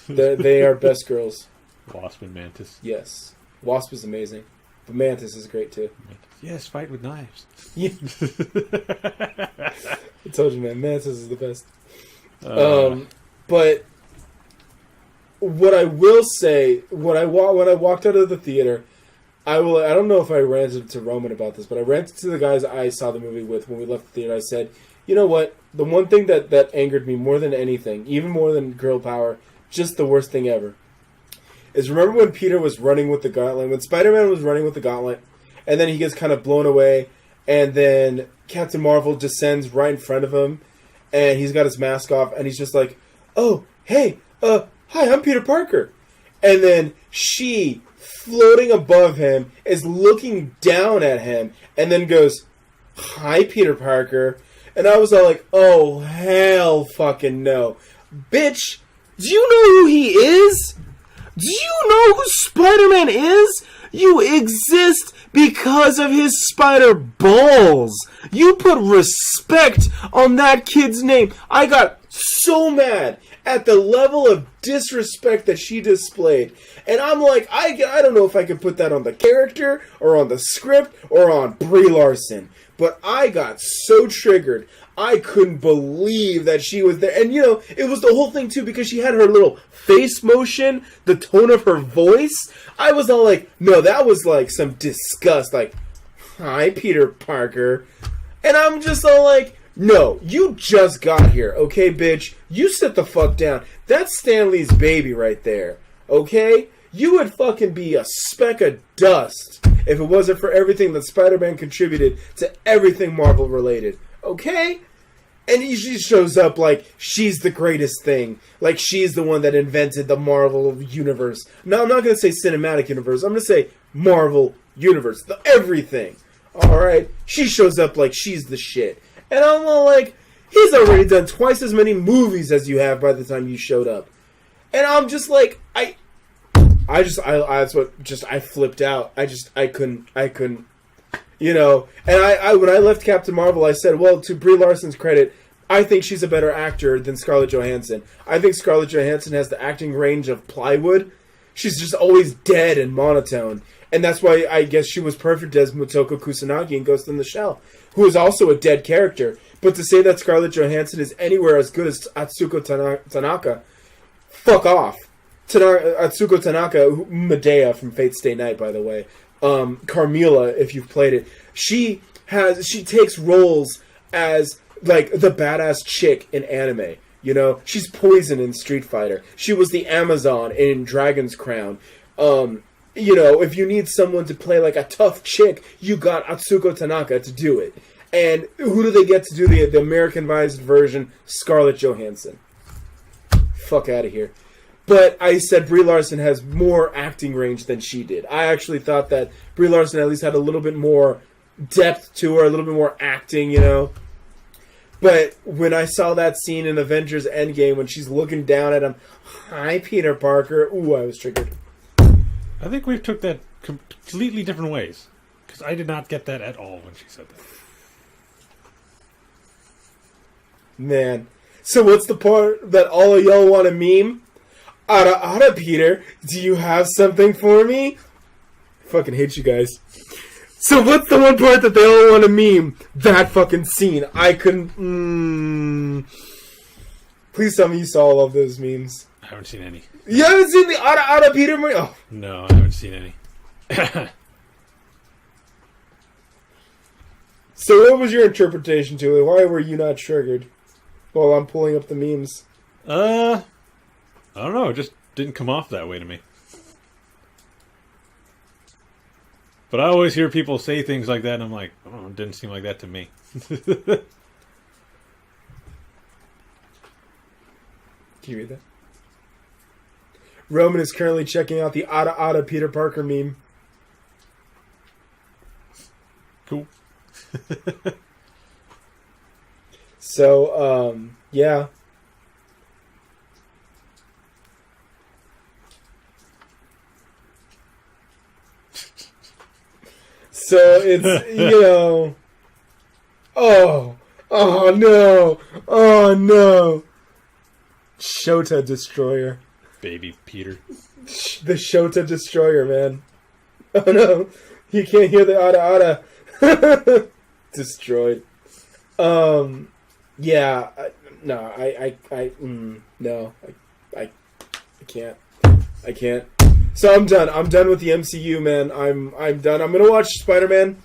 They are best girls. Wasp and Mantis. Yes. Wasp is amazing. But Mantis is great too. Yes, fight with knives. Yeah. I told you, man. Mantis is the best. But what I will say, when I walked out of the theater, I don't know if I ranted to Roman about this, but I ranted to the guys I saw the movie with when we left the theater. I said, you know what? The one thing that angered me more than anything, even more than girl power, just the worst thing ever, is remember when Peter was running with the gauntlet, when Spider-Man was running with the gauntlet, and then he gets kind of blown away, and then Captain Marvel descends right in front of him, and he's got his mask off, and he's just like, oh, hey, hi, I'm Peter Parker. And then she, floating above him, is looking down at him, and then goes, hi, Peter Parker. And I was all like, oh, hell fucking no. Bitch, do you know who he is? Do you know who Spider-Man is? You exist because of his spider balls. You put respect on that kid's name. I got so mad at the level of disrespect that she displayed. And I'm like, I don't know if I could put that on the character or on the script or on Brie Larson. But I got so triggered. I couldn't believe that she was there. And, you know, it was the whole thing, too, because she had her little face motion, the tone of her voice. I was all like, no, that was like some disgust. Like, hi, Peter Parker. And I'm just all like, no, you just got here, okay, bitch? You sit the fuck down. That's Stanley's baby right there, okay? You would fucking be a speck of dust if it wasn't for everything that Spider-Man contributed to everything Marvel related, okay? And she shows up like she's the greatest thing. Like she's the one that invented the Marvel universe. No, I'm not going to say cinematic universe. I'm going to say Marvel universe. The everything. Alright? She shows up like she's the shit. And I'm all like, he's already done twice as many movies as you have by the time you showed up. And I'm just like, I flipped out. I couldn't. You know, and I when I left Captain Marvel, I said, well, to Brie Larson's credit, I think she's a better actor than Scarlett Johansson. I think Scarlett Johansson has the acting range of plywood. She's just always dead and monotone. And that's why I guess she was perfect as Motoko Kusanagi in Ghost in the Shell, who is also a dead character. But to say that Scarlett Johansson is anywhere as good as Atsuko Tanaka, fuck off. Atsuko Tanaka, Medea from Fate Stay Night, by the way. Carmilla, if you've played it, she takes roles as like the badass chick in anime. You know, she's Poison in Street Fighter. She was the Amazon in Dragon's Crown. You know, if you need someone to play like a tough chick, you got Atsuko Tanaka to do it. And who do they get to do the Americanized version? Scarlett Johansson. Fuck out of here. But I said Brie Larson has more acting range than she did. I actually thought that Brie Larson at least had a little bit more depth to her, a little bit more acting, you know. But when I saw that scene in Avengers Endgame when she's looking down at him, hi, Peter Parker, ooh, I was triggered. I think we took that completely different ways. Because I did not get that at all when she said that. Man. So what's the part that all of y'all want to meme? Ada, Peter, do you have something for me? Fucking hate you guys. So what's the one part that they all want to meme? That fucking scene. I couldn't... Please tell me you saw all of those memes. I haven't seen any. You haven't seen the Ada Peter meme? Oh. No, I haven't seen any. So what was your interpretation to it? Why were you not triggered? While I'm pulling up the memes. I don't know. It just didn't come off that way to me. But I always hear people say things like that, and I'm like, oh, it didn't seem like that to me. Can you read that? Roman is currently checking out the Ada Peter Parker meme. Cool. So, yeah. So it's, you know, oh no, Shota Destroyer. Baby Peter. The Shota Destroyer, man. Oh no, you can't hear the Ada. Destroyed. Yeah, no, I can't. I can't. So I'm done. I'm done with the MCU, man. I'm done. I'm gonna watch Spider-Man,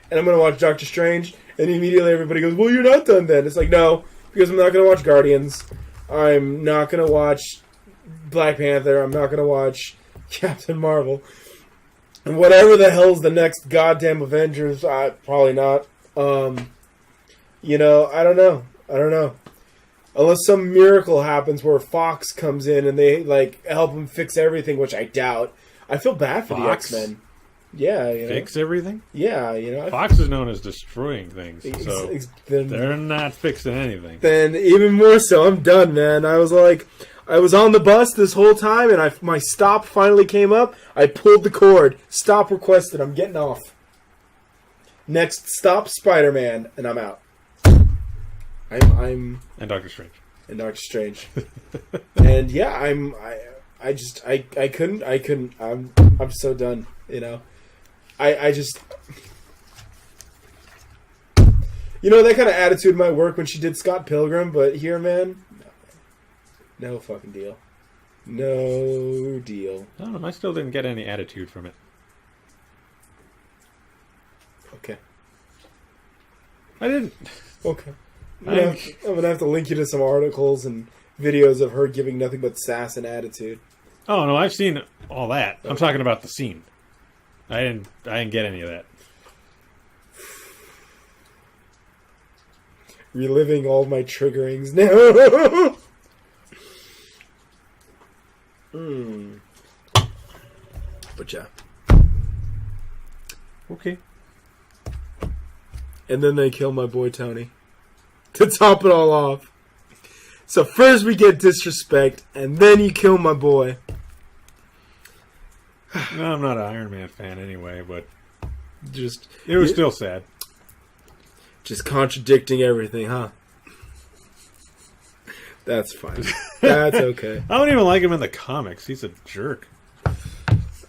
and I'm gonna watch Doctor Strange, and immediately everybody goes, "Well, you're not done then." It's like, no, because I'm not gonna watch Guardians. I'm not gonna watch Black Panther. I'm not gonna watch Captain Marvel. And whatever the hell's the next goddamn Avengers, probably not. You know, I don't know. Unless some miracle happens where Fox comes in and they like help them fix everything, which I doubt. I feel bad for the X-Men. Yeah, you know. Fix everything? Yeah, you know. Fox is known as destroying things, so they're not fixing anything. Then even more so, I'm done, man. I was on the bus this whole time, and my stop finally came up. I pulled the cord. Stop requested. I'm getting off. Next stop, Spider-Man, and I'm out. I'm and Doctor Strange. in Doctor Strange. And yeah, I couldn't. I'm so done. You know, I just. You know, that kind of attitude might work when she did Scott Pilgrim, but here, man, no fucking deal. No deal. I don't know. I still didn't get any attitude from it. Okay. I didn't. Okay. I'm gonna have to link you to some articles and videos of her giving nothing but sass and attitude. Oh no, I've seen all that. I'm talking about the scene. I didn't get any of that. Reliving all my triggerings now. But yeah. Okay. And then they kill my boy Tony. To top it all off. So first we get disrespect, and then you kill my boy. No, I'm not an Iron Man fan anyway, but it was still sad. Just contradicting everything, huh? That's fine. That's okay. I don't even like him in the comics. He's a jerk.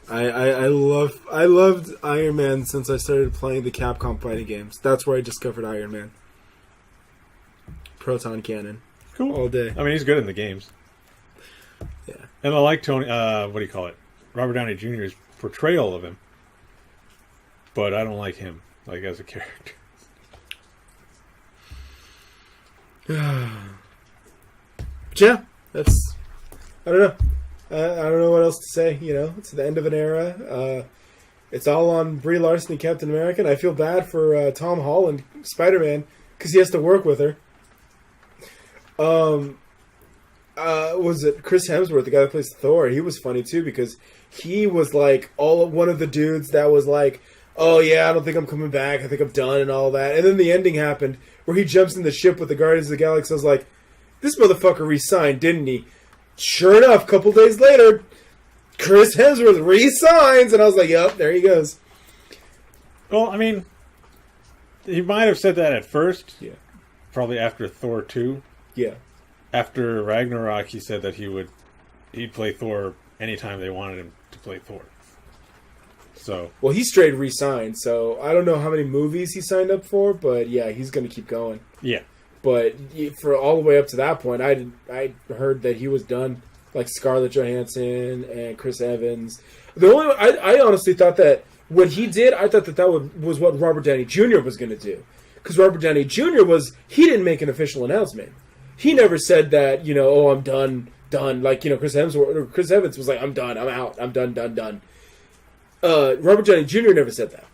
I loved Iron Man since I started playing the Capcom fighting games. That's where I discovered Iron Man. Proton cannon. Cool. All day. I mean, he's good in the games. Yeah. And I like Tony, what do you call it? Robert Downey Jr.'s portrayal of him. But I don't like him, like, as a character. Yeah, that's... I don't know. I don't know what else to say, you know. It's the end of an era. It's all on Brie Larson and Captain America, and I feel bad for Tom Holland, Spider-Man, because he has to work with her. Was it Chris Hemsworth, the guy that plays Thor? He was funny, too, because he was, like, one of the dudes that was like, oh, yeah, I don't think I'm coming back. I think I'm done and all that. And then the ending happened where he jumps in the ship with the Guardians of the Galaxy. I was like, this motherfucker re-signed, didn't he? Sure enough, a couple days later, Chris Hemsworth re-signs. And I was like, yep, there he goes. Well, I mean, he might have said that at first. Yeah. Probably after Thor 2. Yeah. After Ragnarok, he said that he'd play Thor anytime they wanted him to play Thor. So, well, he straight re-signed, so I don't know how many movies he signed up for, but yeah, he's going to keep going. Yeah. But for all the way up to that point, I heard that he was done, like Scarlett Johansson and Chris Evans. The only I honestly thought that what he did, I thought that was what Robert Downey Jr. was going to do, because Robert Downey Jr. he didn't make an official announcement. He never said that, you know, oh, I'm done, like, you know, Chris Evans was like, I'm done, I'm out, I'm done. Robert Downey Jr. never said that.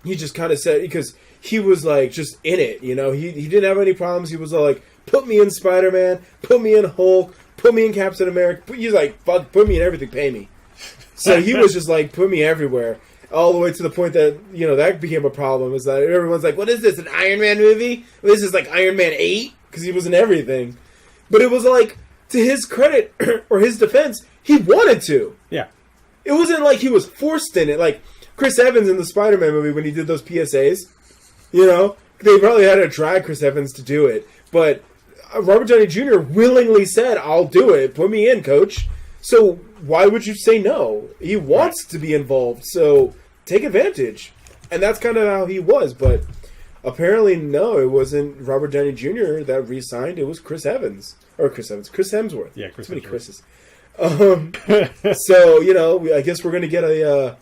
He just kind of said, because he was like just in it, you know. He didn't have any problems. He was like, put me in Spider-Man, put me in Hulk, put me in Captain America. He's like, fuck, put me in everything, pay me. So he was just like, put me everywhere, all the way to the point that, you know, that became a problem. Is that everyone's like, what is this, an Iron Man movie? This is like Iron Man 8? Because he was in everything. But it was like, to his credit or his defense, he wanted to. Yeah. It wasn't like he was forced in it. Like Chris Evans in the Spider-Man movie when he did those PSAs, you know, they probably had to drag Chris Evans to do it. But Robert Downey Jr. willingly said, I'll do it. Put me in, coach. So why would you say no? He wants to be involved, so take advantage. And that's kind of how he was. But apparently, no, it wasn't Robert Downey Jr. that re-signed. It was Chris Evans. Or Chris Hemsworth. Yeah, Chris Too many Hemsworth. Chris's. So, you know, I guess we're going to get a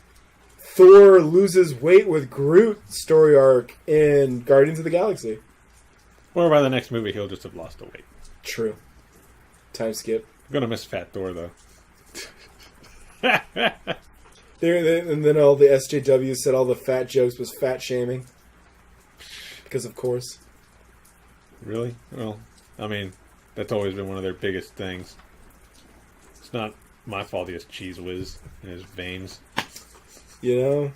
Thor loses weight with Groot story arc in Guardians of the Galaxy. Or by the next movie, he'll just have lost the weight. True. Time skip. I'm going to miss Fat Thor, though. And then all the SJWs said all the fat jokes was fat shaming. Because, of course. Really? Well, I mean, that's always been one of their biggest things. It's not my fault he has cheese whiz in his veins. You know?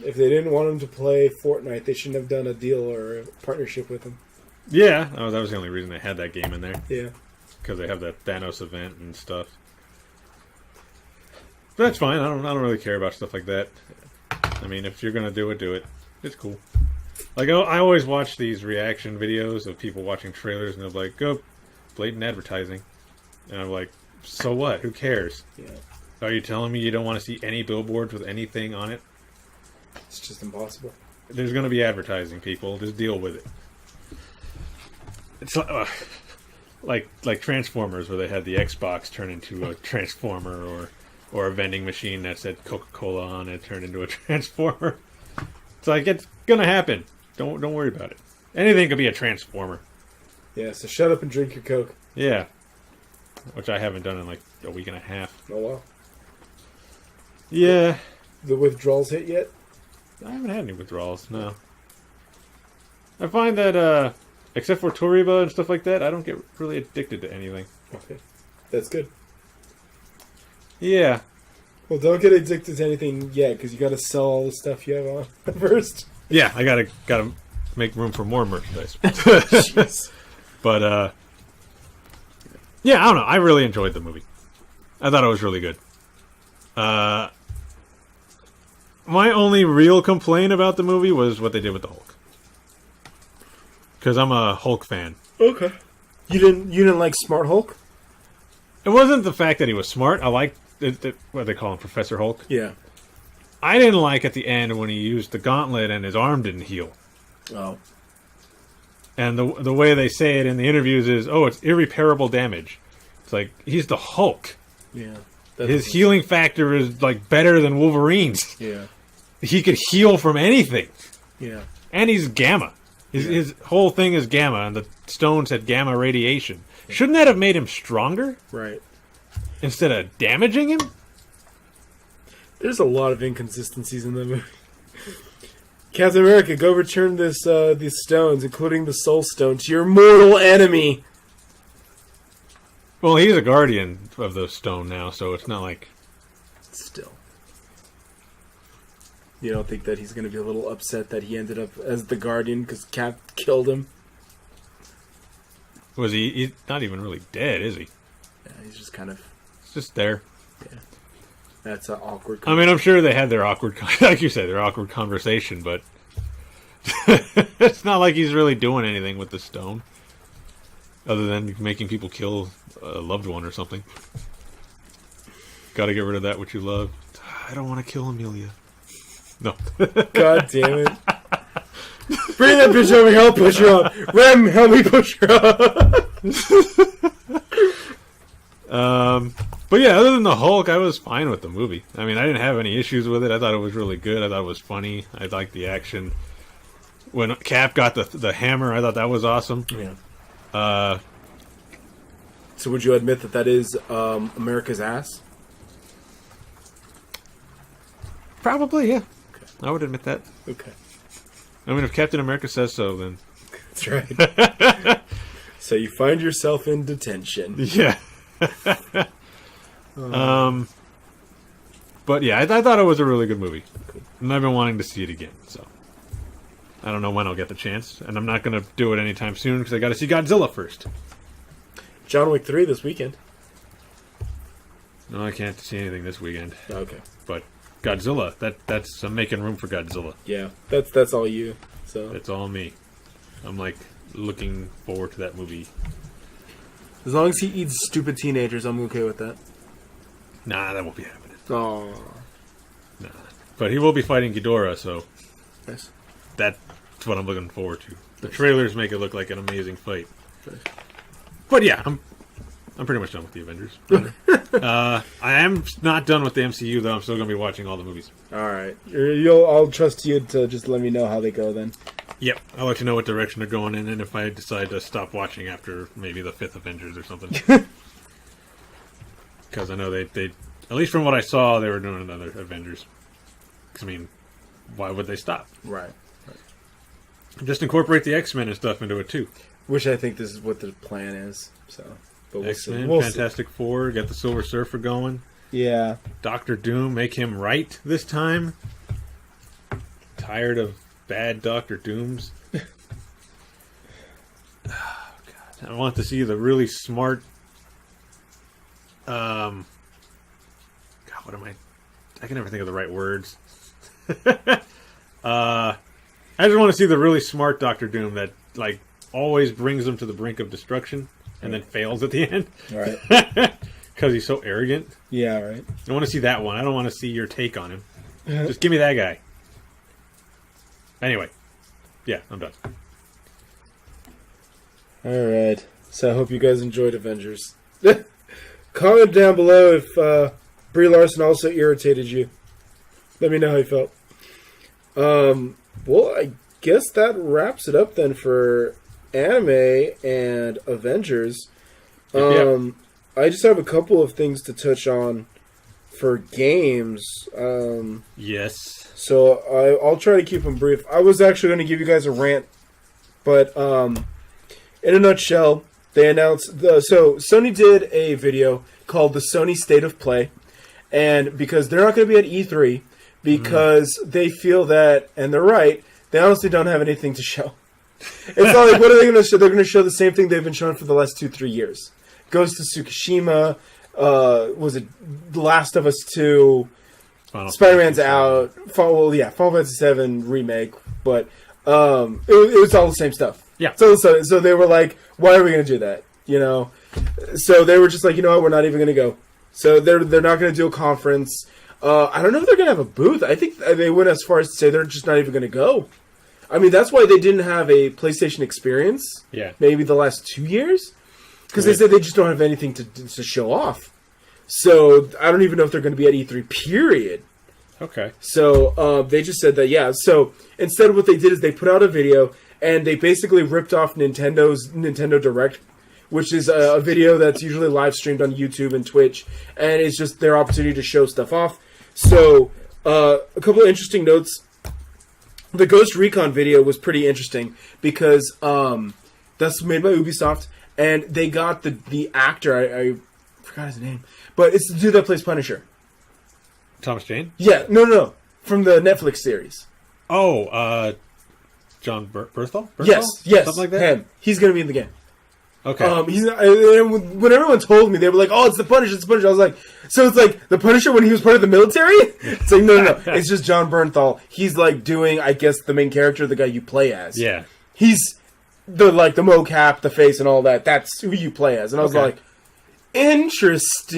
If they didn't want him to play Fortnite, they shouldn't have done a deal or a partnership with him. Yeah, that was the only reason they had that game in there. Yeah. Because they have that Thanos event and stuff. But that's fine. I don't really care about stuff like that. I mean, if you're gonna do it, do it. It's cool. Like, I always watch these reaction videos of people watching trailers, and they're like, "Oh, blatant advertising," and I'm like, "So what? Who cares? Yeah. Are you telling me you don't want to see any billboards with anything on it? It's just impossible. There's going to be advertising, people. Just deal with it." It's like Transformers, where they had the Xbox turn into a Transformer, or a vending machine that said Coca-Cola on it turned into a Transformer. It's like, it's gonna happen. Don't worry about it. Anything could be a Transformer. Yeah, so shut up and drink your Coke. Yeah. Which I haven't done in like a week and a half. Oh, wow. Yeah. The withdrawals hit yet? I haven't had any withdrawals, no. I find that, except for Toriba and stuff like that, I don't get really addicted to anything. Okay. That's good. Yeah. Well, don't get addicted to anything yet, because you got to sell all the stuff you have on first. Yeah, I gotta make room for more merchandise. Jeez. But, yeah, I don't know. I really enjoyed the movie. I thought it was really good. My only real complaint about the movie was what they did with the Hulk. Because I'm a Hulk fan. Okay. You didn't like Smart Hulk? It wasn't the fact that he was smart. I liked what they call him, Professor Hulk. Yeah. I didn't like at the end when he used the gauntlet and his arm didn't heal. Oh. And the way they say it in the interviews is, oh, it's irreparable damage. It's like, he's the Hulk. Yeah. His healing factor is like better than Wolverine's. Yeah. He could heal from anything. Yeah. And he's gamma. His whole thing is gamma, and the stones had gamma radiation. Shouldn't that have made him stronger? Right. Instead of damaging him? There's a lot of inconsistencies in the movie. Captain America, go return these stones, including the Soul Stone, to your mortal enemy. Well, he's a guardian of the stone now, so it's not like... Still. You don't think that he's going to be a little upset that he ended up as the guardian because Cap killed him? Was he... He's not even really dead, is he? Yeah, he's just kind of... He's just there. Yeah. That's an awkward... I mean, I'm sure they had their awkward... Like you said, their awkward conversation, but... It's not like he's really doing anything with the stone. Other than making people kill a loved one or something. Gotta get rid of that which you love. I don't want to kill Amelia. No. God damn it. Bring that bitch over here, I'll push her up. Rem, help me push her up. But yeah, other than the Hulk, I was fine with the movie. I mean, I didn't have any issues with it. I thought it was really good. I thought it was funny. I liked the action. When Cap got the hammer, I thought that was awesome. Yeah. So would you admit that is America's ass? Probably, yeah. Okay. I would admit that. Okay. I mean, if Captain America says so, then... That's right. So you find yourself in detention. Yeah. But yeah, I thought it was a really good movie. And I've been wanting to see it again, so... I don't know when I'll get the chance, and I'm not going to do it anytime soon, because I got to see Godzilla first. John Wick 3 this weekend. No, I can't see anything this weekend. Okay. But Godzilla, that's... I'm making room for Godzilla. Yeah, that's all you. So That's all me. I'm, like, looking forward to that movie. as long as he eats stupid teenagers, I'm okay with that. Nah, that won't be happening. Oh. Nah. But he will be fighting Ghidorah, so... Nice. That's what I'm looking forward to. The trailers make it look like an amazing fight. Nice. But yeah, I'm pretty much done with the Avengers. I am not done with the MCU, though. I'm still going to be watching all the movies. All right. I'll trust you to just let me know how they go then. Yep. I'll let you know what direction they're going in, and if I decide to stop watching after maybe the 5th Avengers or something. Because I know they, at least from what I saw, they were doing another Avengers. Because, I mean, why would they stop? Right. Just incorporate the X-Men and stuff into it, too. Which I think this is what the plan is. So, but we'll X-Men, see. We'll Fantastic Four, get the Silver Surfer going. Yeah. Doctor Doom, make him right this time. Tired of bad Doctor Dooms. Oh, God. I want to see the really smart... God, what am I can never think of the right words. I just want to see the really smart Doctor Doom that like always brings them to the brink of destruction and then fails at the end. Right. Because he's so arrogant. Yeah, right. I want to see that one. I don't want to see your take on him. Just give me that guy. Anyway. Yeah, I'm done. Alright. So I hope you guys enjoyed Avengers. Comment down below if Brie Larson also irritated you. Let me know how you felt. Well, I guess that wraps it up then for anime and Avengers. Yep. I just have a couple of things to touch on for games. Yes. So I'll try to keep them brief. I was actually going to give you guys a rant, but in a nutshell, they announced so Sony did a video called the Sony State of Play, and because they're not going to be at E3 because they feel that, and they're right, they honestly don't have anything to show. It's not like, what are they going to show? They're going to show the same thing they've been showing for the last 2-3 years. Ghost of Tsushima, was it Last of Us 2, Spider-Man's out, Final Fantasy VII Remake, but it was all the same stuff. Yeah. So they were like, why are we going to do that? You know? So they were just like, you know what, we're not even going to go. So they're not going to do a conference. I don't know if they're going to have a booth. I think they went as far as to say they're just not even going to go. I mean, that's why they didn't have a PlayStation Experience. Yeah. Maybe the last 2 years. Because they said they just don't have anything to show off. So I don't even know if they're going to be at E3, period. Okay. So they just said that, yeah. So instead what they did is they put out a video, and they basically ripped off Nintendo's Nintendo Direct, which is a video that's usually live streamed on YouTube and Twitch, and it's just their opportunity to show stuff off. So a couple of interesting notes. The Ghost Recon video was pretty interesting because that's made by Ubisoft. And they got the actor, I forgot his name, but it's the dude that plays Punisher. Thomas Jane? Yeah, no, from the Netflix series. Oh, John Berthel? Yes, something like that. Him. He's gonna be in the game. Okay. When everyone told me, they were like, "Oh, it's the Punisher, it's the Punisher." I was like, "So it's like the Punisher when he was part of the military?" It's like, no, it's just John Bernthal. He's like doing, I guess, the main character, the guy you play as. Yeah. He's the mocap, the face, and all that. That's who you play as. And I was like, interesting.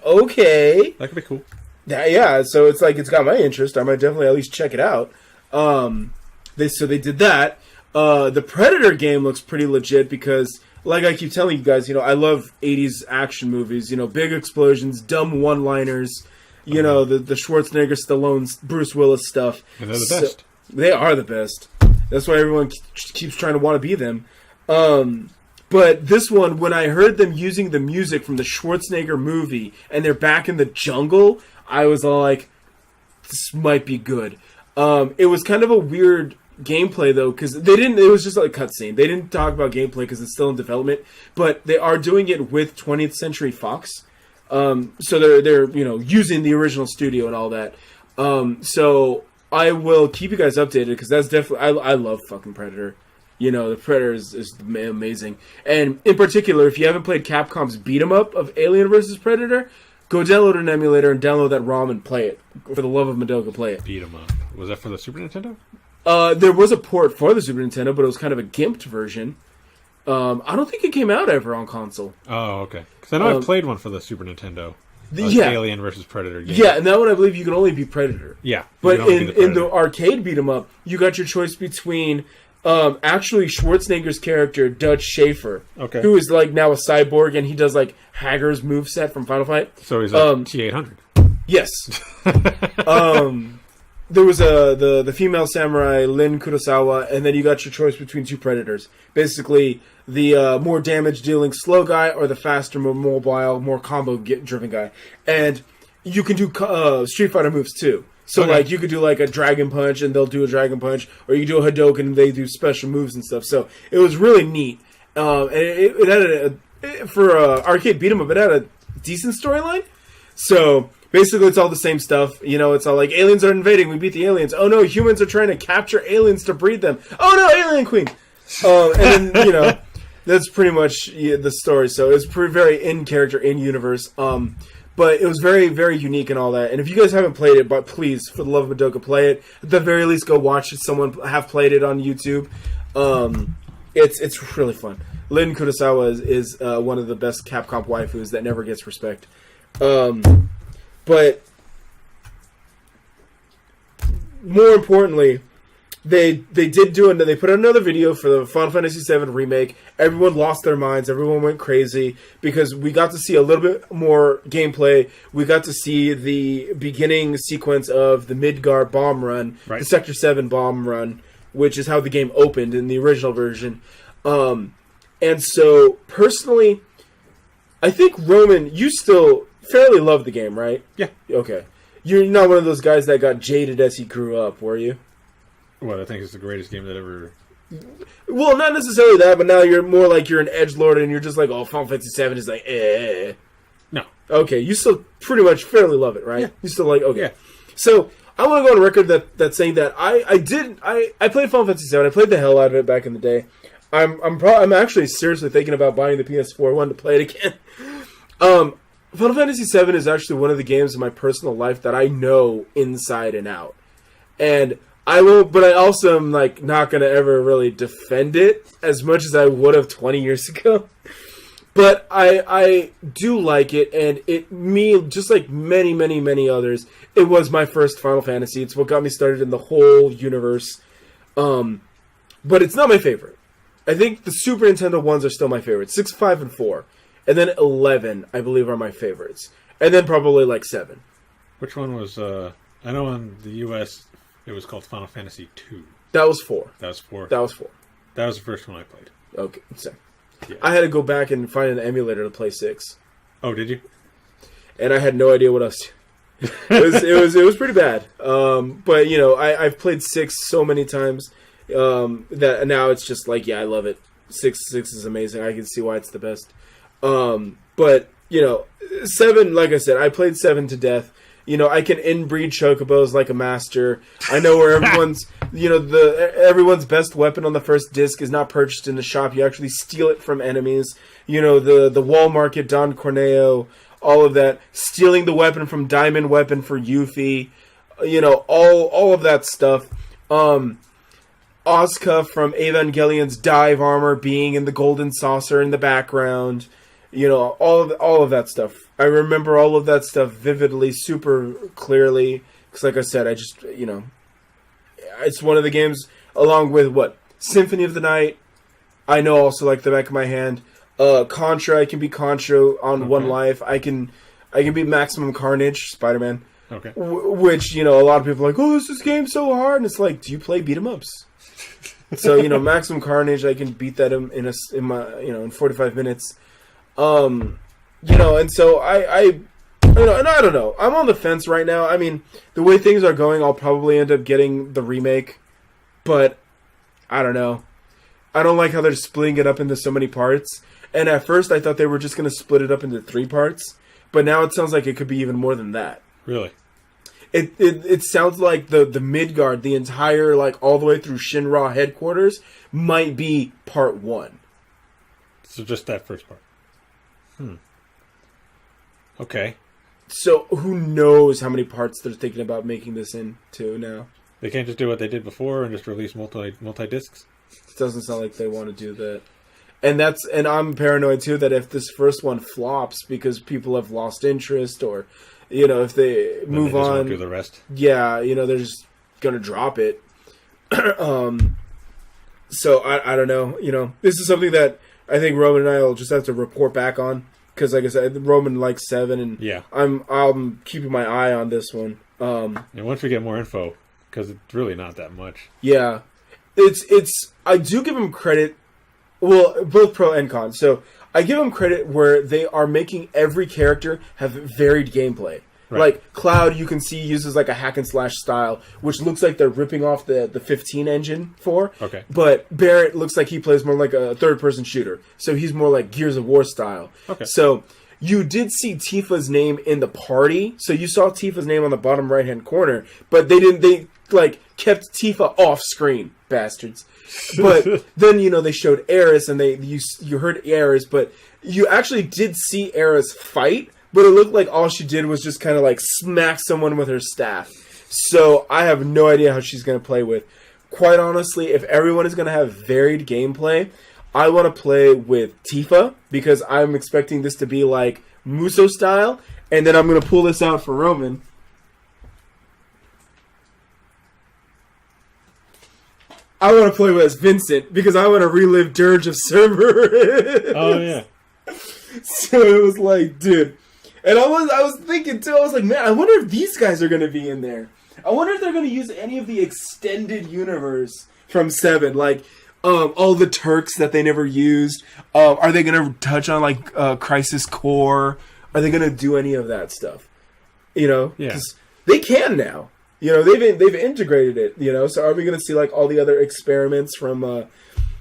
Okay. That could be cool. Yeah, so it's like, it's got my interest. I might definitely at least check it out. They did that. The Predator game looks pretty legit because, like I keep telling you guys, you know, I love 80s action movies. You know, big explosions, dumb one-liners. You know, the Schwarzenegger, Stallone, Bruce Willis stuff. And they're the best. They are the best. That's why everyone keeps trying to want to be them. But this one, when I heard them using the music from the Schwarzenegger movie, and they're back in the jungle, I was all like, this might be good. It was kind of a weird gameplay, though, because it was just like a cutscene. They didn't talk about gameplay because it's still in development, but they are doing it with 20th Century Fox. So they're using the original studio and all that. So I will keep you guys updated because that's definitely, I love fucking Predator. You know, the Predator is amazing. And in particular, if you haven't played Capcom's beat 'em up of Alien vs. Predator, go download an emulator and download that ROM and play it. For the love of Madoka, play it. Beat 'em up. Was that for the Super Nintendo? There was a port for the Super Nintendo, but it was kind of a gimped version. I don't think it came out ever on console. Oh, okay. Because I know I played one for the Super Nintendo. Alien vs. Predator game. Yeah, and that one I believe you can only be Predator. Yeah. But in the arcade beat 'em up, you got your choice between actually Schwarzenegger's character, Dutch Schaefer, who is like now a cyborg, and he does like Hager's moveset from Final Fight. So he's like T-800. Yes. There was the female samurai, Lin Kurosawa, and then you got your choice between two Predators. Basically, the more damage-dealing slow guy, or the faster, more mobile, more combo-driven guy. And you can do Street Fighter moves, too. So, like, you could do, like, a Dragon Punch, and they'll do a Dragon Punch, or you do a Hadouken, and they do special moves and stuff. So, it was really neat. And it had for arcade beat 'em up, it had a decent storyline. So basically, it's all the same stuff. You know, it's all like, aliens are invading, we beat the aliens. Oh no, humans are trying to capture aliens to breed them. Oh no, alien queen. And then, you know, that's pretty much the story. So it's very in character, in universe. But it was very, very unique and all that. And if you guys haven't played it, but please, for the love of Madoka, play it. At the very least, go watch it. Someone have played it on YouTube. It's really fun. Lin Kurosawa is one of the best Capcom waifus that never gets respect. But more importantly, they put out another video for the Final Fantasy VII Remake. Everyone lost their minds. Everyone went crazy because we got to see a little bit more gameplay. We got to see the beginning sequence of the Midgar bomb run, the Sector 7 bomb run, which is how the game opened in the original version. And so, personally, I think, Roman, you still fairly love the game, right? Yeah. Okay. You're not one of those guys that got jaded as he grew up, were you? What, I think it's the greatest game that ever... Well, not necessarily that, but now you're more like you're an edgelord and you're just like, oh, Final Fantasy VII is like, eh. No. Okay, you still pretty much fairly love it, right? Yeah. You still like, okay. Yeah. So, I want to go on record that saying that I played Final Fantasy VII. I played the hell out of it back in the day. I'm actually seriously thinking about buying the PS4 one to play it again. Final Fantasy VII is actually one of the games in my personal life that I know inside and out. And I will, but I also am like not going to ever really defend it as much as I would have 20 years ago. But I do like it, and just like many, many, many others, it was my first Final Fantasy. It's what got me started in the whole universe. But it's not my favorite. I think the Super Nintendo ones are still my favorites. 6, 5, and 4. And then 11, I believe, are my favorites. And then probably like 7. Which one was, I know in the US it was called Final Fantasy 2. That was 4. That was 4. That was 4. That was the first one I played. Okay, so Yeah. I had to go back and find an emulator to play 6. Oh, did you? And I had no idea what else. It was pretty bad. But you know, I've played 6 so many times that now it's just like, yeah, I love it. 6 is amazing. I can see why it's the best. But you know, 7, like I said, I played 7 to death. You know, I can inbreed chocobos like a master. I know where everyone's, you know, everyone's best weapon on the first disc is not purchased in the shop. You actually steal it from enemies. You know, the wall market, Don Corneo, all of that. Stealing the weapon from Diamond Weapon for Yuffie. You know, all of that stuff. Asuka from Evangelion's dive armor being in the golden saucer in the background. You know, all of that stuff. I remember all of that stuff vividly, super clearly. Because like I said, I just, you know, it's one of the games, along with, Symphony of the Night, I know also like the back of my hand. Contra, I can be Contra on One Life. I can be Maximum Carnage, Spider-Man. Okay. Which, you know, a lot of people are like, oh, this game so hard. And it's like, do you play beat-em-ups? So, you know, Maximum Carnage, I can beat that in 45 minutes. You know, and so I don't know. I'm on the fence right now. I mean, the way things are going, I'll probably end up getting the remake, but I don't know. I don't like how they're splitting it up into so many parts. And at first, I thought they were just going to split it up into 3 parts, but now it sounds like it could be even more than that. Really? It sounds like the Midgard, the entire, like, all the way through Shinra headquarters, might be part 1. So just that first part. Okay. So who knows how many parts they're thinking about making this into now? They can't just do what they did before and just release multi discs. It doesn't sound like they want to do that. And I'm paranoid too that if this first one flops because people have lost interest, or you know, if they move on, won't do the rest. Yeah, you know, they're just gonna drop it. So I don't know. You know, this is something that I think Roman and I will just have to report back on. Because, like I said, Roman likes 7, and yeah. I'm keeping my eye on this one. And once we get more info, because it's really not that much. Yeah, it's. I do give them credit. Well, both pro and con. So I give them credit where they are making every character have varied gameplay. Right. Like Cloud, you can see uses like a hack and slash style, which looks like they're ripping off the 15 engine for. Okay. But Barrett looks like he plays more like a third-person shooter, so he's more like Gears of War style. Okay. So you did see Tifa's name in the party, so you saw Tifa's name on the bottom right-hand corner, but they didn't. They like kept Tifa off screen, bastards. But then you know they showed Aerith, and you heard Aerith, but you actually did see Aerith fight. but it looked like all she did was just kind of like smack someone with her staff. So I have no idea how she's going to play with. Quite honestly, if everyone is going to have varied gameplay, I want to play with Tifa, because I'm expecting this to be like Muso style, and then I'm going to pull this out for Roman. I want to play with Vincent, because I want to relive Dirge of Cerberus. Oh, yeah. So it was like, dude. And I was thinking, too, I was like, man, I wonder if these guys are going to be in there. I wonder if they're going to use any of the extended universe from 7, like all the Turks that they never used. Are they going to touch on like Crisis Core? Are they going to do any of that stuff? You know, yeah, they can now. You know, they've integrated it. You know, so are we going to see like all the other experiments from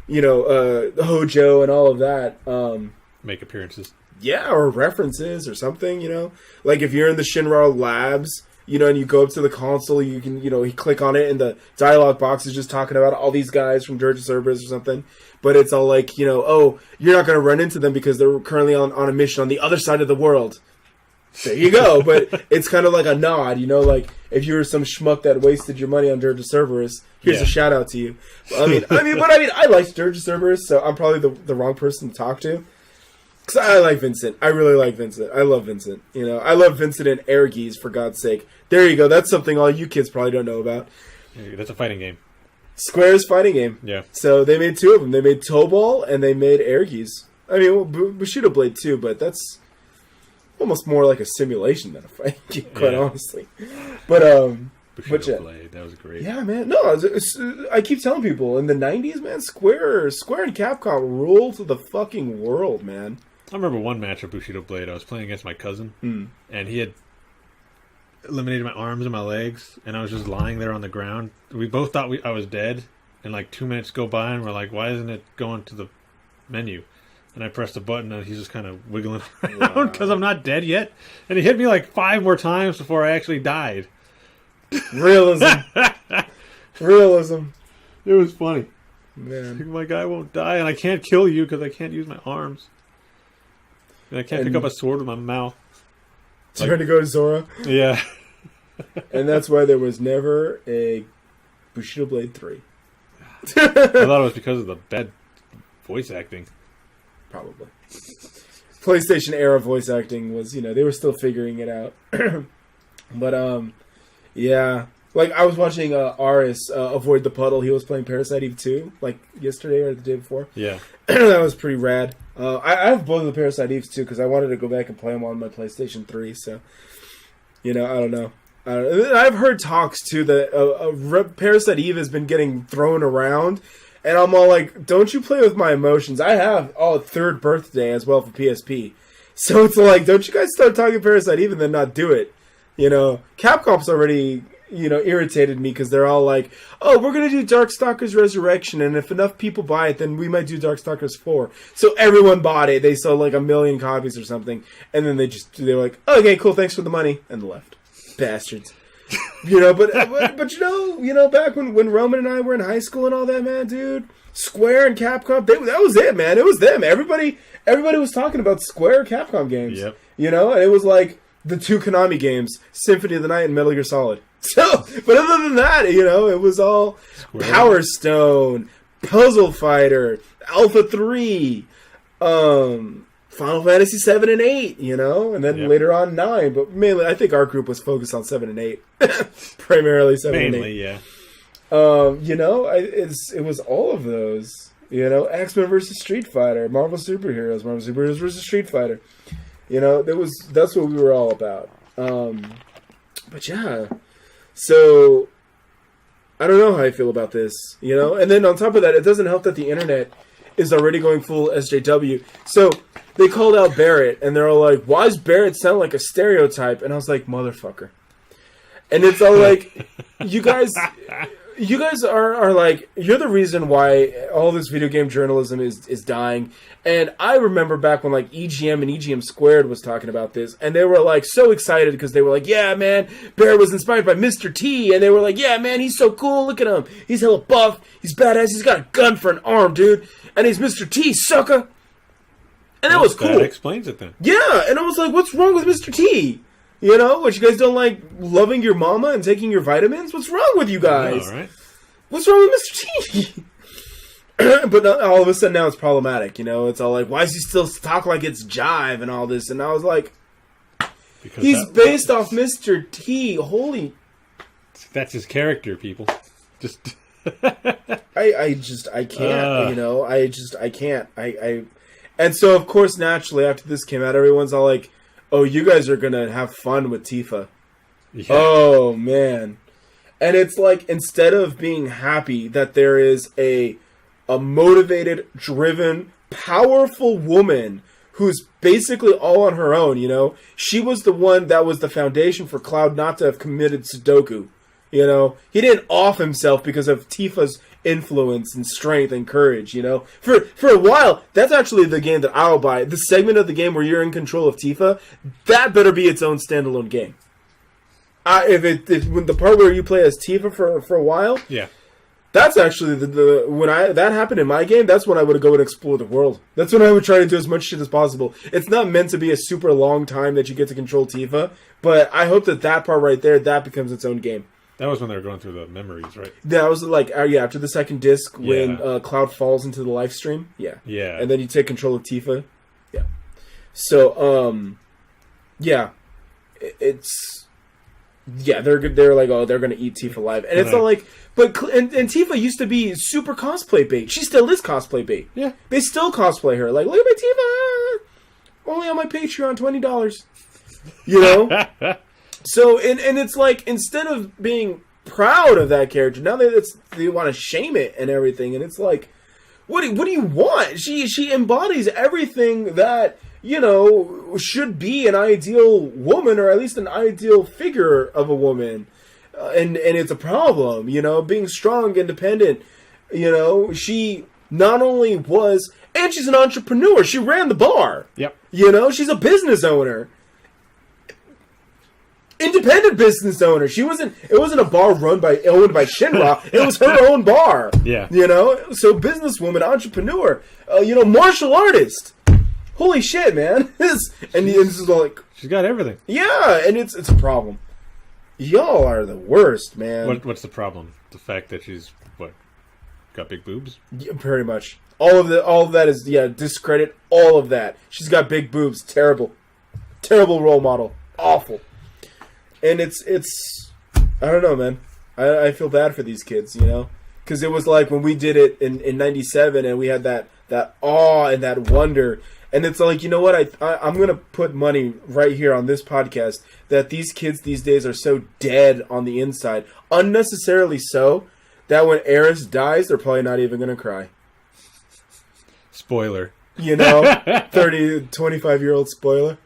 Hojo and all of that? Make appearances. Yeah, or references or something. You know, like if you're in the Shinra labs, you know, and you go up to the console, you can, you click on it, and the dialogue box is just talking about all these guys from Dirge of Cerberus or something. But it's all like, oh, you're not going to run into them because they're currently on a mission on the other side of the world. There you go. But it's kind of like a nod, like if you were some schmuck that wasted your money on Dirge of Cerberus, here's a shout out to you. I liked Dirge of Cerberus, so I'm probably the wrong person to talk to. Because I like Vincent. I really like Vincent. I love Vincent. I love Vincent and Airgees, for God's sake. There you go. That's something all you kids probably don't know about. That's a fighting game. Square's fighting game. Yeah. So they made 2 of them. They made Tobal and they made Airgees. I mean, Bushido Blade too, but that's almost more like a simulation than a fighting game, quite honestly. But Bushido Blade, that was great. Yeah, man. No, I keep telling people, in the 90s, man, Square and Capcom ruled the fucking world, man. I remember one match of Bushido Blade. I was playing against my cousin, and he had eliminated my arms and my legs, and I was just lying there on the ground. We both thought I was dead, and like 2 minutes go by, and we're like, why isn't it going to the menu? And I pressed a button, and he's just kind of wiggling around because I'm not dead yet. And he hit me like 5 more times before I actually died. Realism. Realism. It was funny. Man. My guy won't die, and I can't kill you because I can't use my arms. And I can't pick up a sword with my mouth. Trying to go to Zora? Yeah. And that's why there was never a Bushido Blade 3. I thought it was because of the bad voice acting. Probably. PlayStation era voice acting was, they were still figuring it out. But, yeah. Like, I was watching Aris Avoid the Puddle. He was playing Parasite Eve 2, like, yesterday or the day before. Yeah. That was pretty rad. I have both of the Parasite Eves, too, because I wanted to go back and play them on my PlayStation 3, so, I don't know. I've heard talks, too, that Parasite Eve has been getting thrown around, and I'm all like, don't you play with my emotions. I have, third birthday as well for PSP. So it's like, don't you guys start talking Parasite Eve and then not do it. Capcom's already, irritated me because they're all like, oh, we're going to do Darkstalkers Resurrection, and if enough people buy it, then we might do Darkstalkers 4. So everyone bought it. They sold like 1 million copies or something, and then they were like, okay, cool, thanks for the money, and left. Bastards. But back when Roman and I were in high school and all that, man, dude, Square and Capcom, that was it, man. It was them. Everybody was talking about Square Capcom games. Yep. And it was like the 2 Konami games, Symphony of the Night and Metal Gear Solid. So, but other than that, it was all Square. Power Stone, Puzzle Fighter, Alpha 3, Final Fantasy 7 and 8, and then later on 9. But mainly, I think our group was focused on 7 and 8. Primarily 7 and 8. Mainly, yeah. It was all of those. X-Men versus Street Fighter, Marvel Superheroes versus Street Fighter. That's what we were all about. But yeah. So, I don't know how I feel about this, And then on top of that, it doesn't help that the internet is already going full SJW. So, they called out Barrett, and they're all like, why does Barrett sound like a stereotype? And I was like, motherfucker. And it's all like, you guys are like, you're the reason why all this video game journalism is dying. And I remember back when like EGM and EGM Squared was talking about this, and they were like so excited because they were like, yeah, man, Bear was inspired by Mr. T, and they were like, yeah, man, he's so cool, look at him. He's hella buff, he's badass, he's got a gun for an arm, dude, and he's Mr. T, sucker. And that was cool. That explains it then. Yeah, and I was like, what's wrong with Mr. T? You know, what, you guys don't like loving your mama and taking your vitamins? What's wrong with you guys? All right. What's wrong with Mr. T? But all of a sudden now it's problematic, you know? It's all like, why does he still talk like it's Jive and all this? And I was like, because he's based off Mr. T. Holy... That's his character, people. Just... I can't, you know? I can't. And so, of course, naturally, after this came out, everyone's all like, oh, you guys are going to have fun with Tifa. Yeah. Oh, man. And it's like, instead of being happy that there is a motivated, driven, powerful woman who's basically all on her own, you know? She was the one that was the foundation for Cloud not to have committed Sudoku. You know? He didn't off himself because of Tifa's influence and strength and courage, you know? For a while, that's actually the game that I'll buy. The segment of the game where you're in control of Tifa, that better be its own standalone game. If when the part where you play as Tifa for a while, yeah, that's actually when that happened in my game. That's when I would go and explore the world. That's when I would try to do as much shit as possible. It's not meant to be a super long time that you get to control Tifa, but I hope that part right there that becomes its own game. That was when they were going through the memories, right? That was like after the second disc when Cloud falls into the live stream. Yeah, yeah, and then you take control of Tifa. Yeah, so yeah, it's. Yeah, they're like, oh, they're gonna eat Tifa alive, and it's not like, but and Tifa used to be super cosplay bait. She still is cosplay bait. Yeah, they still cosplay her. Like, look at my Tifa, only on my Patreon, $20. You know, so and it's like instead of being proud of that character, now they want to shame it and everything, and it's like, what do you want? She embodies everything that, you know, should be an ideal woman, or at least an ideal figure of a woman. And it's a problem, you know, being strong, independent. You know, she not only was, and she's an entrepreneur. She ran the bar. Yep. You know, she's a business owner. Independent business owner. It wasn't a bar owned by Shinra. It was her own bar. Yeah. You know, so businesswoman, entrepreneur, you know, martial artist. Holy shit, man! This is like, she's got everything. Yeah, and it's a problem. Y'all are the worst, man. What's the problem? The fact that she's got big boobs? Yeah, pretty much. All of that is discredit all of that. She's got big boobs. Terrible role model. Awful. And it's I don't know, man. I feel bad for these kids, you know, because it was like when we did it in '97, and we had that awe and that wonder. And it's like, you know what? I'm going to put money right here on this podcast that these kids these days are so dead on the inside, unnecessarily so, that when Eris dies, they're probably not even going to cry. Spoiler. You know? 25-year-old spoiler.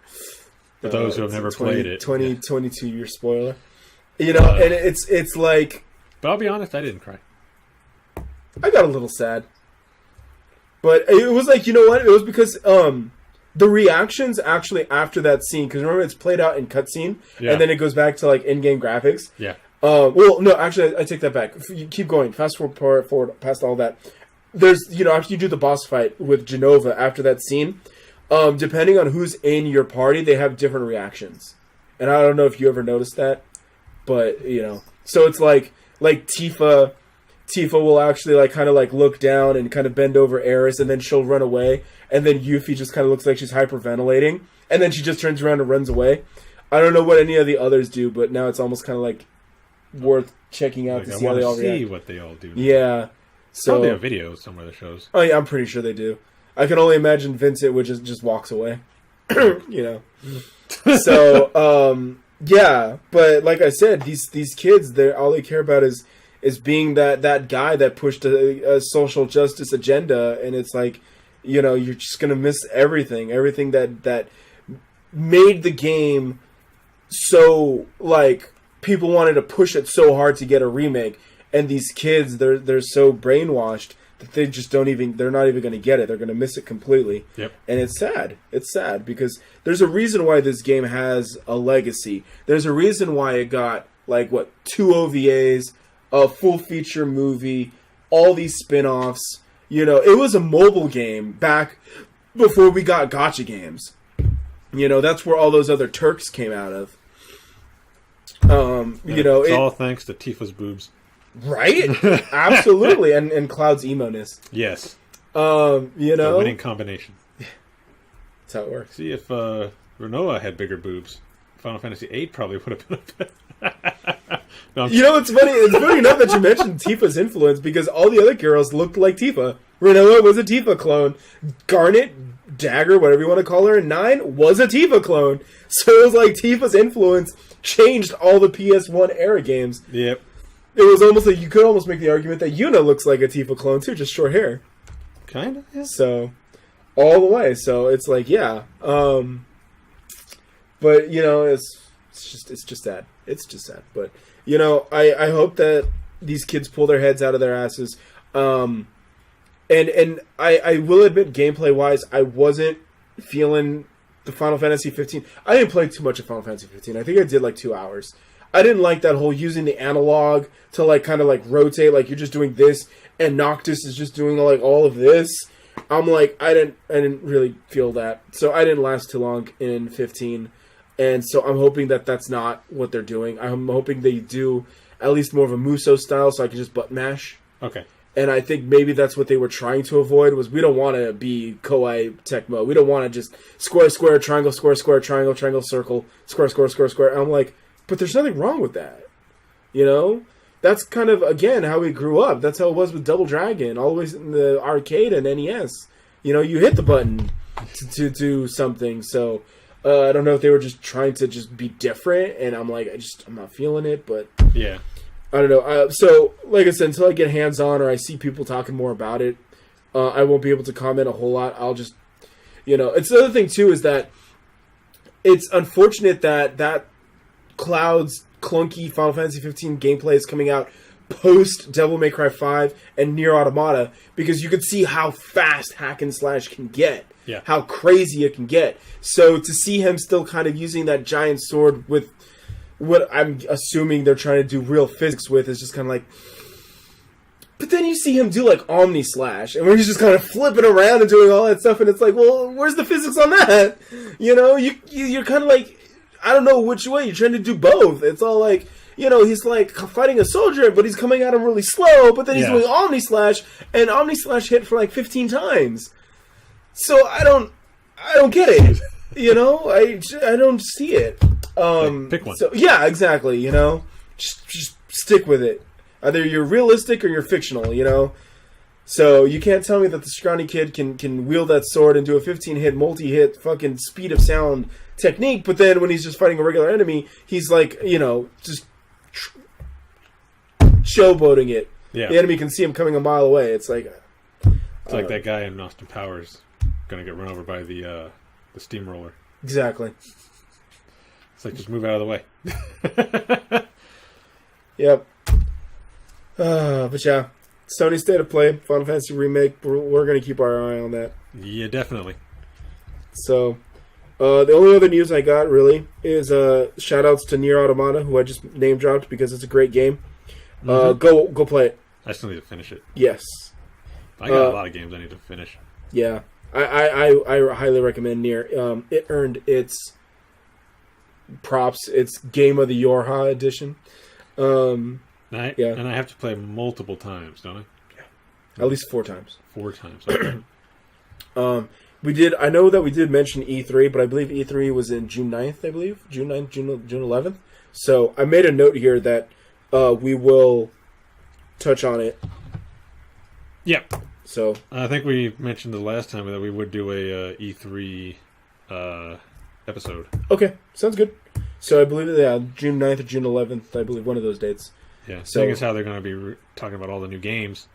For those who have never played it. 22-year spoiler. You know, and it's like... But I'll be honest, I didn't cry. I got a little sad. But it was like, you know what? It was because the reactions actually after that scene, because remember it's played out in cutscene, and then it goes back to like in-game graphics. Yeah. Well, no, actually, I take that back. You keep going. Fast forward past all that. There's, you know, after you do the boss fight with Genova after that scene, depending on who's in your party, they have different reactions. And I don't know if you ever noticed that, but, you know. So it's like Tifa will actually like kind of like look down and kind of bend over Eris, and then she'll run away, and then Yuffie just kind of looks like she's hyperventilating, and then she just turns around and runs away. I don't know what any of the others do, but now it's almost kind of like worth checking out, like, to see how they all react. What they all do. Yeah. So probably have videos somewhere that shows. Oh yeah, I'm pretty sure they do. I can only imagine Vincent would just walks away. You know. So yeah, but like I said, these kids, all they care about is being that guy that pushed a social justice agenda, and it's like, you know, you're just gonna miss everything that made the game so, like, people wanted to push it so hard to get a remake, and these kids, they're so brainwashed that they're not even gonna get it. They're gonna miss it completely. Yep. And it's sad because there's a reason why this game has a legacy. There's a reason why it got like 2 OVAs, a full feature movie, all these spin-offs. You know, it was a mobile game back before we got gacha games. You know, that's where all those other Turks came out of. You know, it's all thanks to Tifa's boobs. Right? Absolutely. And Cloud's emo-ness. Yes. You know. The winning combination. That's how it works. See, if Renoa had bigger boobs, Final Fantasy VIII probably would have been no, you know, it's funny. It's funny enough that you mentioned Tifa's influence, because all the other girls looked like Tifa. Renoa was a Tifa clone. Garnet, Dagger, whatever you want to call her, in 9 was a Tifa clone. So it was like Tifa's influence changed all the PS1 era games. Yep. It was almost like you could almost make the argument that Yuna looks like a Tifa clone too, just short hair. Kind of. Yeah. So all the way. So it's like, yeah. But you know, it's just sad. It's just sad. But you know, I hope that these kids pull their heads out of their asses. And I will admit, gameplay wise, I wasn't feeling the Final Fantasy 15. I didn't play too much of Final Fantasy 15. I think I did like 2 hours. I didn't like that whole using the analog to like kind of like rotate, like you're just doing this and Noctis is just doing like all of this. I'm like, I didn't really feel that. So I didn't last too long in 15. And so I'm hoping that that's not what they're doing. I'm hoping they do at least more of a Muso style so I can just button mash. Okay. And I think maybe that's what they were trying to avoid, was we don't want to be Koei Tecmo. We don't want to just square, square, triangle, square, square, triangle, triangle, circle, square, square, square, square. And I'm like, but there's nothing wrong with that. You know? That's kind of, again, how we grew up. That's how it was with Double Dragon, always in the arcade and NES. You know, you hit the button to do something. So I don't know if they were just trying to just be different. And I'm like, I'm not feeling it, but... Yeah. I don't know. So, like I said, until I get hands-on or I see people talking more about it, I won't be able to comment a whole lot. I'll just, you know... It's the other thing, too, is that it's unfortunate that Cloud's clunky Final Fantasy 15 gameplay is coming out post Devil May Cry 5 and Nier Automata, because you could see how fast hack and slash can get. Yeah. How crazy it can get. So, to see him still kind of using that giant sword with... what I'm assuming they're trying to do real physics with is just kind of like... But then you see him do, like, Omni Slash, and where he's just kind of flipping around and doing all that stuff, and it's like, well, where's the physics on that? You know, you're kind of like, I don't know which way. You're trying to do both. It's all like, you know, he's, like, fighting a soldier, but he's coming at him really slow, but then he's doing Omni Slash, and Omni Slash hit for, like, 15 times. So I don't get it. You know? I don't see it. Pick one. So, yeah, exactly. You know, just stick with it. Either you're realistic or you're fictional. You know, so you can't tell me that the scrawny kid can wield that sword and do a 15-hit, multi-hit, fucking speed of sound technique. But then when he's just fighting a regular enemy, he's like, you know, just showboating it. Yeah. The enemy can see him coming a mile away. It's like that guy in Austin Powers gonna get run over by the steamroller. Exactly. It's like, just move out of the way. Yep. But yeah, Sony State of Play, Final Fantasy Remake, we're going to keep our eye on that. Yeah, definitely. So, the only other news I got, really, is shout-outs to Nier Automata, who I just name-dropped because it's a great game. Go play it. I still need to finish it. Yes. I got a lot of games I need to finish. Yeah. I highly recommend Nier. It earned its... props. It's Game of the Yorha edition. And I have to play multiple times, don't I? Yeah. At least 4 times. 4 times. Okay. I know that we did mention E3, but I believe E3 was in June 9th, I believe. June 9th, June 11th. So I made a note here that we will touch on it. Yep. So I think we mentioned the last time that we would do a E3 episode. Okay, sounds good. So I believe June 9th or June 11th, I believe one of those dates. Yeah, seeing as how they're going to be talking about all the new games,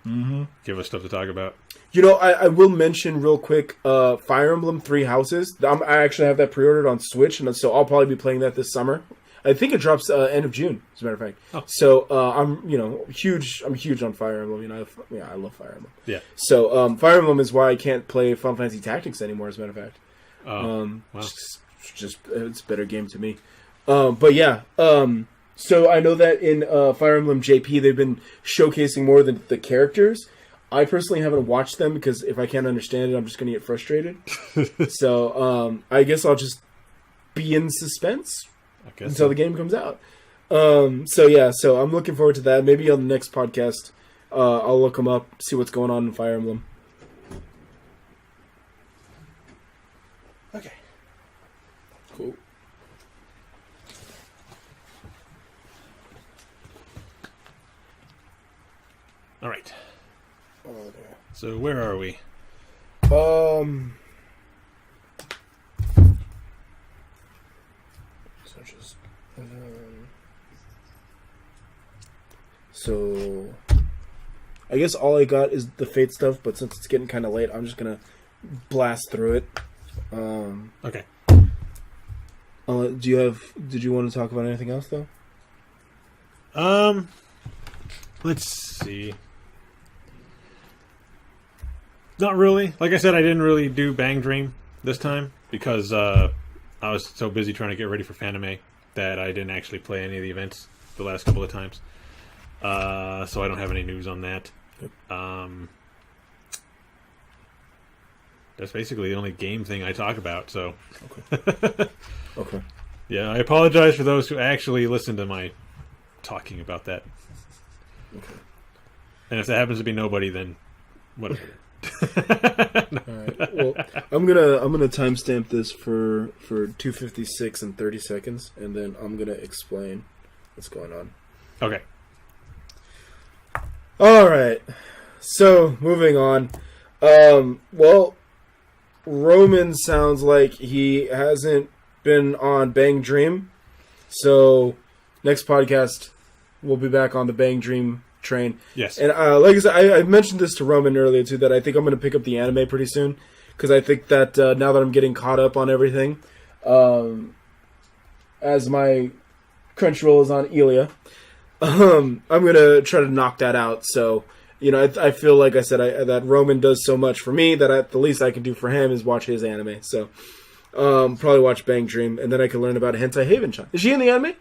give us stuff to talk about. You know, I will mention real quick, Fire Emblem 3 Houses. I actually have that pre-ordered on Switch, and so I'll probably be playing that this summer. I think it drops end of June, as a matter of fact. Oh. So I'm huge on Fire Emblem. You know, I love Fire Emblem. Yeah. So Fire Emblem is why I can't play Final Fantasy Tactics anymore, as a matter of fact. Wow. Just it's a better game to me. But yeah. So I know that in Fire Emblem JP they've been showcasing more than the characters. I personally haven't watched them because if I can't understand it, I'm just going to get frustrated. So I guess I'll just be in suspense until the game comes out. So I'm looking forward to that. Maybe on the next podcast, I'll look them up, see what's going on in Fire Emblem. Okay. Cool. All right. Oh, there. So where are we? So I guess all I got is the Fate stuff, but since it's getting kind of late, I'm just gonna blast through it. Okay. Did you want to talk about anything else though? Let's see. Not really. Like I said, I didn't really do Bang Dream this time because I was so busy trying to get ready for Fanime that I didn't actually play any of the events the last couple of times. So I don't have any news on that. That's basically the only game thing I talk about. So, Okay. Yeah, I apologize for those who actually listen to my talking about that. Okay. And if that happens to be nobody, then whatever. All right. Well, I'm gonna timestamp this for 2:56 and 30 seconds, and then I'm gonna explain what's going on. Okay. All right. So moving on. Well, Roman sounds like he hasn't been on Bang Dream, so next podcast we'll be back on the Bang Dream train. Yes. And like I said, I mentioned this to Roman earlier too, that I think I'm going to pick up the anime pretty soon, because I think that now that I'm getting caught up on everything, as my Crunchyroll is on Elia, I'm going to try to knock that out. So, you know, I feel like I said that Roman does so much for me that the least I can do for him is watch his anime. So, probably watch Bang Dream, and then I can learn about Hentai Haven-chan. Is she in the anime?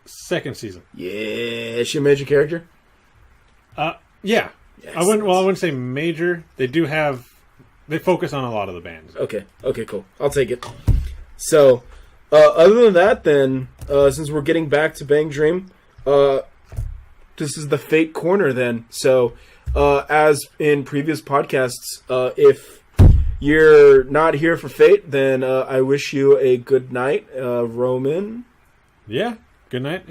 Second season. Yeah. Is she a major character? Yeah. Yes. I wouldn't say major. They focus on a lot of the bands. Okay, cool. I'll take it. So, other than that, then, since we're getting back to Bang Dream, this is the Fate Corner, then. So, as in previous podcasts, if you're not here for Fate, then I wish you a good night, Roman. Yeah, good night.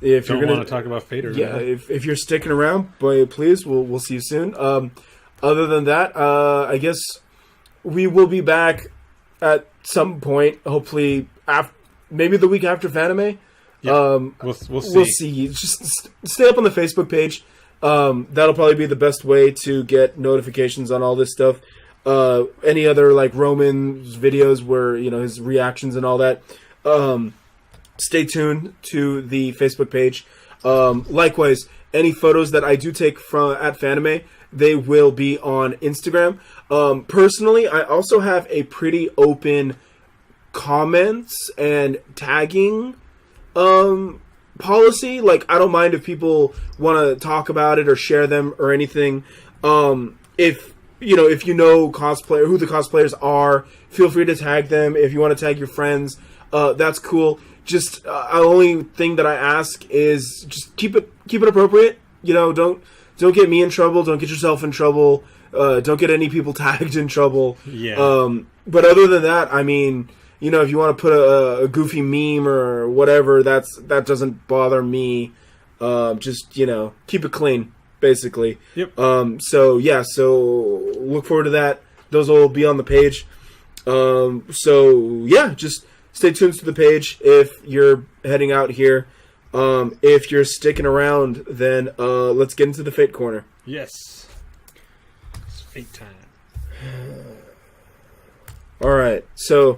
If you're gonna want to talk about Fate or if you're sticking around, boy, please, we'll see you soon. Other than that, I guess we will be back at some point. Hopefully, maybe the week after Fanime. We'll see. We'll see. Just stay up on the Facebook page. That'll probably be the best way to get notifications on all this stuff. Any other like Roman's videos where his reactions and all that. Stay tuned to the Facebook page. Likewise, any photos that I do take at Fanime, they will be on Instagram. Personally, I also have a pretty open comments and tagging policy. Like, I don't mind if people want to talk about it or share them or anything. If you know cosplayer, who the cosplayers are, feel free to tag them. If you want to tag your friends, that's cool. Just the only thing that I ask is just keep it appropriate. Don't get me in trouble. Don't get yourself in trouble. Don't get any people tagged in trouble. Yeah. But other than that, I mean, if you want to put a goofy meme or whatever, that doesn't bother me. Just keep it clean, basically. Yep. So look forward to that. Those will be on the page. Just stay tuned to the page if you're heading out here. If you're sticking around, then let's get into the Fate Corner. Yes. It's Fate time. All right. So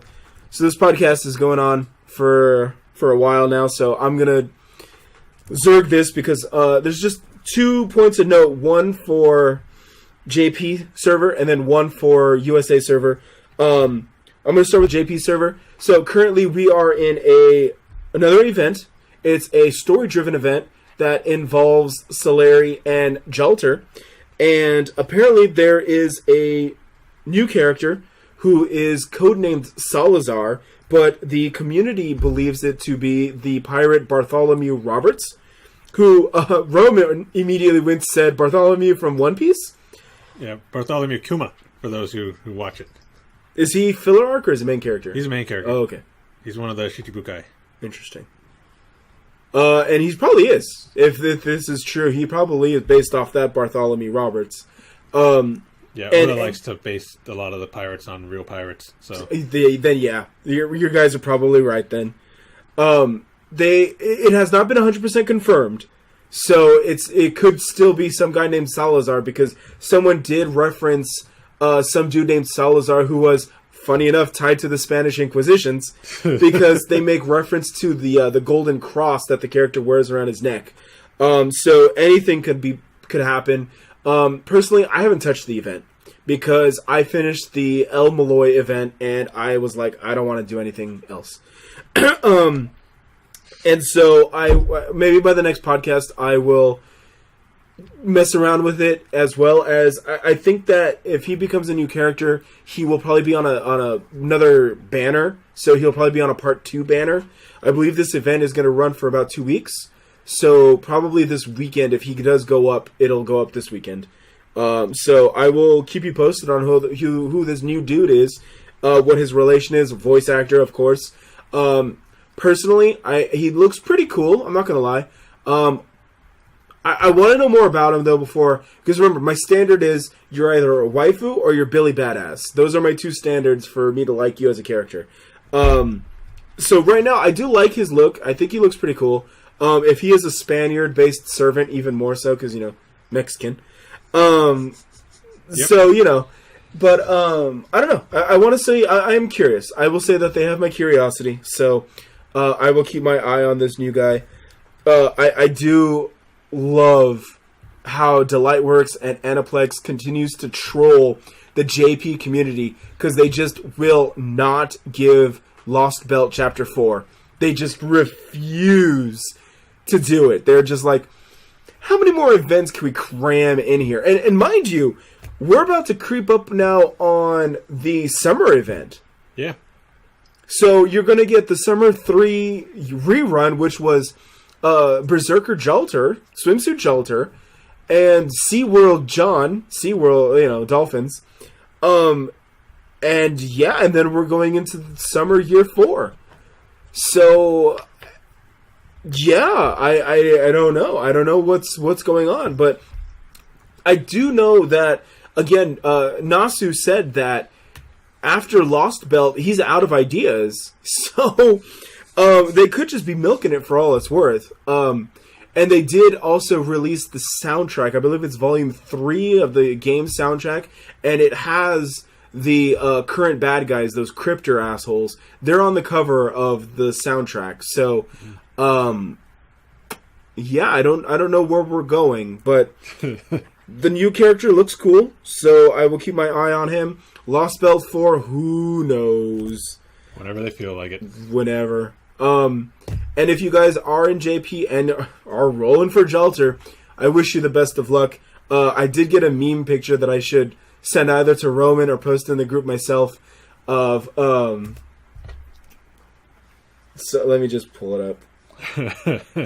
this podcast is going on for a while now. So I'm gonna zerg this because there's just 2 points of note. One for JP server and then one for USA server. I'm gonna start with JP server. So currently we are in another event. It's a story-driven event that involves Solari and Jalter. And apparently there is a new character who is codenamed Salazar, but the community believes it to be the pirate Bartholomew Roberts, who Roman immediately went and said Bartholomew from One Piece. Yeah, Bartholomew Kuma, for those who watch it. Is he filler arc or is he main character? He's a main character. Oh, okay. He's one of the Shichibukai. Interesting. And he probably is. If this is true, he probably is based off that Bartholomew Roberts. Yeah, Oda likes to base a lot of the pirates on real pirates. So then yeah, your guys are probably right then. It has not been 100% confirmed, so it could still be some guy named Salazar, because someone did reference some dude named Salazar who was, funny enough, tied to the Spanish Inquisitions, because they make reference to the golden cross that the character wears around his neck. So anything could happen. Personally, I haven't touched the event because I finished the El Malloy event and I was like, I don't want to do anything else. And so maybe by the next podcast I will mess around with it, as well as I think that if he becomes a new character, he will probably be on another banner. So he'll probably be on a part 2 banner. I believe this event is going to run for about 2 weeks. So probably this weekend, if he does go up, it'll go up this weekend. So I will keep you posted on who this new dude is, what his relation is, voice actor, of course. Personally, he looks pretty cool. I'm not gonna lie. I want to know more about him though before, because remember, my standard is you're either a waifu or you're Billy Badass. Those are my 2 standards for me to like you as a character. So right now, I do like his look. I think he looks pretty cool. If he is a Spaniard-based servant, even more so, because, Mexican. Yep. So, but I don't know. I want to say, I am curious. I will say that they have my curiosity, so I will keep my eye on this new guy. I do love how Delightworks and Aniplex continues to troll the JP community, because they just will not give Lost Belt Chapter 4. They just refuse to do it. They're just like, how many more events can we cram in here? And mind you, we're about to creep up now on the summer event. Yeah. So you're going to get the Summer 3 rerun, which was Berserker Jalter, Swimsuit Jalter, and SeaWorld John, SeaWorld, Dolphins. And yeah, and then we're going into the summer year 4. So yeah, I don't know. I don't know what's going on, but I do know that, again, Nasu said that after Lost Belt, he's out of ideas. So they could just be milking it for all it's worth. And they did also release the soundtrack. I believe it's volume 3 of the game soundtrack, and it has the current bad guys, those Cryptor assholes. They're on the cover of the soundtrack. So yeah, I don't know where we're going, but the new character looks cool, so I will keep my eye on him. Lost Belt 4, who knows? Whenever they feel like it. Whenever. And if you guys are in JP and are rolling for Jalter, I wish you the best of luck. I did get a meme picture that I should send either to Roman or post in the group myself of so let me just pull it up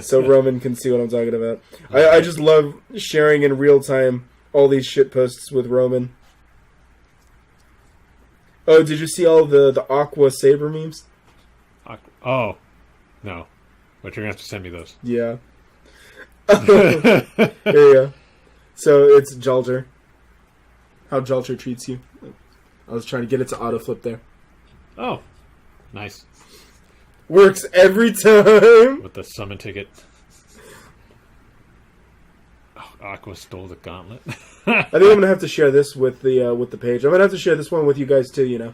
so Roman can see what I'm talking about. I just love sharing in real time all these shit posts with Roman. Oh, did you see all the Aqua Saber memes? Oh, no. But you're going to have to send me those. Yeah. There you go. So it's Jalter. How Jalter treats you. I was trying to get it to autoflip there. Oh, nice. Works every time. With the summon ticket. Oh, Aqua stole the gauntlet. I think I'm gonna have to share this with the page. I'm gonna have to share this one with you guys too. Why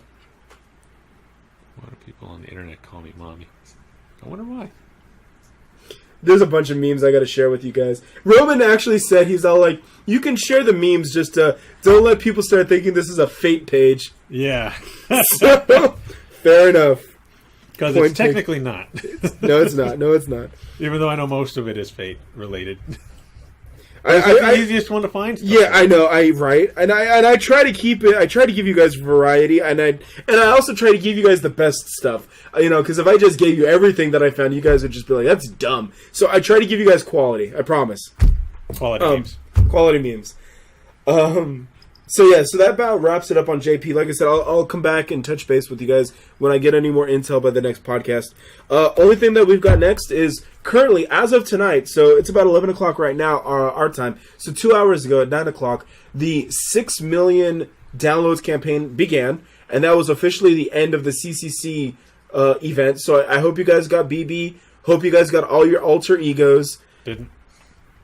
do people on the internet call me mommy? I wonder why. There's a bunch of memes I gotta share with you guys. Roman actually said, he's all like, you can share the memes, just don't let people start thinking this is a Fate page. Yeah. So, fair enough. Because it's technically not. No, it's not. No, it's not. Even though I know most of it is Fate related. It's the easiest one to find. Yeah, I know. I try to keep it. I try to give you guys variety, and I also try to give you guys the best stuff. Because if I just gave you everything that I found, you guys would just be like, "That's dumb." So I try to give you guys quality. I promise. Quality memes. Quality memes. So that about wraps it up on JP. Like I said, I'll come back and touch base with you guys when I get any more intel by the next podcast. Only thing that we've got next is currently, as of tonight, so it's about 11 o'clock right now, our time. So 2 hours ago at 9 o'clock, the 6 million downloads campaign began, and that was officially the end of the CCC event. So I hope you guys got BB. Hope you guys got all your alter egos. Didn't.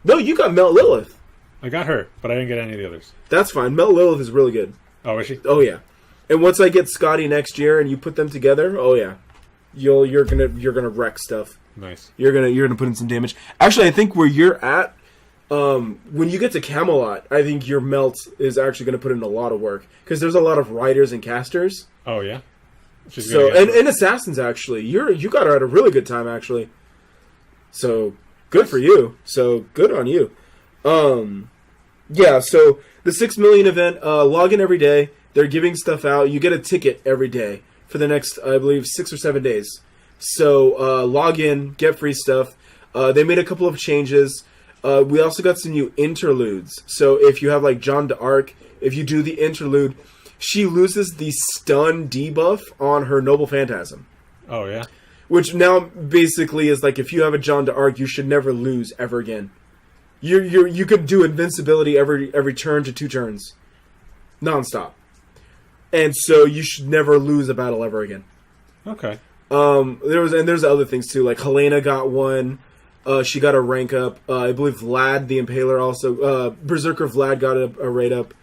No, you got Mel Lilith. I got her, but I didn't get any of the others. That's fine. Mel Lilith is really good. Oh, is she? Oh yeah. And once I get Scotty next year and you put them together, oh yeah, you're gonna wreck stuff. Nice. You're gonna put in some damage. Actually, I think where you're at, when you get to Camelot, I think your melt is actually gonna put in a lot of work because there's a lot of riders and casters. Oh yeah. So and assassins actually, you got her at a really good time actually. So good for you. So good on you. Yeah, so the 6 million event, log in every day. They're giving stuff out. You get a ticket every day for the next, I believe, 6 or 7 days. So log in, get free stuff. They made a couple of changes. We also got some new interludes. So if you have like Jeanne d'Arc, if you do the interlude, she loses the stun debuff on her Noble Phantasm. Oh, yeah? Which now basically is like if you have a Jeanne d'Arc, you should never lose ever again. You could do invincibility every turn to 2 turns, nonstop, and so you should never lose a battle ever again. Okay. There's other things too. Like Helena got one. She got a rank up. I believe Vlad the Impaler also. Berserker Vlad got a rate up.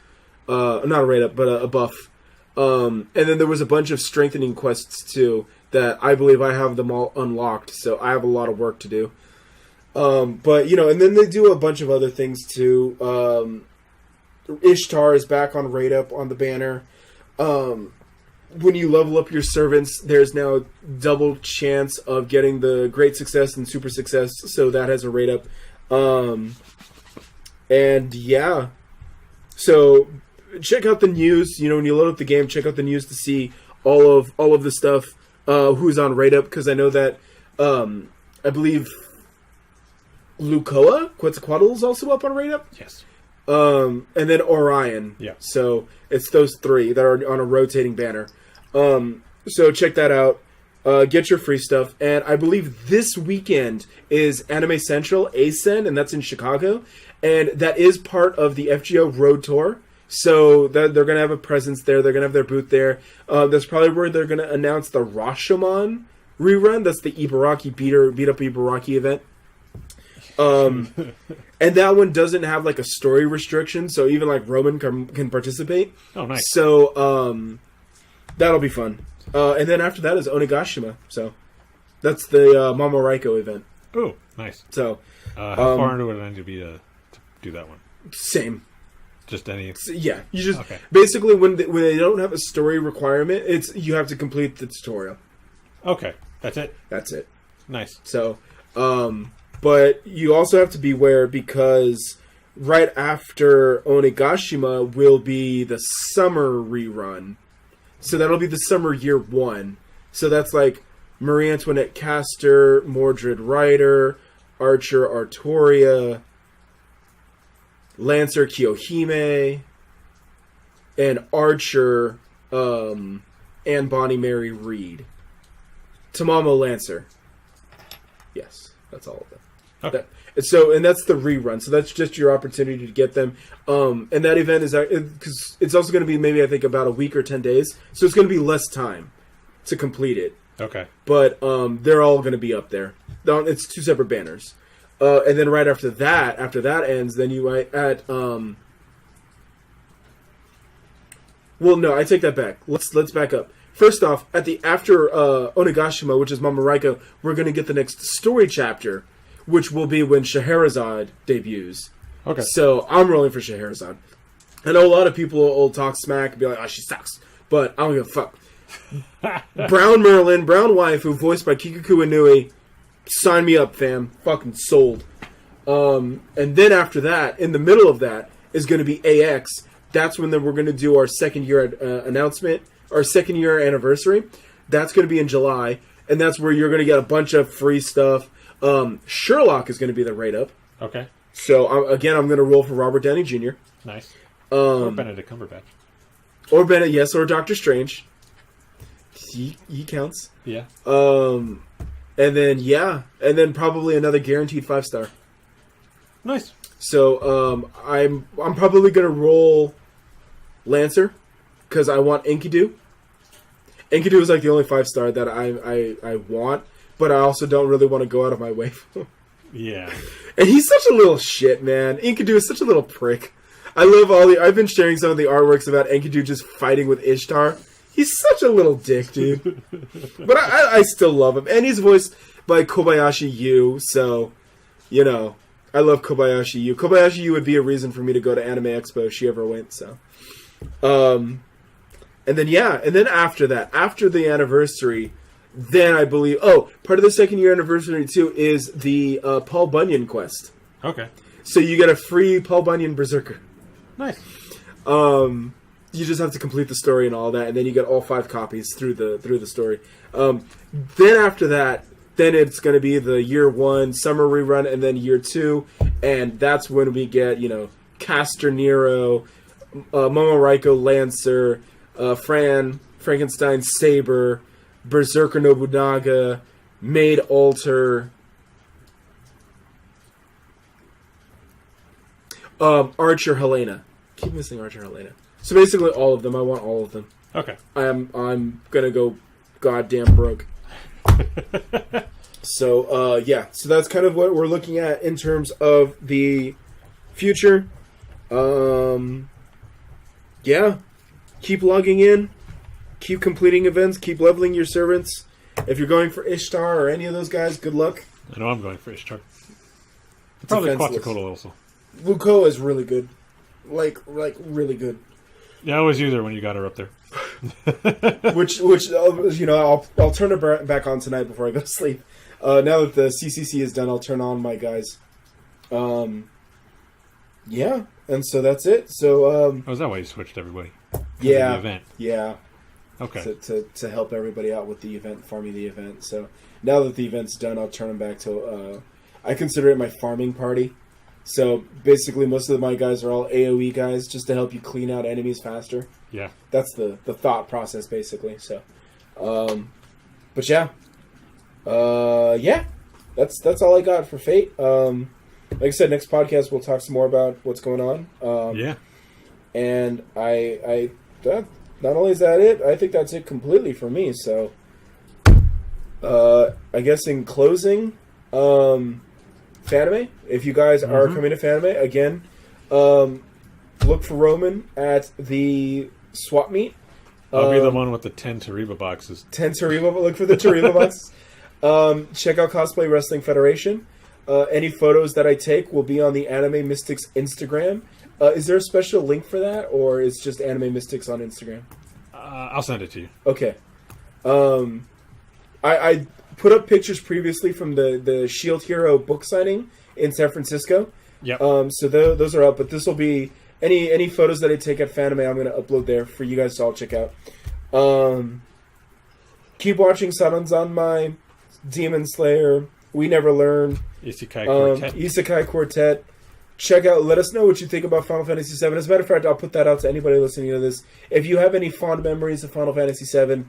Not a rate up, but a buff. And then there was a bunch of strengthening quests too that I believe I have them all unlocked. So I have a lot of work to do. But, and then they do a bunch of other things, too. Ishtar is back on Raid Up on the banner. When you level up your servants, there's now double chance of getting the Great Success and Super Success, so that has a Raid Up. And, yeah. So, check out the news. When you load up the game, check out the news to see all of the stuff, who's on Raid Up, because I know that, I believe Lucoa, Quetzalcoatl is also up on Raid Up. Yes. And then Orion. Yeah. So it's those 3 that are on a rotating banner. So check that out. Get your free stuff. And I believe this weekend is Anime Central, ASEN, and that's in Chicago. And that is part of the FGO Road Tour. So they're going to have a presence there. They're going to have their booth there. That's probably where they're going to announce the Rashomon rerun. That's the Ibaraki beat up Ibaraki event. And that one doesn't have like a story restriction, so even like Roman can participate. Oh, nice. So that'll be fun. And then after that is Onigashima. So that's the Mamoraiko event. Oh, nice. So how far into it I need to be to do that one? Same. Just any. Yeah, you just okay. Basically when they don't have a story requirement, it's you have to complete the tutorial. Okay, that's it. That's it. Nice. So, but you also have to beware because right after Onigashima will be the summer rerun. So that'll be the summer year 1. So that's like Marie Antoinette Caster, Mordred Rider, Archer Artoria, Lancer Kiyohime, and Archer and Bonnie Mary Reed. Tamamo Lancer. Yes, that's all of them. Okay. And that's the rerun. So that's just your opportunity to get them. And that event is because it's also going to be maybe I think about a week or 10 days. So it's going to be less time to complete it. Okay. But they're all going to be up there. It's 2 separate banners. And then right after that ends, then you might at well, no, I take that back. Let's back up. First off, after Onigashima, which is Mamoraiko, we're going to get the next story chapter, which will be when Scheherazade debuts. Okay. So I'm rolling for Scheherazade. I know a lot of people will talk smack and be like, "Oh, she sucks," but I don't give a fuck. Brown Merlin, Brown Waifu, voiced by Kikuku Inui. Sign me up, fam. Fucking sold. And then after that, in the middle of that, is going to be AX. That's when then we're going to do our second year announcement, our second year anniversary. That's going to be in July, and that's where you're going to get a bunch of free stuff. Sherlock is going to be the rate-up. Okay. So, again, I'm going to roll for Robert Downey Jr. Nice. Or Benedict Cumberbatch. Or Bennett, yes, or Doctor Strange. He counts. Yeah. And then probably another guaranteed 5-star. Nice. So I'm probably gonna roll Lancer because I want Enkidu. Enkidu is like the only 5-star that I want, but I also don't really want to go out of my way for him. Yeah. And he's such a little shit, man. Enkidu is such a little prick. I love I've been sharing some of the artworks about Enkidu just fighting with Ishtar. He's such a little dick, dude. But I still love him. And he's voiced by Kobayashi Yu, so, you know, I love Kobayashi Yu. Kobayashi Yu would be a reason for me to go to Anime Expo if she ever went, so. And then after that, after the anniversary, then I believe, part of the second year anniversary, too, is the Paul Bunyan quest. Okay. So you get a free Paul Bunyan Berserker. Nice. You just have to complete the story and all that, and then you get all 5 copies through the story. Then after that, then it's going to be the year 1 summer rerun, and then year 2, and that's when we get, you know, Castor Nero, Momoraiko Lancer, Frankenstein Saber, Berserker Nobunaga, Maid Alter, Archer Helena. Keep missing Archer Helena. So basically all of them. I want all of them. Okay. I'm gonna go goddamn broke. So so that's kind of what we're looking at in terms of the future. Keep logging in, keep completing events, keep leveling your servants. If you're going for Ishtar or any of those guys, good luck. I know I'm going for Ishtar. Probably Quetzalcoatl also. Luko is really good. Like really good. Yeah, I always use her when you got her up there. which you know, I'll turn it back on tonight before I go to sleep. Now that the CCC is done, I'll turn on my guys. And so that's it. So is that why you switched everybody? Yeah, the event. Yeah. Okay. To help everybody out with the event, farming the event. So now that the event's done, I'll turn them back to. I consider it my farming party. So basically, most of my guys are all AOE guys, just to help you clean out enemies faster. Yeah. That's the thought process, basically. So, but yeah, that's all I got for Fate. Like I said, next podcast we'll talk some more about what's going on. And I not only is that it, I think that's it completely for me. So, I guess in closing, Fanime, if you guys are coming to Fanime, again, look for Roman at the swap meet. I'll be the one with the 10 Tariba boxes. 10 Tariba, look for the Tariba boxes. Check out Cosplay Wrestling Federation. Any photos that I take will be on the Anime Mystics Instagram. Is there a special link for that, or is just Anime Mystics on Instagram? I'll send it to you. Okay. I put up pictures previously from the Shield Hero book signing in San Francisco. Yep. So those are up, but this will be any photos that I take at Fanime, I'm going to upload there for you guys to all check out. Keep watching Saranzanmai, Demon Slayer, We Never Learn, Isekai Quartet. Check out, let us know what you think about Final Fantasy VII. As a matter of fact, I'll put that out to anybody listening to this. If you have any fond memories of Final Fantasy VII,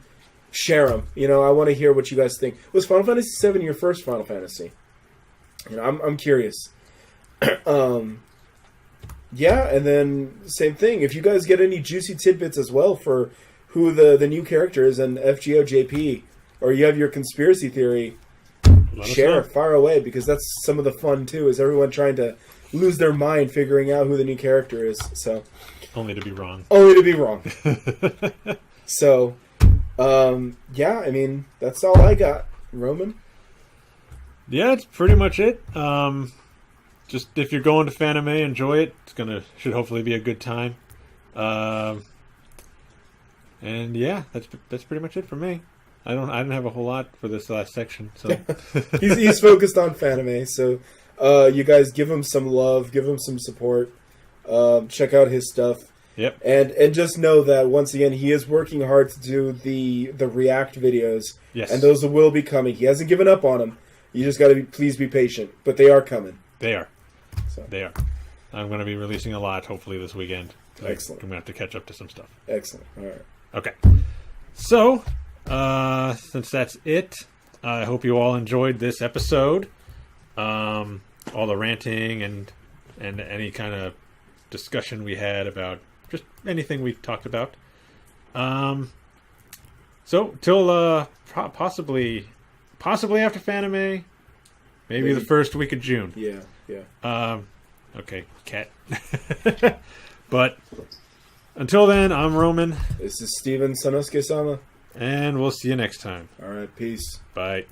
share them. You know, I want to hear what you guys think. Was Final Fantasy VII your first Final Fantasy? You know, I'm curious. Yeah, and then same thing. If you guys get any juicy tidbits as well for who the new character is in FGO JP, or you have your conspiracy theory, share far away, because that's some of the fun too. Is everyone trying to lose their mind figuring out who the new character is? So only to be wrong. Only to be wrong. So. Yeah, I mean, that's all I got. Roman? Yeah, that's pretty much it. Just if you're going to Fanime, enjoy it. Should hopefully be a good time. And yeah, that's pretty much it for me. I didn't have a whole lot for this last section, so he's focused on Fanime. So You guys give him some love, give him some support. Check out his stuff. Yep. And just know that once again he is working hard to do the React videos. Yes. And those will be coming. He hasn't given up on them. You just got to please be patient, but they are coming. They are. So. They are. I'm going to be releasing a lot hopefully this weekend. Excellent. I'm going to have to catch up to some stuff. Excellent. All right. Okay. So, since that's it, I hope you all enjoyed this episode. All the ranting and any kind of discussion we had about just anything we talked about. So till possibly after Fanime, maybe the first week of June. Yeah. Okay, cat. But until then, I'm Roman. This is Steven Sanosuke-sama. And we'll see you next time. All right, peace. Bye.